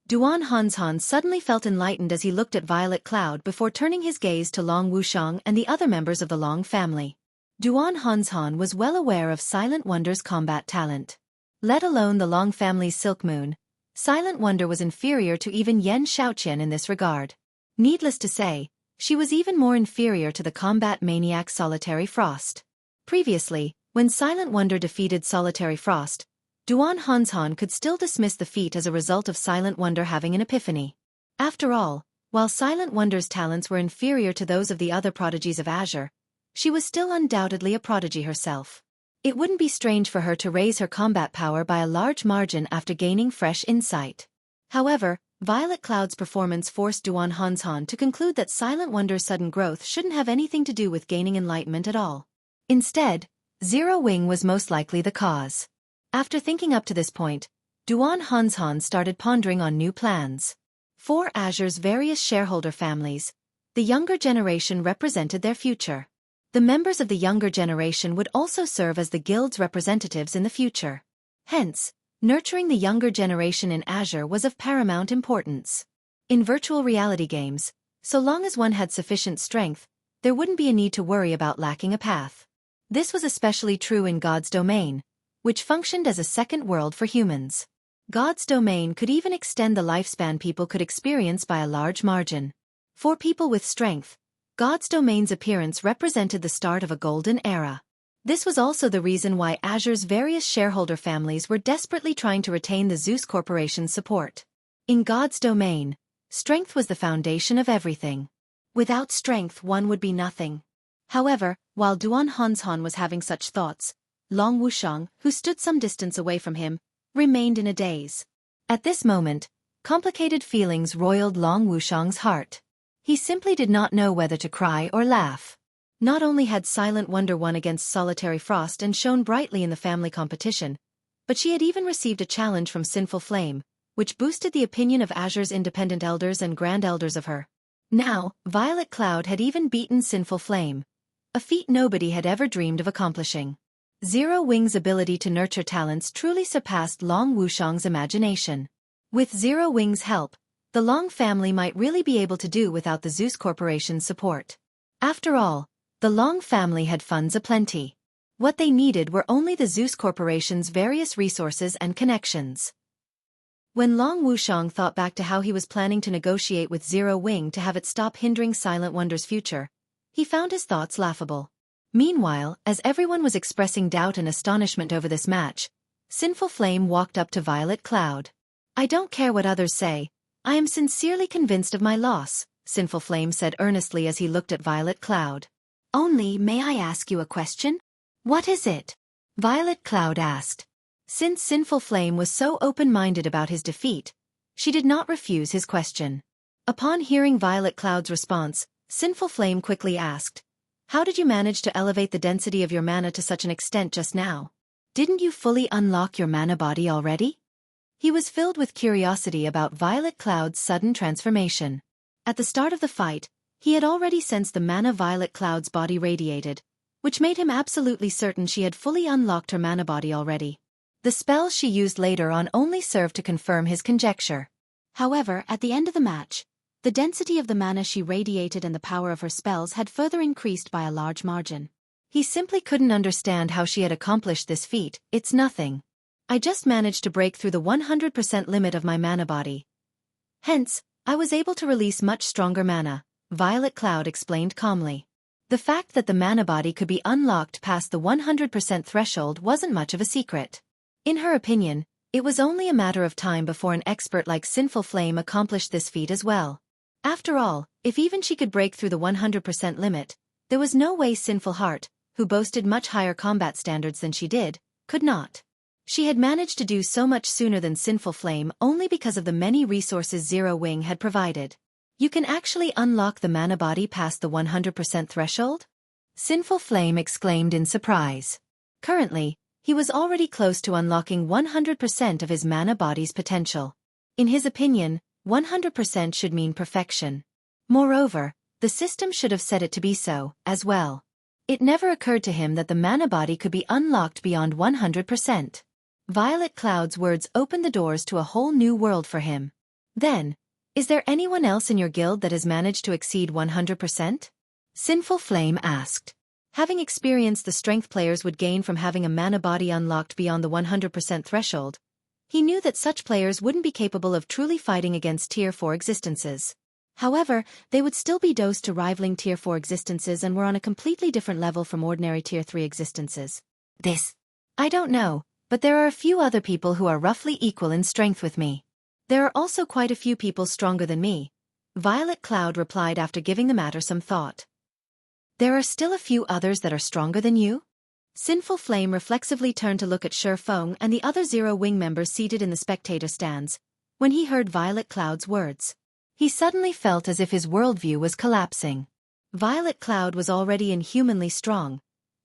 A: Duan Hanzhan suddenly felt enlightened as he looked at Violet Cloud before turning his gaze to Long Wushang and the other members of the Long family. Duan Hanzhan was well aware of Silent Wonder's combat talent. Let alone the Long family's Silk Moon, Silent Wonder was inferior to even Yen Shaoqian in this regard. Needless to say, she was even more inferior to the combat maniac Solitary Frost. Previously, when Silent Wonder defeated Solitary Frost, Duan Hanzhan could still dismiss the feat as a result of Silent Wonder having an epiphany. After all, while Silent Wonder's talents were inferior to those of the other prodigies of Azure, she was still undoubtedly a prodigy herself. It wouldn't be strange for her to raise her combat power by a large margin after gaining fresh insight. However, Violet Cloud's performance forced Duan Hanzhan to conclude that Silent Wonder's sudden growth shouldn't have anything to do with gaining enlightenment at all. Instead, Zero Wing was most likely the cause. After thinking up to this point, Duan Hanzhan started pondering on new plans. For Azure's various shareholder families, the younger generation represented their future. The members of the younger generation would also serve as the guild's representatives in the future. Hence, nurturing the younger generation in Azure was of paramount importance. In virtual reality games, so long as one had sufficient strength, there wouldn't be a need to worry about lacking a path. This was especially true in God's Domain, which functioned as a second world for humans. God's Domain could even extend the lifespan people could experience by a large margin. For people with strength, God's Domain's appearance represented the start of a golden era. This was also the reason why Azure's various shareholder families were desperately trying to retain the Zeus Corporation's support. In God's Domain, strength was the foundation of everything. Without strength one would be nothing. However, while Duan Hanzhan was having such thoughts, Long Wushang, who stood some distance away from him, remained in a daze. At this moment, complicated feelings roiled Long Wushang's heart. He simply did not know whether to cry or laugh. Not only had Silent Wonder won against Solitary Frost and shone brightly in the family competition, but she had even received a challenge from Sinful Flame, which boosted the opinion of Azure's independent elders and grand elders of her. Now, Violet Cloud had even beaten Sinful Flame, a feat nobody had ever dreamed of accomplishing. Zero Wing's ability to nurture talents truly surpassed Long Wushang's imagination. With Zero Wing's help, the Long family might really be able to do without the Zeus Corporation's support. After all, the Long family had funds aplenty. What they needed were only the Zeus Corporation's various resources and connections. When Long Wushang thought back to how he was planning to negotiate with Zero Wing to have it stop hindering Silent Wonder's future, he found his thoughts laughable. Meanwhile, as everyone was expressing doubt and astonishment over this match, Sinful Flame walked up to Violet Cloud. "I don't care what others say. I am sincerely convinced of my loss," Sinful Flame said earnestly as he looked at Violet Cloud. "Only, may I ask you a question?" "What is it?" Violet Cloud asked. Since Sinful Flame was so open-minded about his defeat, she did not refuse his question. Upon hearing Violet Cloud's response, Sinful Flame quickly asked, "How did you manage to elevate the density of your mana to such an extent just now? Didn't you fully unlock your mana body already?" He was filled with curiosity about Violet Cloud's sudden transformation. At the start of the fight, he had already sensed the mana Violet Cloud's body radiated, which made him absolutely certain she had fully unlocked her mana body already. The spells she used later on only served to confirm his conjecture. However, at the end of the match, the density of the mana she radiated and the power of her spells had further increased by a large margin. He simply couldn't understand how she had accomplished this feat. "It's nothing. I just managed to break through the 100% limit of my mana body. Hence, I was able to release much stronger mana," Violet Cloud explained calmly. The fact that the mana body could be unlocked past the 100% threshold wasn't much of a secret. In her opinion, it was only a matter of time before an expert like Sinful Flame accomplished this feat as well. After all, if even she could break through the 100% limit, there was no way Sinful Heart, who boasted much higher combat standards than she did, could not. She had managed to do so much sooner than Sinful Flame only because of the many resources Zero Wing had provided. "You can actually unlock the mana body past the 100% threshold?" Sinful Flame exclaimed in surprise. Currently, he was already close to unlocking 100% of his mana body's potential. In his opinion, 100% should mean perfection. Moreover, the system should have set it to be so, as well. It never occurred to him that the mana body could be unlocked beyond 100%. Violet Cloud's words opened the doors to a whole new world for him. Then, is there anyone else in your guild that has managed to exceed 100%? Sinful Flame asked. Having experienced the strength players would gain from having a mana body unlocked beyond the 100% threshold, he knew that such players wouldn't be capable of truly fighting against Tier 4 existences. However, they would still be dosed to rivaling Tier 4 existences and were on a completely different level from ordinary Tier 3 existences. I don't know, but there are a few other people who are roughly equal in strength with me. There are also quite a few people stronger than me, Violet Cloud replied after giving the matter some thought. There are still a few others that are stronger than you? Sinful Flame reflexively turned to look at Xueqi and the other Zero Wing members seated in the spectator stands. When he heard Violet Cloud's words, he suddenly felt as if his worldview was collapsing. Violet Cloud was already inhumanly strong,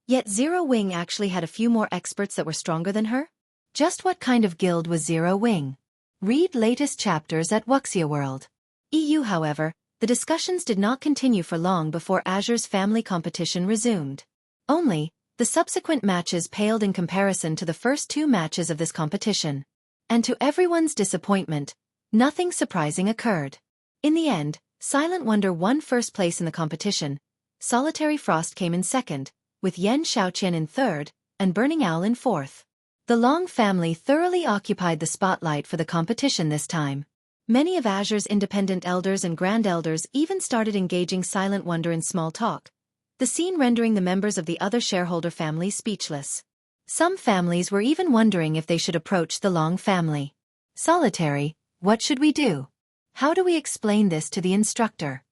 A: yet Zero Wing actually had a few more experts that were stronger than her? Just what kind of guild was Zero Wing? Read latest chapters at Wuxia World. EU. However, the discussions did not continue for long before Azure's family competition resumed. Only, the subsequent matches paled in comparison to the first two matches of this competition. And to everyone's disappointment, nothing surprising occurred. In the end, Silent Wonder won first place in the competition, Solitary Frost came in second, with Yen Xiaoqian in third, and Burning Owl in fourth. The Long family thoroughly occupied the spotlight for the competition this time. Many of Azure's independent elders and grand elders even started engaging Silent Wonder in small talk, the scene rendering the members of the other shareholder families speechless. Some families were even wondering if they should approach the Long family. Solitary, what should we do? How do we explain this to the instructor?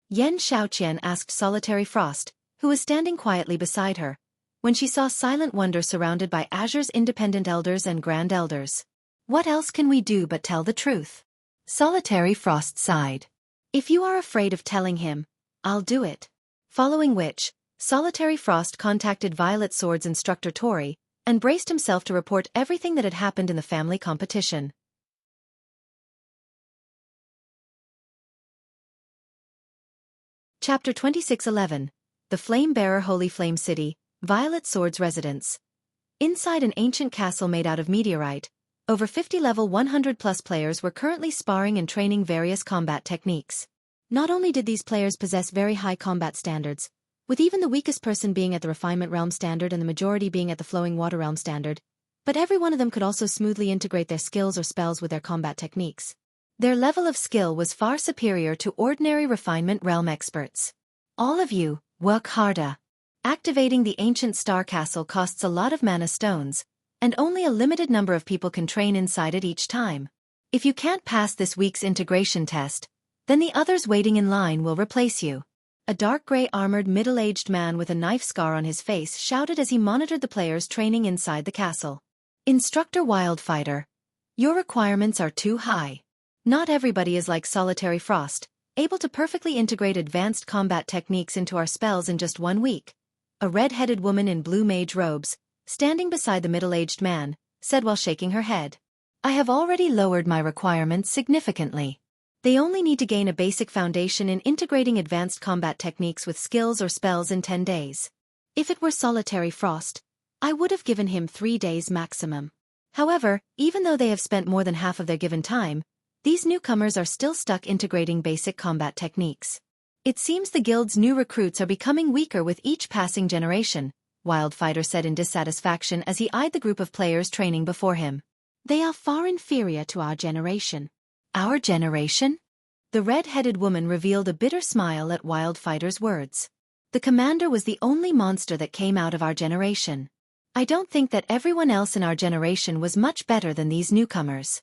A: Yen Xiaoqian asked Solitary Frost, who was standing quietly beside her, when she saw Silent Wonder surrounded by Azure's independent elders and grand elders. What else can we do but tell the truth? Solitary Frost sighed. If you are afraid of telling him, I'll do it. Following which, Solitary Frost contacted Violet Sword's instructor Tori, and braced himself to report everything that had happened in the family competition. Chapter 2611. The Flame-Bearer Holy Flame City, Violet Sword's residence. Inside an ancient castle made out of meteorite, over 50 level 100+ players were currently sparring and training various combat techniques. Not only did these players possess very high combat standards, with even the weakest person being at the Refinement Realm standard and the majority being at the Flowing Water Realm standard, but every one of them could also smoothly integrate their skills or spells with their combat techniques. Their level of skill was far superior to ordinary Refinement Realm experts. All of you, work harder. Activating the ancient star castle costs a lot of mana stones, and only a limited number of people can train inside it each time. If you can't pass this week's integration test, then the others waiting in line will replace you. A dark gray armored middle-aged man with a knife scar on his face shouted as he monitored the players training inside the castle. Instructor Wildfighter, your requirements are too high. Not everybody is like Solitary Frost, able to perfectly integrate advanced combat techniques into our spells in just 1 week. A red-headed woman in blue mage robes, standing beside the middle-aged man, said while shaking her head. I have already lowered my requirements significantly. They only need to gain a basic foundation in integrating advanced combat techniques with skills or spells in 10 days. If it were Solitary Frost, I would have given him 3 days maximum. However, even though they have spent more than half of their given time, these newcomers are still stuck integrating basic combat techniques. It seems the guild's new recruits are becoming weaker with each passing generation, Wildfighter said in dissatisfaction as he eyed the group of players training before him. They are far inferior to our generation. Our generation? The red-headed woman revealed a bitter smile at Wildfighter's words. The commander was the only monster that came out of our generation. I don't think that everyone else in our generation was much better than these newcomers.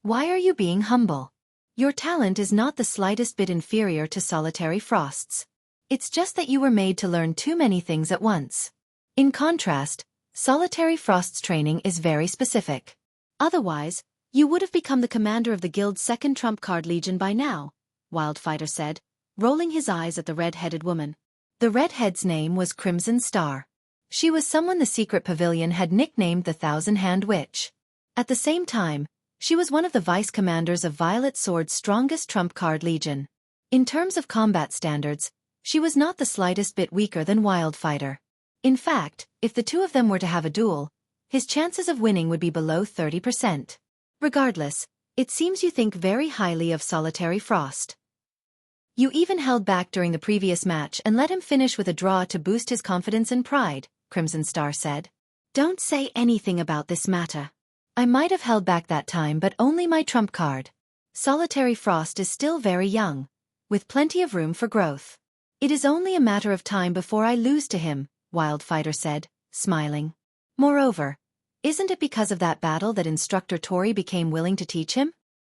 A: Why are you being humble? Your talent is not the slightest bit inferior to Solitary Frost's. It's just that you were made to learn too many things at once. In contrast, Solitary Frost's training is very specific. Otherwise, you would have become the commander of the guild's second trump card legion by now, Wildfighter said, rolling his eyes at the red-headed woman. The redhead's name was Crimson Star. She was someone the secret pavilion had nicknamed the Thousand-Hand Witch. At the same time, she was one of the vice-commanders of Violet Sword's strongest trump card legion. In terms of combat standards, She was not the slightest bit weaker than Wildfighter. In fact, if the two of them were to have a duel, his chances of winning would be below 30%. Regardless, it seems you think very highly of Solitary Frost. You even held back during the previous match and let him finish with a draw to boost his confidence and pride, Crimson Star said. Don't say anything about this matter. I might have held back that time, but only my trump card. Solitary Frost is still very young, with plenty of room for growth. It is only a matter of time before I lose to him, Wildfighter said, smiling. Moreover, isn't it because of that battle that Instructor Tori became willing to teach him?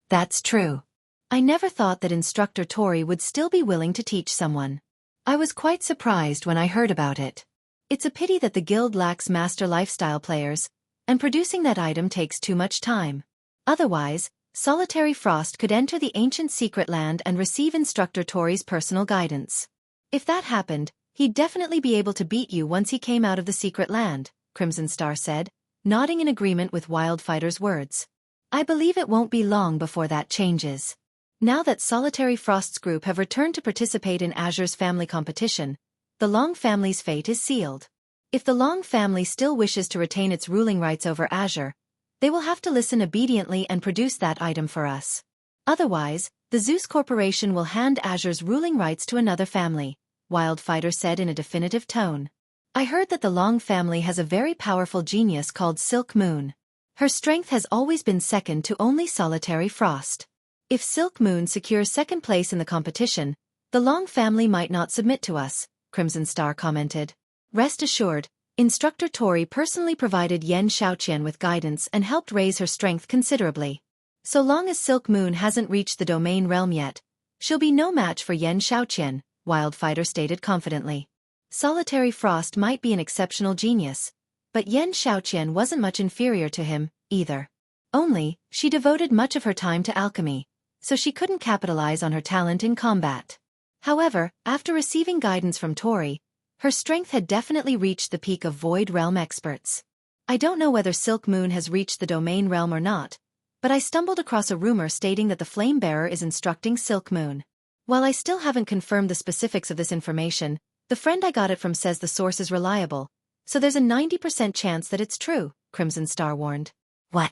A: That's true. I never thought that Instructor Tori would still be willing to teach someone. I was quite surprised when I heard about it. It's a pity that the guild lacks master lifestyle players, and producing that item takes too much time. Otherwise, Solitary Frost could enter the ancient secret land and receive Instructor Tori's personal guidance. If that happened, he'd definitely be able to beat you once he came out of the secret land, Crimson Star said, nodding in agreement with Wildfighter's words. I believe it won't be long before that changes. Now that Solitary Frost's group have returned to participate in Azure's family competition, the Long family's fate is sealed. If the Long family still wishes to retain its ruling rights over Azure, they will have to listen obediently and produce that item for us. Otherwise, the Zeus Corporation will hand Azure's ruling rights to another family, Wildfighter said in a definitive tone. I heard that the Long family has a very powerful genius called Silk Moon. Her strength has always been second to only Solitary Frost. If Silk Moon secures second place in the competition, the Long family might not submit to us, Crimson Star commented. Rest assured, Instructor Tori personally provided Yen Xiaoqian with guidance and helped raise her strength considerably. So long as Silk Moon hasn't reached the domain realm yet, she'll be no match for Yen Xiaoqian, Wildfighter stated confidently. Solitary Frost might be an exceptional genius, but Yen Xiaoqian wasn't much inferior to him, either. Only, she devoted much of her time to alchemy, so she couldn't capitalize on her talent in combat. However, after receiving guidance from Tori, her strength had definitely reached the peak of Void Realm experts. I don't know whether Silk Moon has reached the domain realm or not, but I stumbled across a rumor stating that the Flame Bearer is instructing Silk Moon. While I still haven't confirmed the specifics of this information, the friend I got it from says the source is reliable, so there's a 90% chance that it's true, Crimson Star warned. What?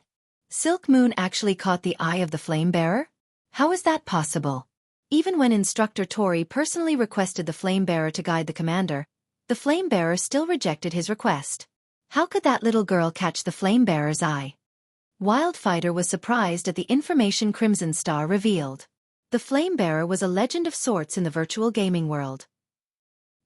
A: Silk Moon actually caught the eye of the Flame Bearer? How is that possible? Even when Instructor Tori personally requested the Flame Bearer to guide the commander, the Flame Bearer still rejected his request. How could that little girl catch the Flame Bearer's eye? Wildfighter was surprised at the information Crimson Star revealed. The Flame Bearer was a legend of sorts in the virtual gaming world.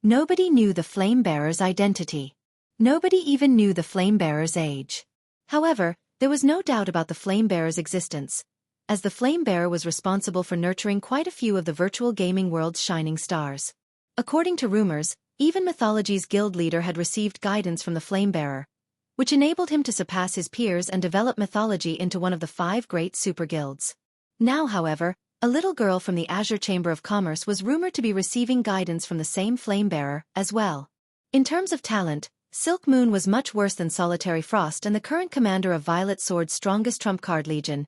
A: Nobody knew the Flame Bearer's identity. Nobody even knew the Flame Bearer's age. However, there was no doubt about the Flame Bearer's existence, as the Flame Bearer was responsible for nurturing quite a few of the virtual gaming world's shining stars. According to rumors, even Mythology's guild leader had received guidance from the Flame Bearer, which enabled him to surpass his peers and develop Mythology into one of the 5 great super guilds. Now, however, a little girl from the Azure Chamber of Commerce was rumored to be receiving guidance from the same Flame Bearer as well. In terms of talent, Silk Moon was much worse than Solitary Frost and the current commander of Violet Sword's strongest trump card Legion,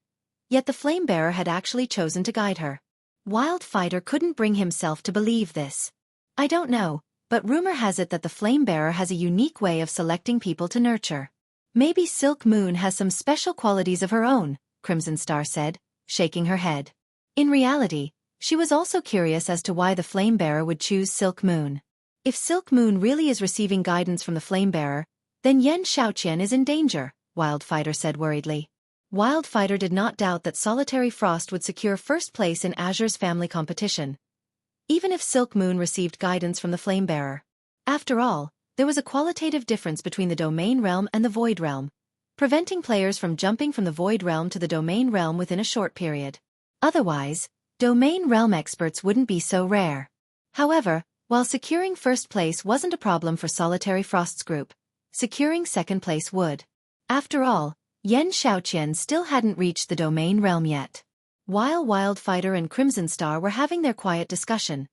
A: yet the Flame Bearer had actually chosen to guide her. Wildfighter couldn't bring himself to believe this. I don't know, but rumor has it that the Flame Bearer has a unique way of selecting people to nurture. Maybe Silk Moon has some special qualities of her own, Crimson Star said, shaking her head. In reality, she was also curious as to why the Flame Bearer would choose Silk Moon. If Silk Moon really is receiving guidance from the Flame Bearer, then Yen Xiaoqian is in danger, Wildfighter said worriedly. Wildfighter did not doubt that Solitary Frost would secure first place in Azure's family competition, even if Silk Moon received guidance from the Flame Bearer. After all, there was a qualitative difference between the Domain Realm and the Void Realm, preventing players from jumping from the Void Realm to the Domain Realm within a short period. Otherwise, Domain Realm experts wouldn't be so rare. However, while securing first place wasn't a problem for Solitary Frost's group, securing second place would. After all, Yen Xiaoqian still hadn't reached the Domain Realm yet. While Wildfighter and Crimson Star were having their quiet discussion,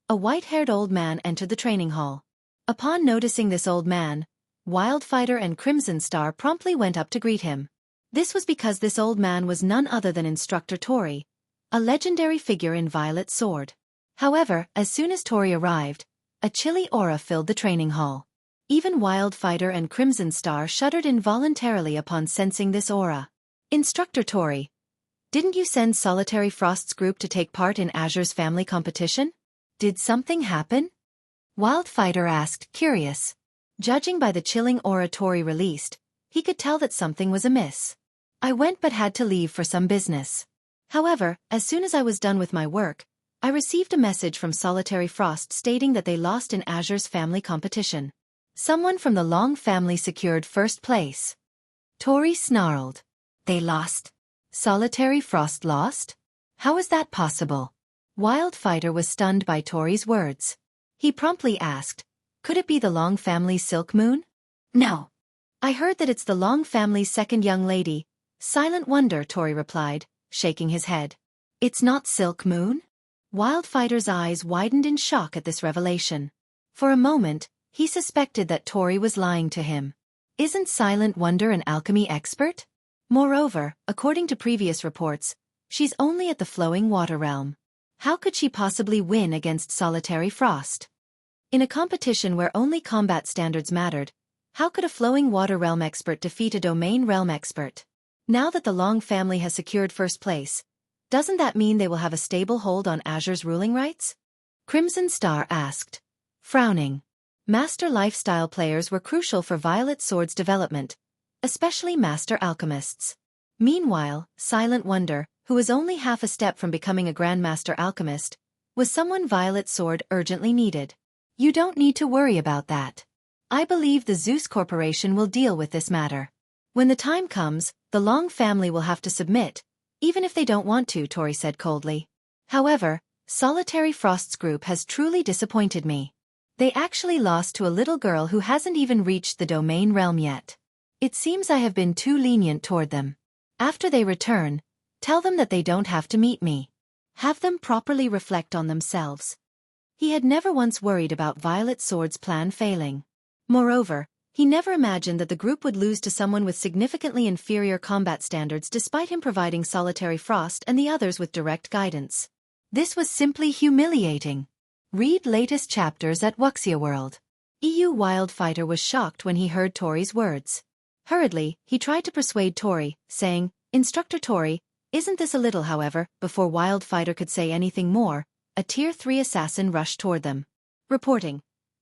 A: a white-haired old man entered the training hall. Upon noticing this old man, Wildfighter and Crimson Star promptly went up to greet him. This was because this old man was none other than Instructor Tori, a legendary figure in Violet Sword. However, as soon as Tori arrived, a chilly aura filled the training hall. Even Wildfighter and Crimson Star shuddered involuntarily upon sensing this aura. Instructor Tori, didn't you send Solitary Frost's group to take part in Azure's family competition? Did something happen? Wildfighter asked, curious. Judging by the chilling aura Tori released, he could tell that something was amiss. I went but had to leave for some business. However, as soon as I was done with my work, I received a message from Solitary Frost stating that they lost in Azure's family competition. Someone from the Long family secured first place. Tori snarled. They lost? Solitary Frost lost? How is that possible? Wildfighter was stunned by Tori's words. He promptly asked, could it be the Long family's Silk Moon? No. I heard that it's the Long family's second young lady, Silent Wonder, Tori replied, shaking his head. It's not Silk Moon? Wildfighter's eyes widened in shock at this revelation. For a moment, he suspected that Tori was lying to him. Isn't Silent Wonder an alchemy expert? Moreover, according to previous reports, she's only at the Flowing Water Realm. How could she possibly win against Solitary Frost? In a competition where only combat standards mattered, how could a Flowing Water Realm expert defeat a Domain Realm expert? Now that the Long family has secured first place, doesn't that mean they will have a stable hold on Azure's ruling rights? Crimson Star asked, frowning. Master Lifestyle players were crucial for Violet Sword's development, especially Master Alchemists. Meanwhile, Silent Wonder, who was only half a step from becoming a Grandmaster Alchemist, was someone Violet Sword urgently needed. You don't need to worry about that. I believe the Zeus Corporation will deal with this matter. When the time comes, the Long family will have to submit, even if they don't want to, Tori said coldly. However, Solitary Frost's group has truly disappointed me. They actually lost to a little girl who hasn't even reached the Domain Realm yet. It seems I have been too lenient toward them. After they return, tell them that they don't have to meet me. Have them properly reflect on themselves. He had never once worried about Violet Sword's plan failing. Moreover, he never imagined that the group would lose to someone with significantly inferior combat standards despite him providing Solitary Frost and the others with direct guidance. This was simply humiliating. Read latest chapters at Wuxia World. EU Wildfighter was shocked when he heard Tori's words. Hurriedly, he tried to persuade Tori, saying, Instructor Tori, isn't this a little? However, before Wildfighter could say anything more, a Tier 3 assassin rushed toward them. Reporting.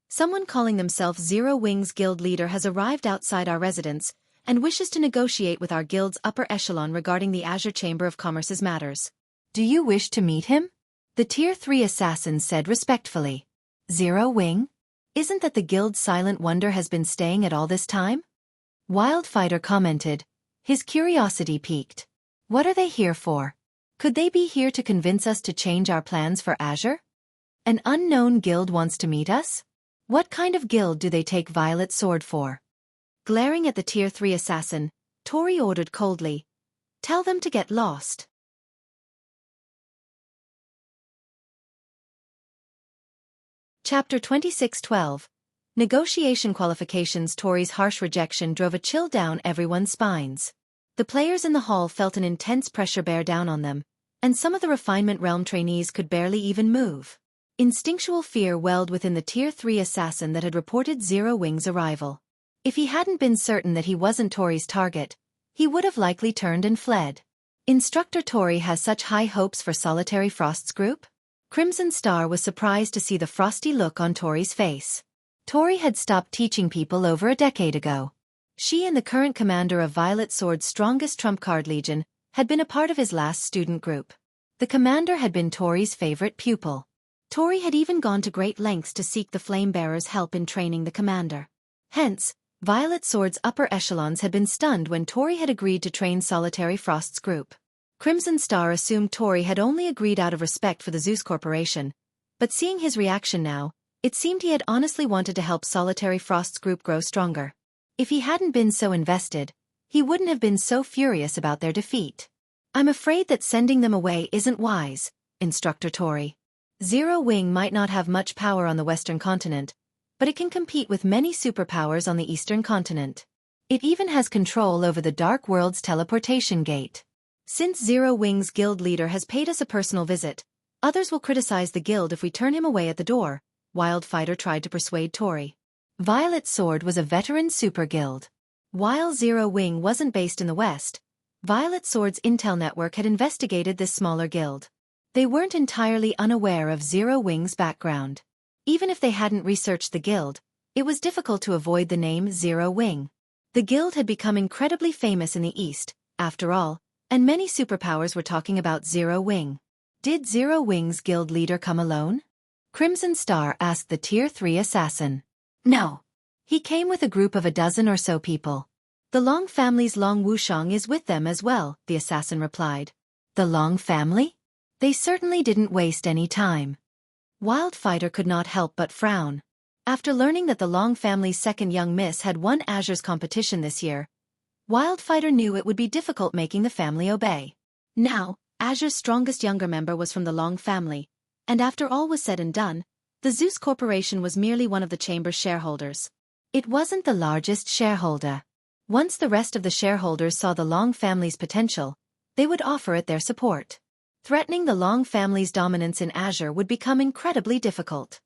A: Someone calling themselves Zero Wings Guild leader has arrived outside our residence and wishes to negotiate with our guild's upper echelon regarding the Azure Chamber of Commerce's matters. Do you wish to meet him? The Tier 3 assassin said respectfully. Zero Wing? Isn't that the guild's Silent Wonder has been staying at all this time? Wildfighter commented, his curiosity piqued. What are they here for? Could they be here to convince us to change our plans for Azure? An unknown guild wants to meet us? What kind of guild do they take Violet Sword for? Glaring at the Tier 3 assassin, Tori ordered coldly, tell them to get lost. Chapter 26:12. Negotiation qualifications. Tori's harsh rejection drove a chill down everyone's spines. The players in the hall felt an intense pressure bear down on them, and some of the Refinement Realm trainees could barely even move. Instinctual fear welled within the Tier 3 assassin that had reported Zero Wing's arrival. If he hadn't been certain that he wasn't Tori's target, he would have likely turned and fled. Instructor Tori has such high hopes for Solitary Frost's group? Crimson Star was surprised to see the frosty look on Tori's face. Tori had stopped teaching people over a decade ago. She and the current commander of Violet Sword's strongest trump card legion had been a part of his last student group. The commander had been Tori's favorite pupil. Tori had even gone to great lengths to seek the Flamebearer's help in training the commander. Hence, Violet Sword's upper echelons had been stunned when Tori had agreed to train Solitary Frost's group. Crimson Star assumed Tori had only agreed out of respect for the Zeus Corporation, but seeing his reaction now, it seemed he had honestly wanted to help Solitary Frost's group grow stronger. If he hadn't been so invested, he wouldn't have been so furious about their defeat. I'm afraid that sending them away isn't wise, Instructor Tori. Zero Wing might not have much power on the Western continent, but it can compete with many superpowers on the Eastern continent. It even has control over the Dark World's teleportation gate. Since Zero Wing's guild leader has paid us a personal visit, Others will criticize the guild if we turn him away at the door, Wildfighter tried to persuade Tori. Violet Sword was a veteran super guild. While Zero Wing wasn't based in the West, Violet Sword's intel network had investigated this smaller guild. They weren't entirely unaware of Zero Wing's background. Even if they hadn't researched the guild, it was difficult to avoid the name Zero Wing. The guild had become incredibly famous in the East, after all, and many superpowers were talking about Zero Wing. Did Zero Wing's guild leader come alone? Crimson Star asked the Tier 3 assassin. No. He came with a group of a dozen or so people. The Long family's Long Wushang is with them as well, the assassin replied. The Long family? They certainly didn't waste any time. Wildfighter could not help but frown. After learning that the Long family's second young miss had won Azure's competition this year, Wildfighter knew it would be difficult making the family obey. Now, Azure's strongest younger member was from the Long family, and after all was said and done, the Zeus Corporation was merely one of the Chamber's shareholders. It wasn't the largest shareholder. Once the rest of the shareholders saw the Long family's potential, they would offer it their support. Threatening the Long family's dominance in Azure would become incredibly difficult.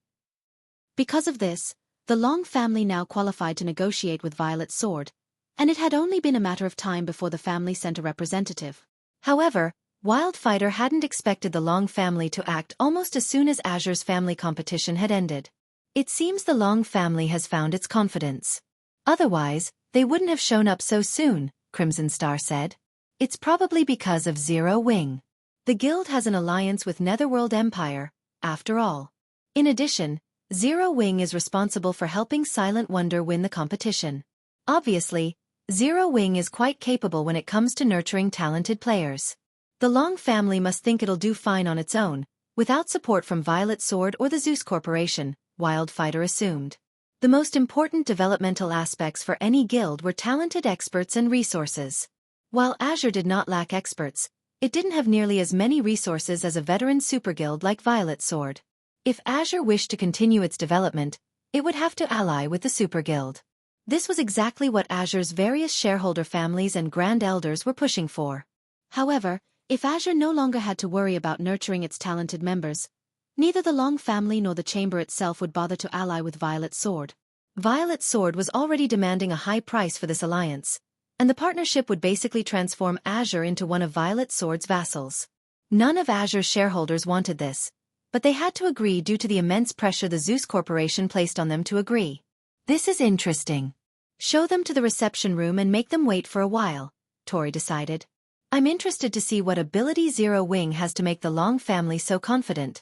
A: Because of this, the Long family now qualified to negotiate with Violet Sword, and it had only been a matter of time before the family sent a representative. However, Wildfighter hadn't expected the Long family to act almost as soon as Azure's family competition had ended. It seems the Long family has found its confidence. Otherwise, they wouldn't have shown up so soon, Crimson Star said. It's probably because of Zero Wing. The guild has an alliance with Netherworld Empire, after all. In addition, Zero Wing is responsible for helping Silent Wonder win the competition. Obviously, Zero Wing is quite capable when it comes to nurturing talented players. The Long family must think it'll do fine on its own, without support from Violet Sword or the Zeus Corporation, Wildfighter assumed. The most important developmental aspects for any guild were talented experts and resources. While Azure did not lack experts, it didn't have nearly as many resources as a veteran super guild like Violet Sword. If Azure wished to continue its development, it would have to ally with the super guild. This was exactly what Azure's various shareholder families and Grand Elders were pushing for. However, if Azure no longer had to worry about nurturing its talented members, neither the Long family nor the Chamber itself would bother to ally with Violet Sword. Violet Sword was already demanding a high price for this alliance, and the partnership would basically transform Azure into one of Violet Sword's vassals. None of Azure's shareholders wanted this, but they had to agree due to the immense pressure the Zeus Corporation placed on them to agree. This is interesting. Show them to the reception room and make them wait for a while, Tori decided. I'm interested to see what ability Zero Wing has to make the Long family so confident.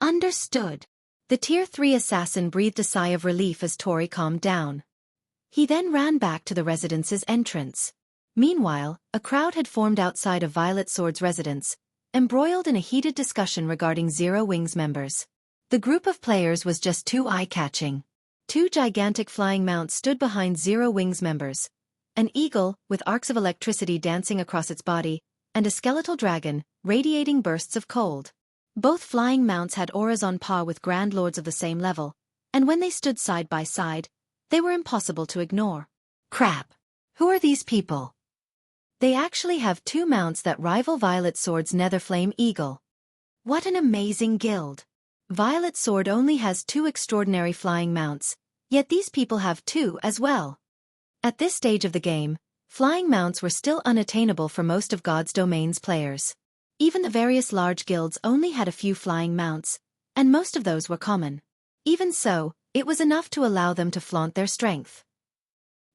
A: Understood. The Tier 3 assassin breathed a sigh of relief as Tori calmed down. He then ran back to the residence's entrance. Meanwhile, a crowd had formed outside of Violet Sword's residence, embroiled in a heated discussion regarding Zero Wing's members. The group of players was just too eye-catching. Two gigantic flying mounts stood behind Zero Wing's members. An eagle, with arcs of electricity dancing across its body, and a skeletal dragon, radiating bursts of cold. Both flying mounts had auras on par with Grand Lords of the same level, and when they stood side by side, they were impossible to ignore. Crap! Who are these people? They actually have two mounts that rival Violet Sword's Netherflame Eagle. What an amazing guild! Violet Sword only has two extraordinary flying mounts, yet these people have two as well. At this stage of the game, flying mounts were still unattainable for most of God's Domain's players. Even the various large guilds only had a few flying mounts, and most of those were common. Even so, it was enough to allow them to flaunt their strength.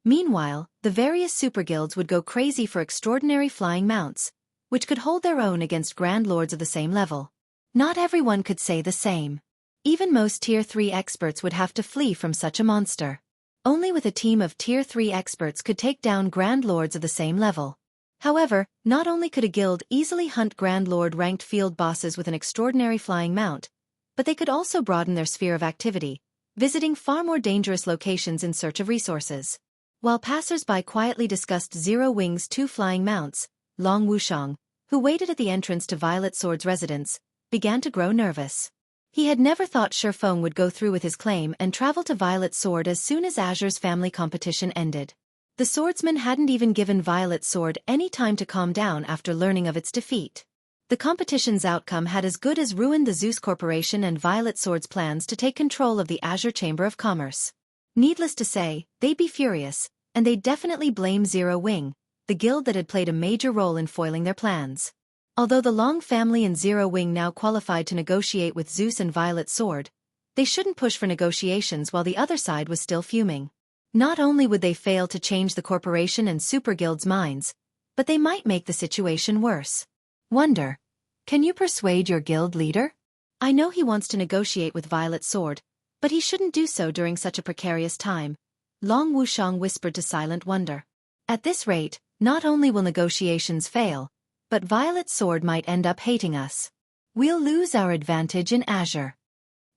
A: Meanwhile, the various super guilds would go crazy for extraordinary flying mounts, which could hold their own against Grand Lords of the same level. Not everyone could say the same. Even most Tier 3 experts would have to flee from such a monster. Only with a team of Tier 3 experts could take down Grand Lords of the same level. However, not only could a guild easily hunt Grand Lord-ranked field bosses with an extraordinary flying mount, but they could also broaden their sphere of activity, visiting far more dangerous locations in search of resources. While passers-by quietly discussed Zero Wing's two flying mounts, Long Wushang, who waited at the entrance to Violet Sword's residence, began to grow nervous. He had never thought Xueqi would go through with his claim and travel to Violet Sword as soon as Azure's family competition ended. The swordsman hadn't even given Violet Sword any time to calm down after learning of its defeat. The competition's outcome had as good as ruined the Zeus Corporation and Violet Sword's plans to take control of the Azure Chamber of Commerce. Needless to say, they'd be furious, and they'd definitely blame Zero Wing, the guild that had played a major role in foiling their plans. Although the Long family and Zero Wing now qualified to negotiate with Zeus and Violet Sword, they shouldn't push for negotiations while the other side was still fuming. Not only would they fail to change the corporation and super guild's minds, but they might make the situation worse. Wonder, can you persuade your guild leader? I know he wants to negotiate with Violet Sword, but he shouldn't do so during such a precarious time, Long Wushang whispered to Silent Wonder. At this rate, not only will negotiations fail, but Violet Sword might end up hating us. We'll lose our advantage in Azure.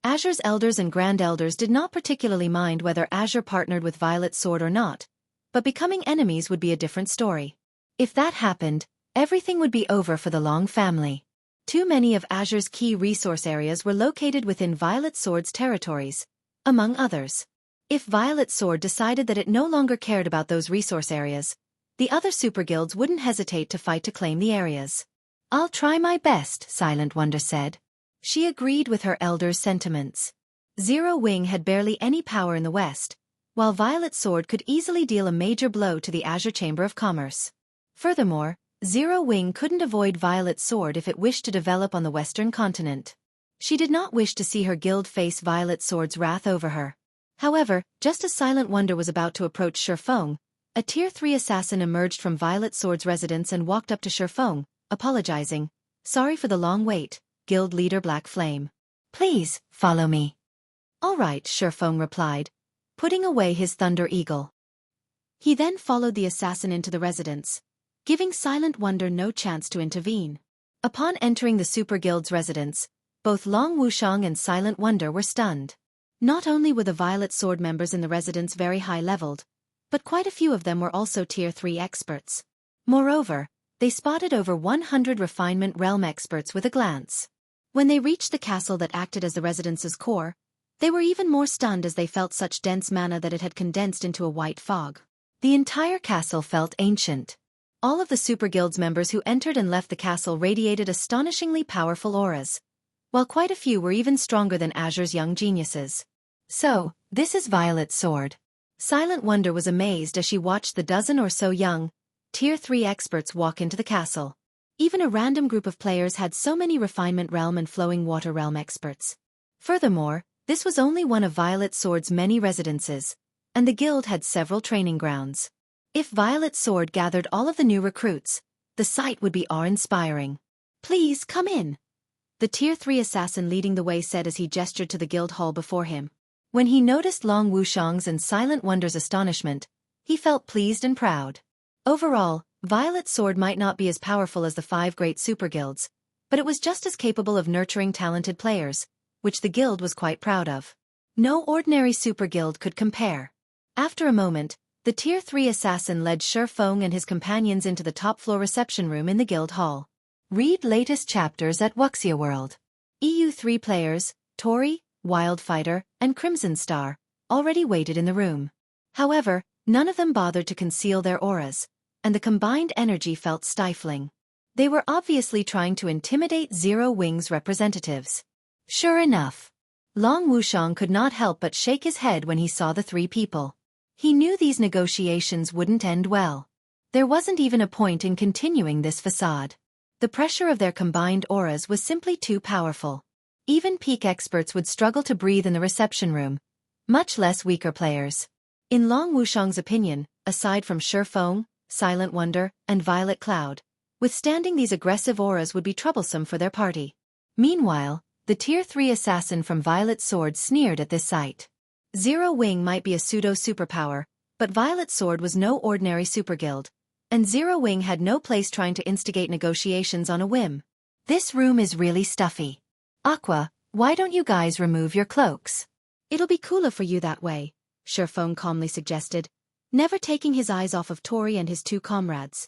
A: Azure's elders and grand elders did not particularly mind whether Azure partnered with Violet Sword or not, but becoming enemies would be a different story. If that happened, everything would be over for the Long family. Too many of Azure's key resource areas were located within Violet Sword's territories, among others. If Violet Sword decided that it no longer cared about those resource areas, the other super guilds wouldn't hesitate to fight to claim the areas. I'll try my best, Silent Wonder said. She agreed with her elder's sentiments. Zero Wing had barely any power in the West, while Violet Sword could easily deal a major blow to the Azure Chamber of Commerce. Furthermore, Zero Wing couldn't avoid Violet Sword if it wished to develop on the Western continent. She did not wish to see her guild face Violet Sword's wrath over her. However, just as Silent Wonder was about to approach Shifeng, a Tier 3 assassin emerged from Violet Sword's residence and walked up to Shifeng, apologizing. Sorry for the long wait, Guild Leader Black Flame. Please, follow me. All right, Shifeng replied, putting away his Thunder Eagle. He then followed the assassin into the residence, giving Silent Wonder no chance to intervene. Upon entering the Super Guild's residence, both Long Wushang and Silent Wonder were stunned. Not only were the Violet Sword members in the residence very high-leveled, but quite a few of them were also Tier 3 experts. Moreover, they spotted over 100 Refinement Realm experts with a glance. When they reached the castle that acted as the residence's core, they were even more stunned as they felt such dense mana that it had condensed into a white fog. The entire castle felt ancient. All of the Super Guild's members who entered and left the castle radiated astonishingly powerful auras, while quite a few were even stronger than Azure's young geniuses. So, this is Violet Sword. Silent Wonder was amazed as she watched the dozen or so young, Tier 3 experts walk into the castle. Even a random group of players had so many Refinement Realm and Flowing Water Realm experts. Furthermore, this was only one of Violet Sword's many residences, and the guild had several training grounds. If Violet Sword gathered all of the new recruits, the sight would be awe-inspiring. Please come in, the Tier 3 assassin leading the way said as he gestured to the guild hall before him. When he noticed Long Wushang's and Silent Wonder's astonishment, he felt pleased and proud. Overall, Violet Sword might not be as powerful as the 5 great super guilds, but it was just as capable of nurturing talented players, which the guild was quite proud of. No ordinary super guild could compare. After a moment, the Tier 3 assassin led Shifeng and his companions into the top-floor reception room in the guild hall. Read latest chapters at Wuxia World. EU3 players, Tori, Wildfighter, and Crimson Star, already waited in the room. However, none of them bothered to conceal their auras, and the combined energy felt stifling. They were obviously trying to intimidate Zero Wing's representatives. Sure enough, Long Wushang could not help but shake his head when he saw the 3 people. He knew these negotiations wouldn't end well. There wasn't even a point in continuing this facade. The pressure of their combined auras was simply too powerful. Even peak experts would struggle to breathe in the reception room, much less weaker players. In Long Wushang's opinion, aside from Shifeng, Silent Wonder, and Violet Cloud, withstanding these aggressive auras would be troublesome for their party. Meanwhile, the Tier 3 assassin from Violet Sword sneered at this sight. Zero Wing might be a pseudo-superpower, but Violet Sword was no ordinary super guild, and Zero Wing had no place trying to instigate negotiations on a whim. This room is really stuffy. Aqua, why don't you guys remove your cloaks? It'll be cooler for you that way, Shifeng calmly suggested, never taking his eyes off of Tori and his 2 comrades.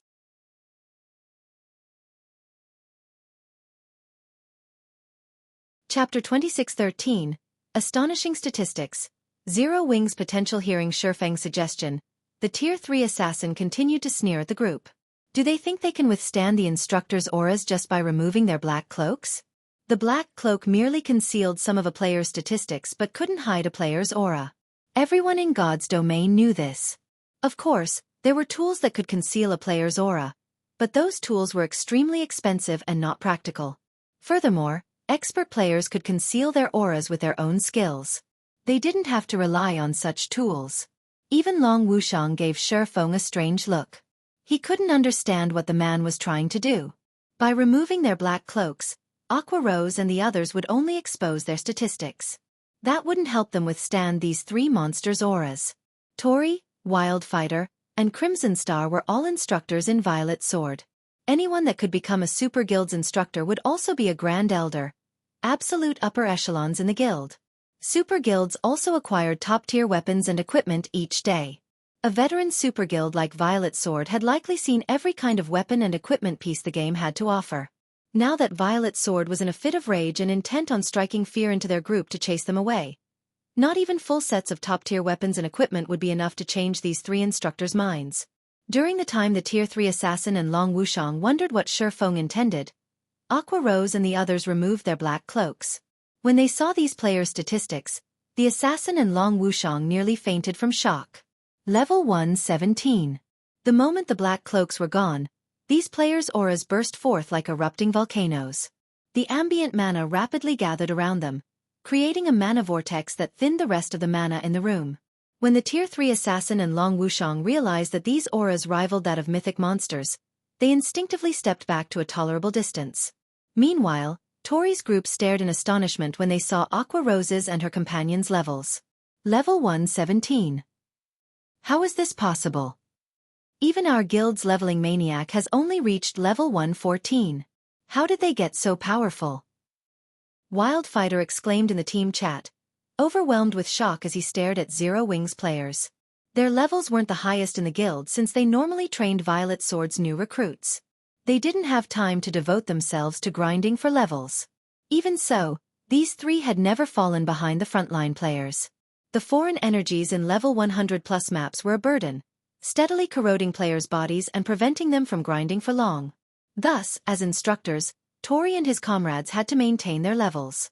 A: Chapter 26:13, Astonishing Statistics. Zero Wing's potential. Hearing Shifeng's suggestion, the Tier 3 assassin continued to sneer at the group. Do they think they can withstand the instructor's auras just by removing their black cloaks? The black cloak merely concealed some of a player's statistics but couldn't hide a player's aura. Everyone in God's domain knew this. Of course, there were tools that could conceal a player's aura, but those tools were extremely expensive and not practical. Furthermore, expert players could conceal their auras with their own skills. They didn't have to rely on such tools. Even Long Wushang gave Xuefeng a strange look. He couldn't understand what the man was trying to do. By removing their black cloaks, Aqua Rose and the others would only expose their statistics. That wouldn't help them withstand these three monsters' auras. Tori, Wildfighter, and Crimson Star were all instructors in Violet Sword. Anyone that could become a Super Guild's instructor would also be a Grand Elder, absolute upper echelons in the guild. Super Guilds also acquired top-tier weapons and equipment each day. A veteran Super Guild like Violet Sword had likely seen every kind of weapon and equipment piece the game had to offer. Now that Violet Sword was in a fit of rage and intent on striking fear into their group to chase them away. Not even full sets of top-tier weapons and equipment would be enough to change these three instructors' minds. During the time the Tier 3 assassin and Long Wushang wondered what Xuefeng intended, Aqua Rose and the others removed their black cloaks. When they saw these players' statistics, the assassin and Long Wushang nearly fainted from shock. Level 117. The moment the black cloaks were gone, these players' auras burst forth like erupting volcanoes. The ambient mana rapidly gathered around them, creating a mana vortex that thinned the rest of the mana in the room. When the Tier 3 assassin and Long Wushang realized that these auras rivaled that of mythic monsters, they instinctively stepped back to a tolerable distance. Meanwhile, Tori's group stared in astonishment when they saw Aqua Rose's and her companions' levels. Level 117. How is this possible? Even our guild's leveling maniac has only reached level 114. How did they get so powerful? Wildfighter exclaimed in the team chat, overwhelmed with shock as he stared at Zero Wings players. Their levels weren't the highest in the guild since they normally trained Violet Sword's new recruits. They didn't have time to devote themselves to grinding for levels. Even so, these three had never fallen behind the frontline players. The foreign energies in level 100+ maps were a burden, steadily corroding players' bodies and preventing them from grinding for long. Thus, as instructors, Tori and his comrades had to maintain their levels.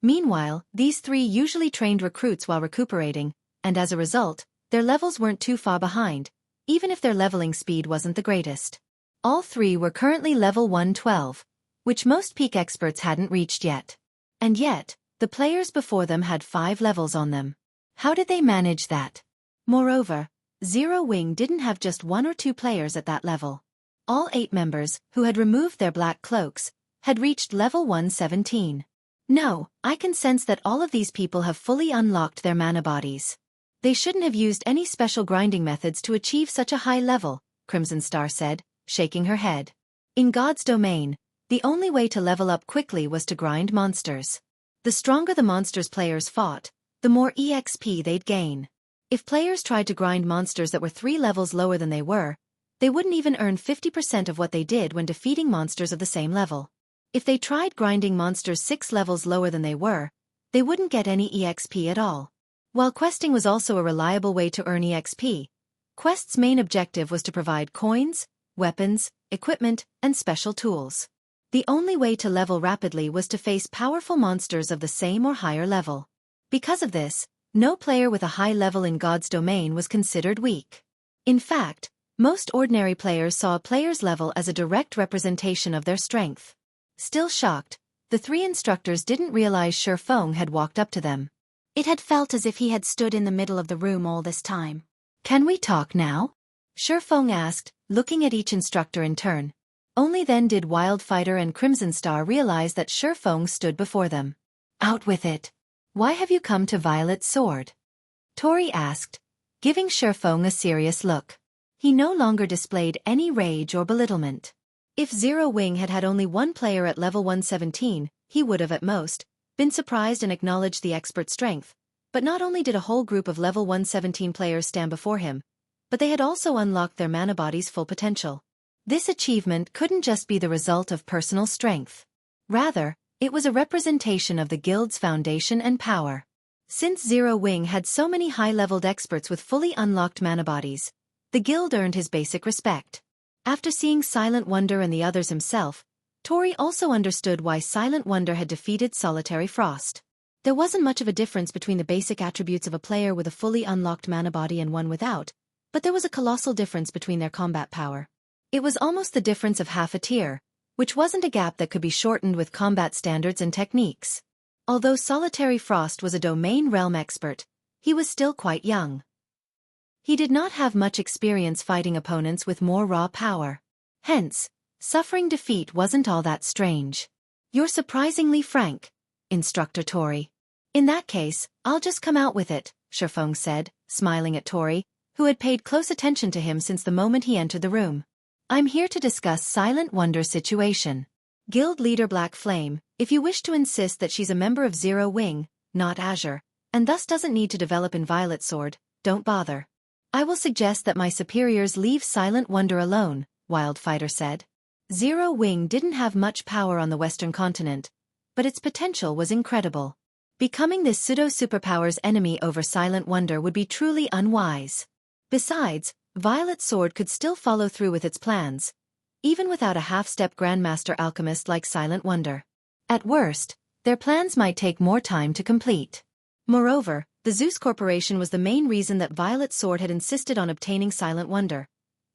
A: Meanwhile, these three usually trained recruits while recuperating, and as a result, their levels weren't too far behind, even if their leveling speed wasn't the greatest. All three were currently level 112, which most peak experts hadn't reached yet. And yet, the players before them had 5 levels on them. How did they manage that? Moreover, Zero Wing didn't have just 1 or 2 players at that level. All 8 members, who had removed their black cloaks, had reached level 117. No, I can sense that all of these people have fully unlocked their mana bodies. They shouldn't have used any special grinding methods to achieve such a high level, Crimson Star said, shaking her head. In God's domain, the only way to level up quickly was to grind monsters. The stronger the monsters players fought, the more EXP they'd gain. If players tried to grind monsters that were 3 levels lower than they wouldn't even earn 50% of what they did when defeating monsters of the same level. If they tried grinding monsters 6 levels lower than they wouldn't get any EXP at all. While questing was also a reliable way to earn EXP, Quest's main objective was to provide coins, weapons, equipment, and special tools. The only way to level rapidly was to face powerful monsters of the same or higher level. Because of this, no player with a high level in God's domain was considered weak. In fact, most ordinary players saw a player's level as a direct representation of their strength. Still shocked, the 3 instructors didn't realize Xuefeng had walked up to them. It had felt as if he had stood in the middle of the room all this time. Can we talk now? Xuefeng asked, looking at each instructor in turn. Only then did Wildfighter and Crimson Star realize that Xuefeng stood before them. Out with it. Why have you come to Violet Sword? Tori asked, giving Xuefeng a serious look. He no longer displayed any rage or belittlement. If Zero Wing had had only 1 player at level 117, he would have at most been surprised and acknowledged the expert strength. But not only did a whole group of level 117 players stand before him, but they had also unlocked their mana body's full potential. This achievement couldn't just be the result of personal strength. Rather, it was a representation of the guild's foundation and power. Since Zero Wing had so many high-leveled experts with fully unlocked mana bodies, the guild earned his basic respect. After seeing Silent Wonder and the others himself, Tori also understood why Silent Wonder had defeated Solitary Frost. There wasn't much of a difference between the basic attributes of a player with a fully unlocked mana body and one without, but there was a colossal difference between their combat power. It was almost the difference of half a tier, which wasn't a gap that could be shortened with combat standards and techniques. Although Solitary Frost was a domain realm expert, he was still quite young. He did not have much experience fighting opponents with more raw power. Hence, suffering defeat wasn't all that strange. You're surprisingly frank, Instructor Tori. In that case, I'll just come out with it, Xueqi said, smiling at Tori, who had paid close attention to him since the moment he entered the room. I'm here to discuss Silent Wonder's situation. Guild leader Black Flame, if you wish to insist that she's a member of Zero Wing, not Azure, and thus doesn't need to develop in Violet Sword, don't bother. I will suggest that my superiors leave Silent Wonder alone, Wildfighter said. Zero Wing didn't have much power on the Western continent, but its potential was incredible. Becoming this pseudo-superpower's enemy over Silent Wonder would be truly unwise. Besides, Violet Sword could still follow through with its plans, even without a half-step Grandmaster Alchemist like Silent Wonder. At worst, their plans might take more time to complete. Moreover, the Zeus Corporation was the main reason that Violet Sword had insisted on obtaining Silent Wonder,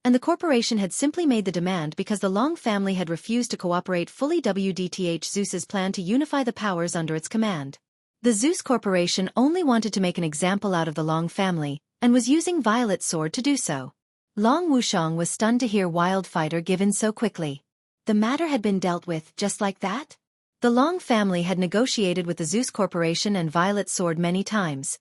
A: and the corporation had simply made the demand because the Long family had refused to cooperate fully WDTH Zeus's plan to unify the powers under its command. The Zeus Corporation only wanted to make an example out of the Long family, and was using Violet Sword to do so. Long Wushang was stunned to hear Wildfighter give in so quickly. The matter had been dealt with just like that? The Long family had negotiated with the Zeus Corporation and Violet Sword many times,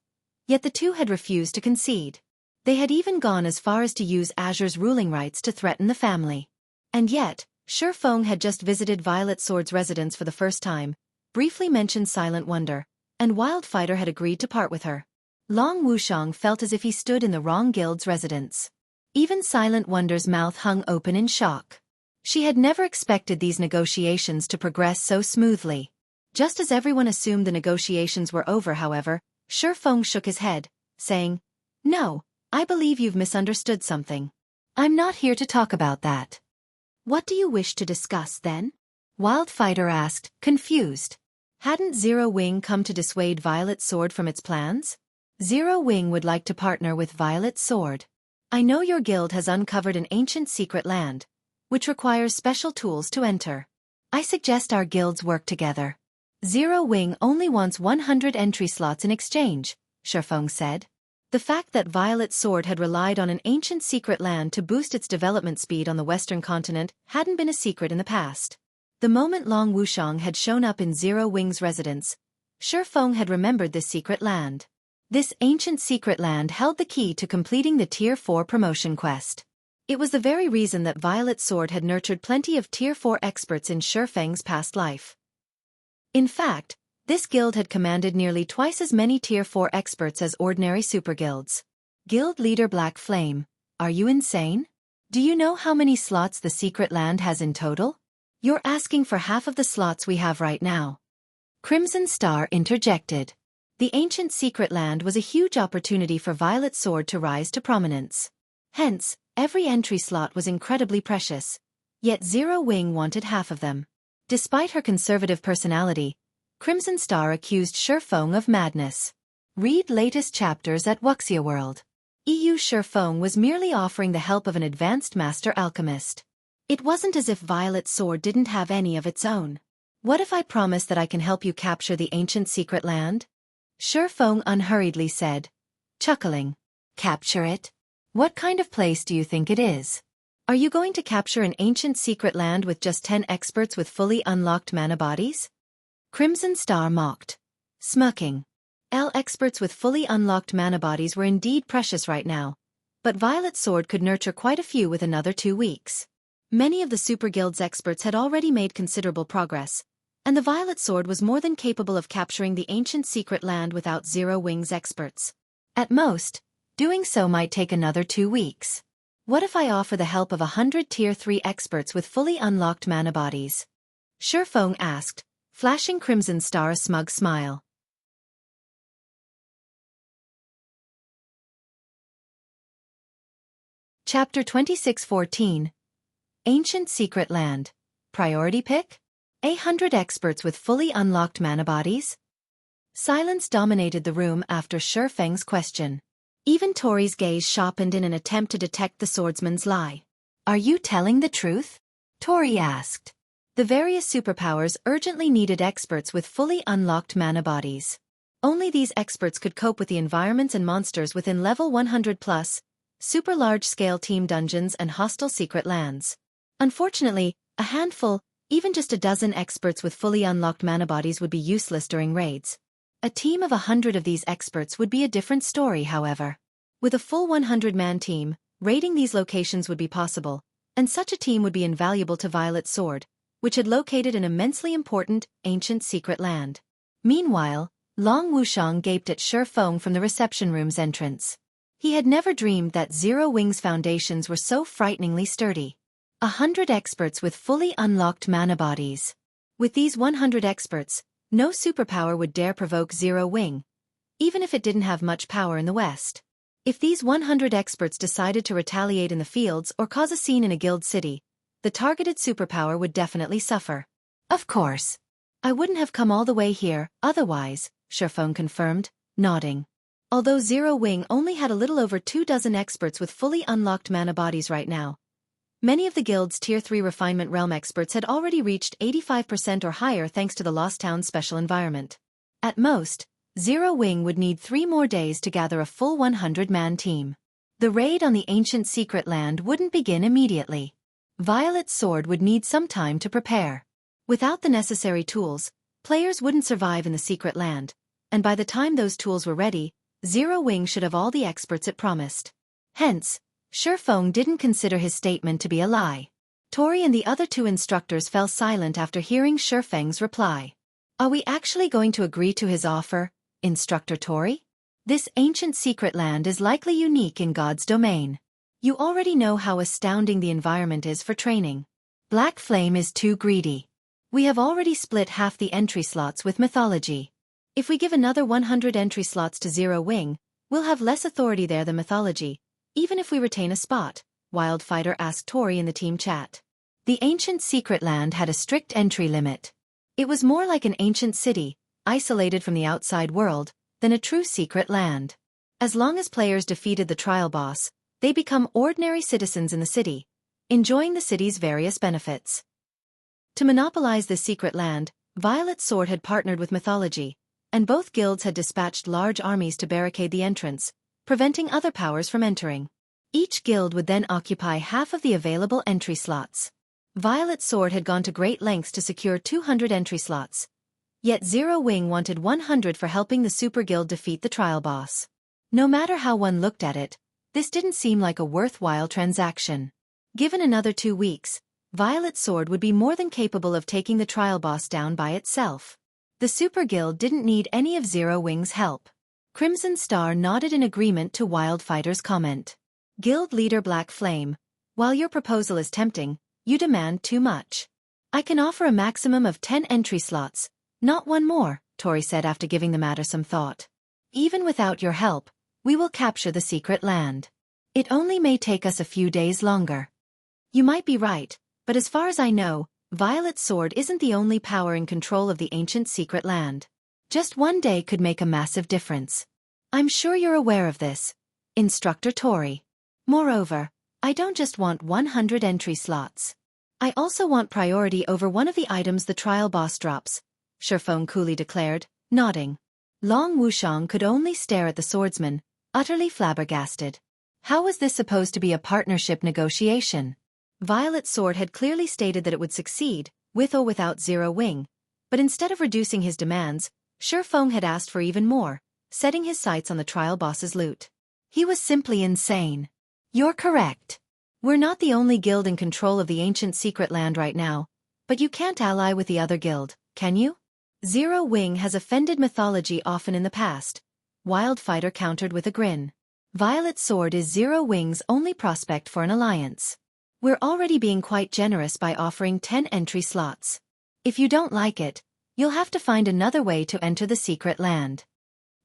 A: yet the two had refused to concede. They had even gone as far as to use Azure's ruling rights to threaten the family. And yet, Xueqi had just visited Violet Sword's residence for the first time, briefly mentioned Silent Wonder, and Wildfighter had agreed to part with her. Long Wushang felt as if he stood in the wrong guild's residence. Even Silent Wonder's mouth hung open in shock. She had never expected these negotiations to progress so smoothly. Just as everyone assumed the negotiations were over, however, Xueqi shook his head, saying, "No, I believe you've misunderstood something. I'm not here to talk about that." "What do you wish to discuss, then?" Wildfighter asked, confused. Hadn't Zero Wing come to dissuade Violet Sword from its plans? Zero Wing would like to partner with Violet Sword. I know your guild has uncovered an ancient secret land, which requires special tools to enter. I suggest our guilds work together. Zero Wing only wants 100 entry slots in exchange, Xueqi said. The fact that Violet Sword had relied on an ancient secret land to boost its development speed on the Western continent hadn't been a secret in the past. The moment Long Wushang had shown up in Zero Wing's residence, Xueqi had remembered this secret land. This ancient secret land held the key to completing the Tier 4 promotion quest. It was the very reason that Violet Sword had nurtured plenty of Tier 4 experts in Xueqi's past life. In fact, this guild had commanded nearly twice as many Tier 4 experts as ordinary superguilds. Guild leader Black Flame, are you insane? Do you know how many slots the secret land has in total? You're asking for half of the slots we have right now. Crimson Star interjected. The ancient secret land was a huge opportunity for Violet Sword to rise to prominence. Hence, every entry slot was incredibly precious. Yet Zero Wing wanted half of them. Despite her conservative personality, Crimson Star accused Xueqi of madness. Read latest chapters at Wuxia World. EU Xueqi was merely offering the help of an advanced master alchemist. It wasn't as if Violet Sword didn't have any of its own. What if I promise that I can help you capture the ancient secret land? Xueqi unhurriedly said, chuckling. Capture it? What kind of place do you think it is? Are you going to capture an ancient secret land with just 10 experts with fully unlocked mana bodies? Crimson Star mocked, smirking. Experts with fully unlocked mana bodies were indeed precious right now, but Violet Sword could nurture quite a few with another 2 weeks. Many of the Super Guild's experts had already made considerable progress, and the Violet Sword was more than capable of capturing the ancient secret land without Zero Wing's experts. At most, doing so might take another 2 weeks. What if I offer the help of 100 Tier 3 experts with fully unlocked mana bodies? Xueqi asked, flashing Crimson Star a smug smile. Chapter 26:14. Ancient Secret Land. Priority pick? 100 experts with fully unlocked mana bodies? Silence dominated the room after Xueqi's question. Even Tori's gaze sharpened in an attempt to detect the swordsman's lie. Are you telling the truth? Tori asked. The various superpowers urgently needed experts with fully unlocked mana bodies. Only these experts could cope with the environments and monsters within level 100+, super large-scale team dungeons and hostile secret lands. Unfortunately, a handful, even just a dozen experts with fully unlocked mana bodies would be useless during raids. A team of 100 of these experts would be a different story, however. With a full 100-man team, raiding these locations would be possible, and such a team would be invaluable to Violet's Sword, which had located an immensely important, ancient secret land. Meanwhile, Long Wushang gaped at Xueqi from the reception room's entrance. He had never dreamed that Zero Wing's foundations were so frighteningly sturdy. 100 experts with fully unlocked mana bodies. With these 100 experts, no superpower would dare provoke Zero Wing, even if it didn't have much power in the West. If these 100 experts decided to retaliate in the fields or cause a scene in a guild city, the targeted superpower would definitely suffer. Of course. I wouldn't have come all the way here, otherwise, Xueqi confirmed, nodding. Although Zero Wing only had a little over 24 experts with fully unlocked mana bodies right now, many of the guild's Tier 3 Refinement Realm experts had already reached 85% or higher thanks to the Lost Town's special environment. At most, Zero Wing would need 3 more days to gather a full 100-man team. The raid on the ancient secret land wouldn't begin immediately. Violet's Sword would need some time to prepare. Without the necessary tools, players wouldn't survive in the secret land, and by the time those tools were ready, Zero Wing should have all the experts it promised. Hence, Xueqi didn't consider his statement to be a lie. Tori and the other 2 instructors fell silent after hearing Xueqi's reply. Are we actually going to agree to his offer, Instructor Tori? This ancient secret land is likely unique in God's domain. You already know how astounding the environment is for training. Black Flame is too greedy. We have already split half the entry slots with mythology. If we give another 100 entry slots to Zero Wing, we'll have less authority there than mythology, even if we retain a spot, Wildfighter asked Tori in the team chat. The ancient secret land had a strict entry limit. It was more like an ancient city, isolated from the outside world, than a true secret land. As long as players defeated the trial boss, they become ordinary citizens in the city, enjoying the city's various benefits. To monopolize this secret land, Violet's Sword had partnered with mythology, and both guilds had dispatched large armies to barricade the entrance, preventing other powers from entering. Each guild would then occupy half of the available entry slots. Violet's Sword had gone to great lengths to secure 200 entry slots. Yet Zero Wing wanted 100 for helping the Super Guild defeat the trial boss. No matter how one looked at it, this didn't seem like a worthwhile transaction. Given another 2 weeks, Violet's Sword would be more than capable of taking the trial boss down by itself. The Super Guild didn't need any of Zero Wing's help. Crimson Star nodded in agreement to Wildfighter's comment. Guild leader Black Flame, while your proposal is tempting, you demand too much. I can offer a maximum of 10 entry slots, not 1 more, Tori said after giving the matter some thought. Even without your help, we will capture the secret land. It only may take us a few days longer. You might be right, but as far as I know, Violet's Sword isn't the only power in control of the ancient secret land. Just 1 day could make a massive difference. I'm sure you're aware of this, Instructor Tori. Moreover, I don't just want 100 entry slots. I also want priority over one of the items the trial boss drops, Xueqi coolly declared, nodding. Long Wushang could only stare at the swordsman, utterly flabbergasted. How was this supposed to be a partnership negotiation? Violet's Sword had clearly stated that it would succeed, with or without Zero Wing, but instead of reducing his demands, Xueqi had asked for even more, setting his sights on the trial boss's loot. He was simply insane. You're correct. We're not the only guild in control of the ancient secret land right now, but you can't ally with the other guild, can you? Zero Wing has offended mythology often in the past, Wildfighter countered with a grin. Violet's Sword is Zero Wing's only prospect for an alliance. We're already being quite generous by offering 10 entry slots. If you don't like it, you'll have to find another way to enter the secret land.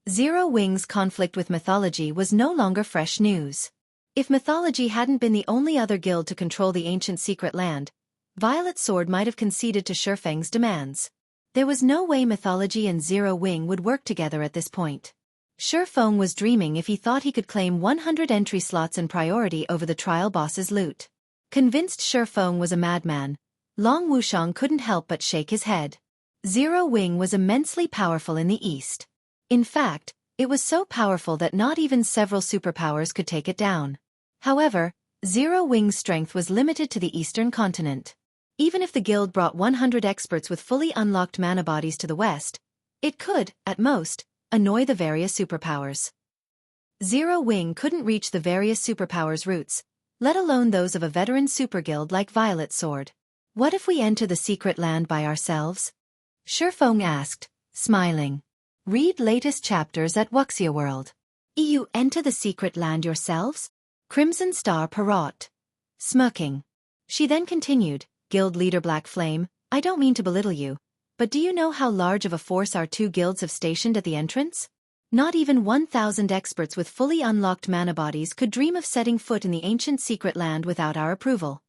A: Zero Wing's conflict with mythology was no longer fresh news. If mythology hadn't been the only other guild to control the ancient secret land, Violet Sword might have conceded to Shifeng's demands. There was no way mythology and Zero Wing would work together at this point. Shifeng was dreaming if he thought he could claim 100 entry slots and priority over the trial boss's loot. Convinced Shifeng was a madman, Long Wushang couldn't help but shake his head. Zero Wing was immensely powerful in the east. In fact, it was so powerful that not even several superpowers could take it down. However, Zero Wing's strength was limited to the eastern continent. Even if the guild brought 100 experts with fully unlocked mana bodies to the west, it could, at most, annoy the various superpowers. Zero Wing couldn't reach the various superpowers' roots, let alone those of a veteran superguild like Violet Sword. What if we enter the secret land by ourselves? Shifeng asked, smiling. Read latest chapters at Wuxia World. You enter the secret land yourselves? Crimson Star parrot. Smirking. She then continued, Guild Leader Black Flame, I don't mean to belittle you, but do you know how large of a force our two guilds have stationed at the entrance? Not even 1,000 experts with fully unlocked mana bodies could dream of setting foot in the ancient secret land without our approval.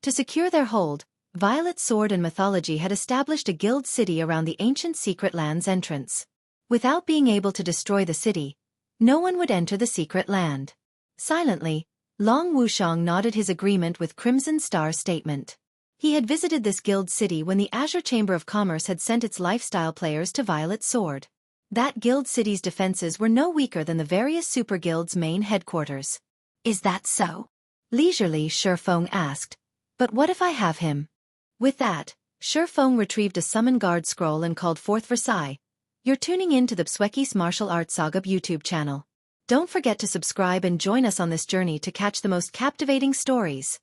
A: To secure their hold, Violet Sword and Mythology had established a guild city around the ancient secret land's entrance. Without being able to destroy the city, no one would enter the secret land. Silently, Long Wushang nodded his agreement with Crimson Star's statement. He had visited this guild city when the Azure Chamber of Commerce had sent its lifestyle players to Violet Sword. That guild city's defenses were no weaker than the various super guilds' main headquarters. Is that so? Leisurely, Shifeng asked. But what if I have him? With that, Shifeng retrieved a summon guard scroll and called forth Versailles. You're tuning in to the Xueqi's Martial Arts Saga YouTube channel. Don't forget to subscribe and join us on this journey to catch the most captivating stories.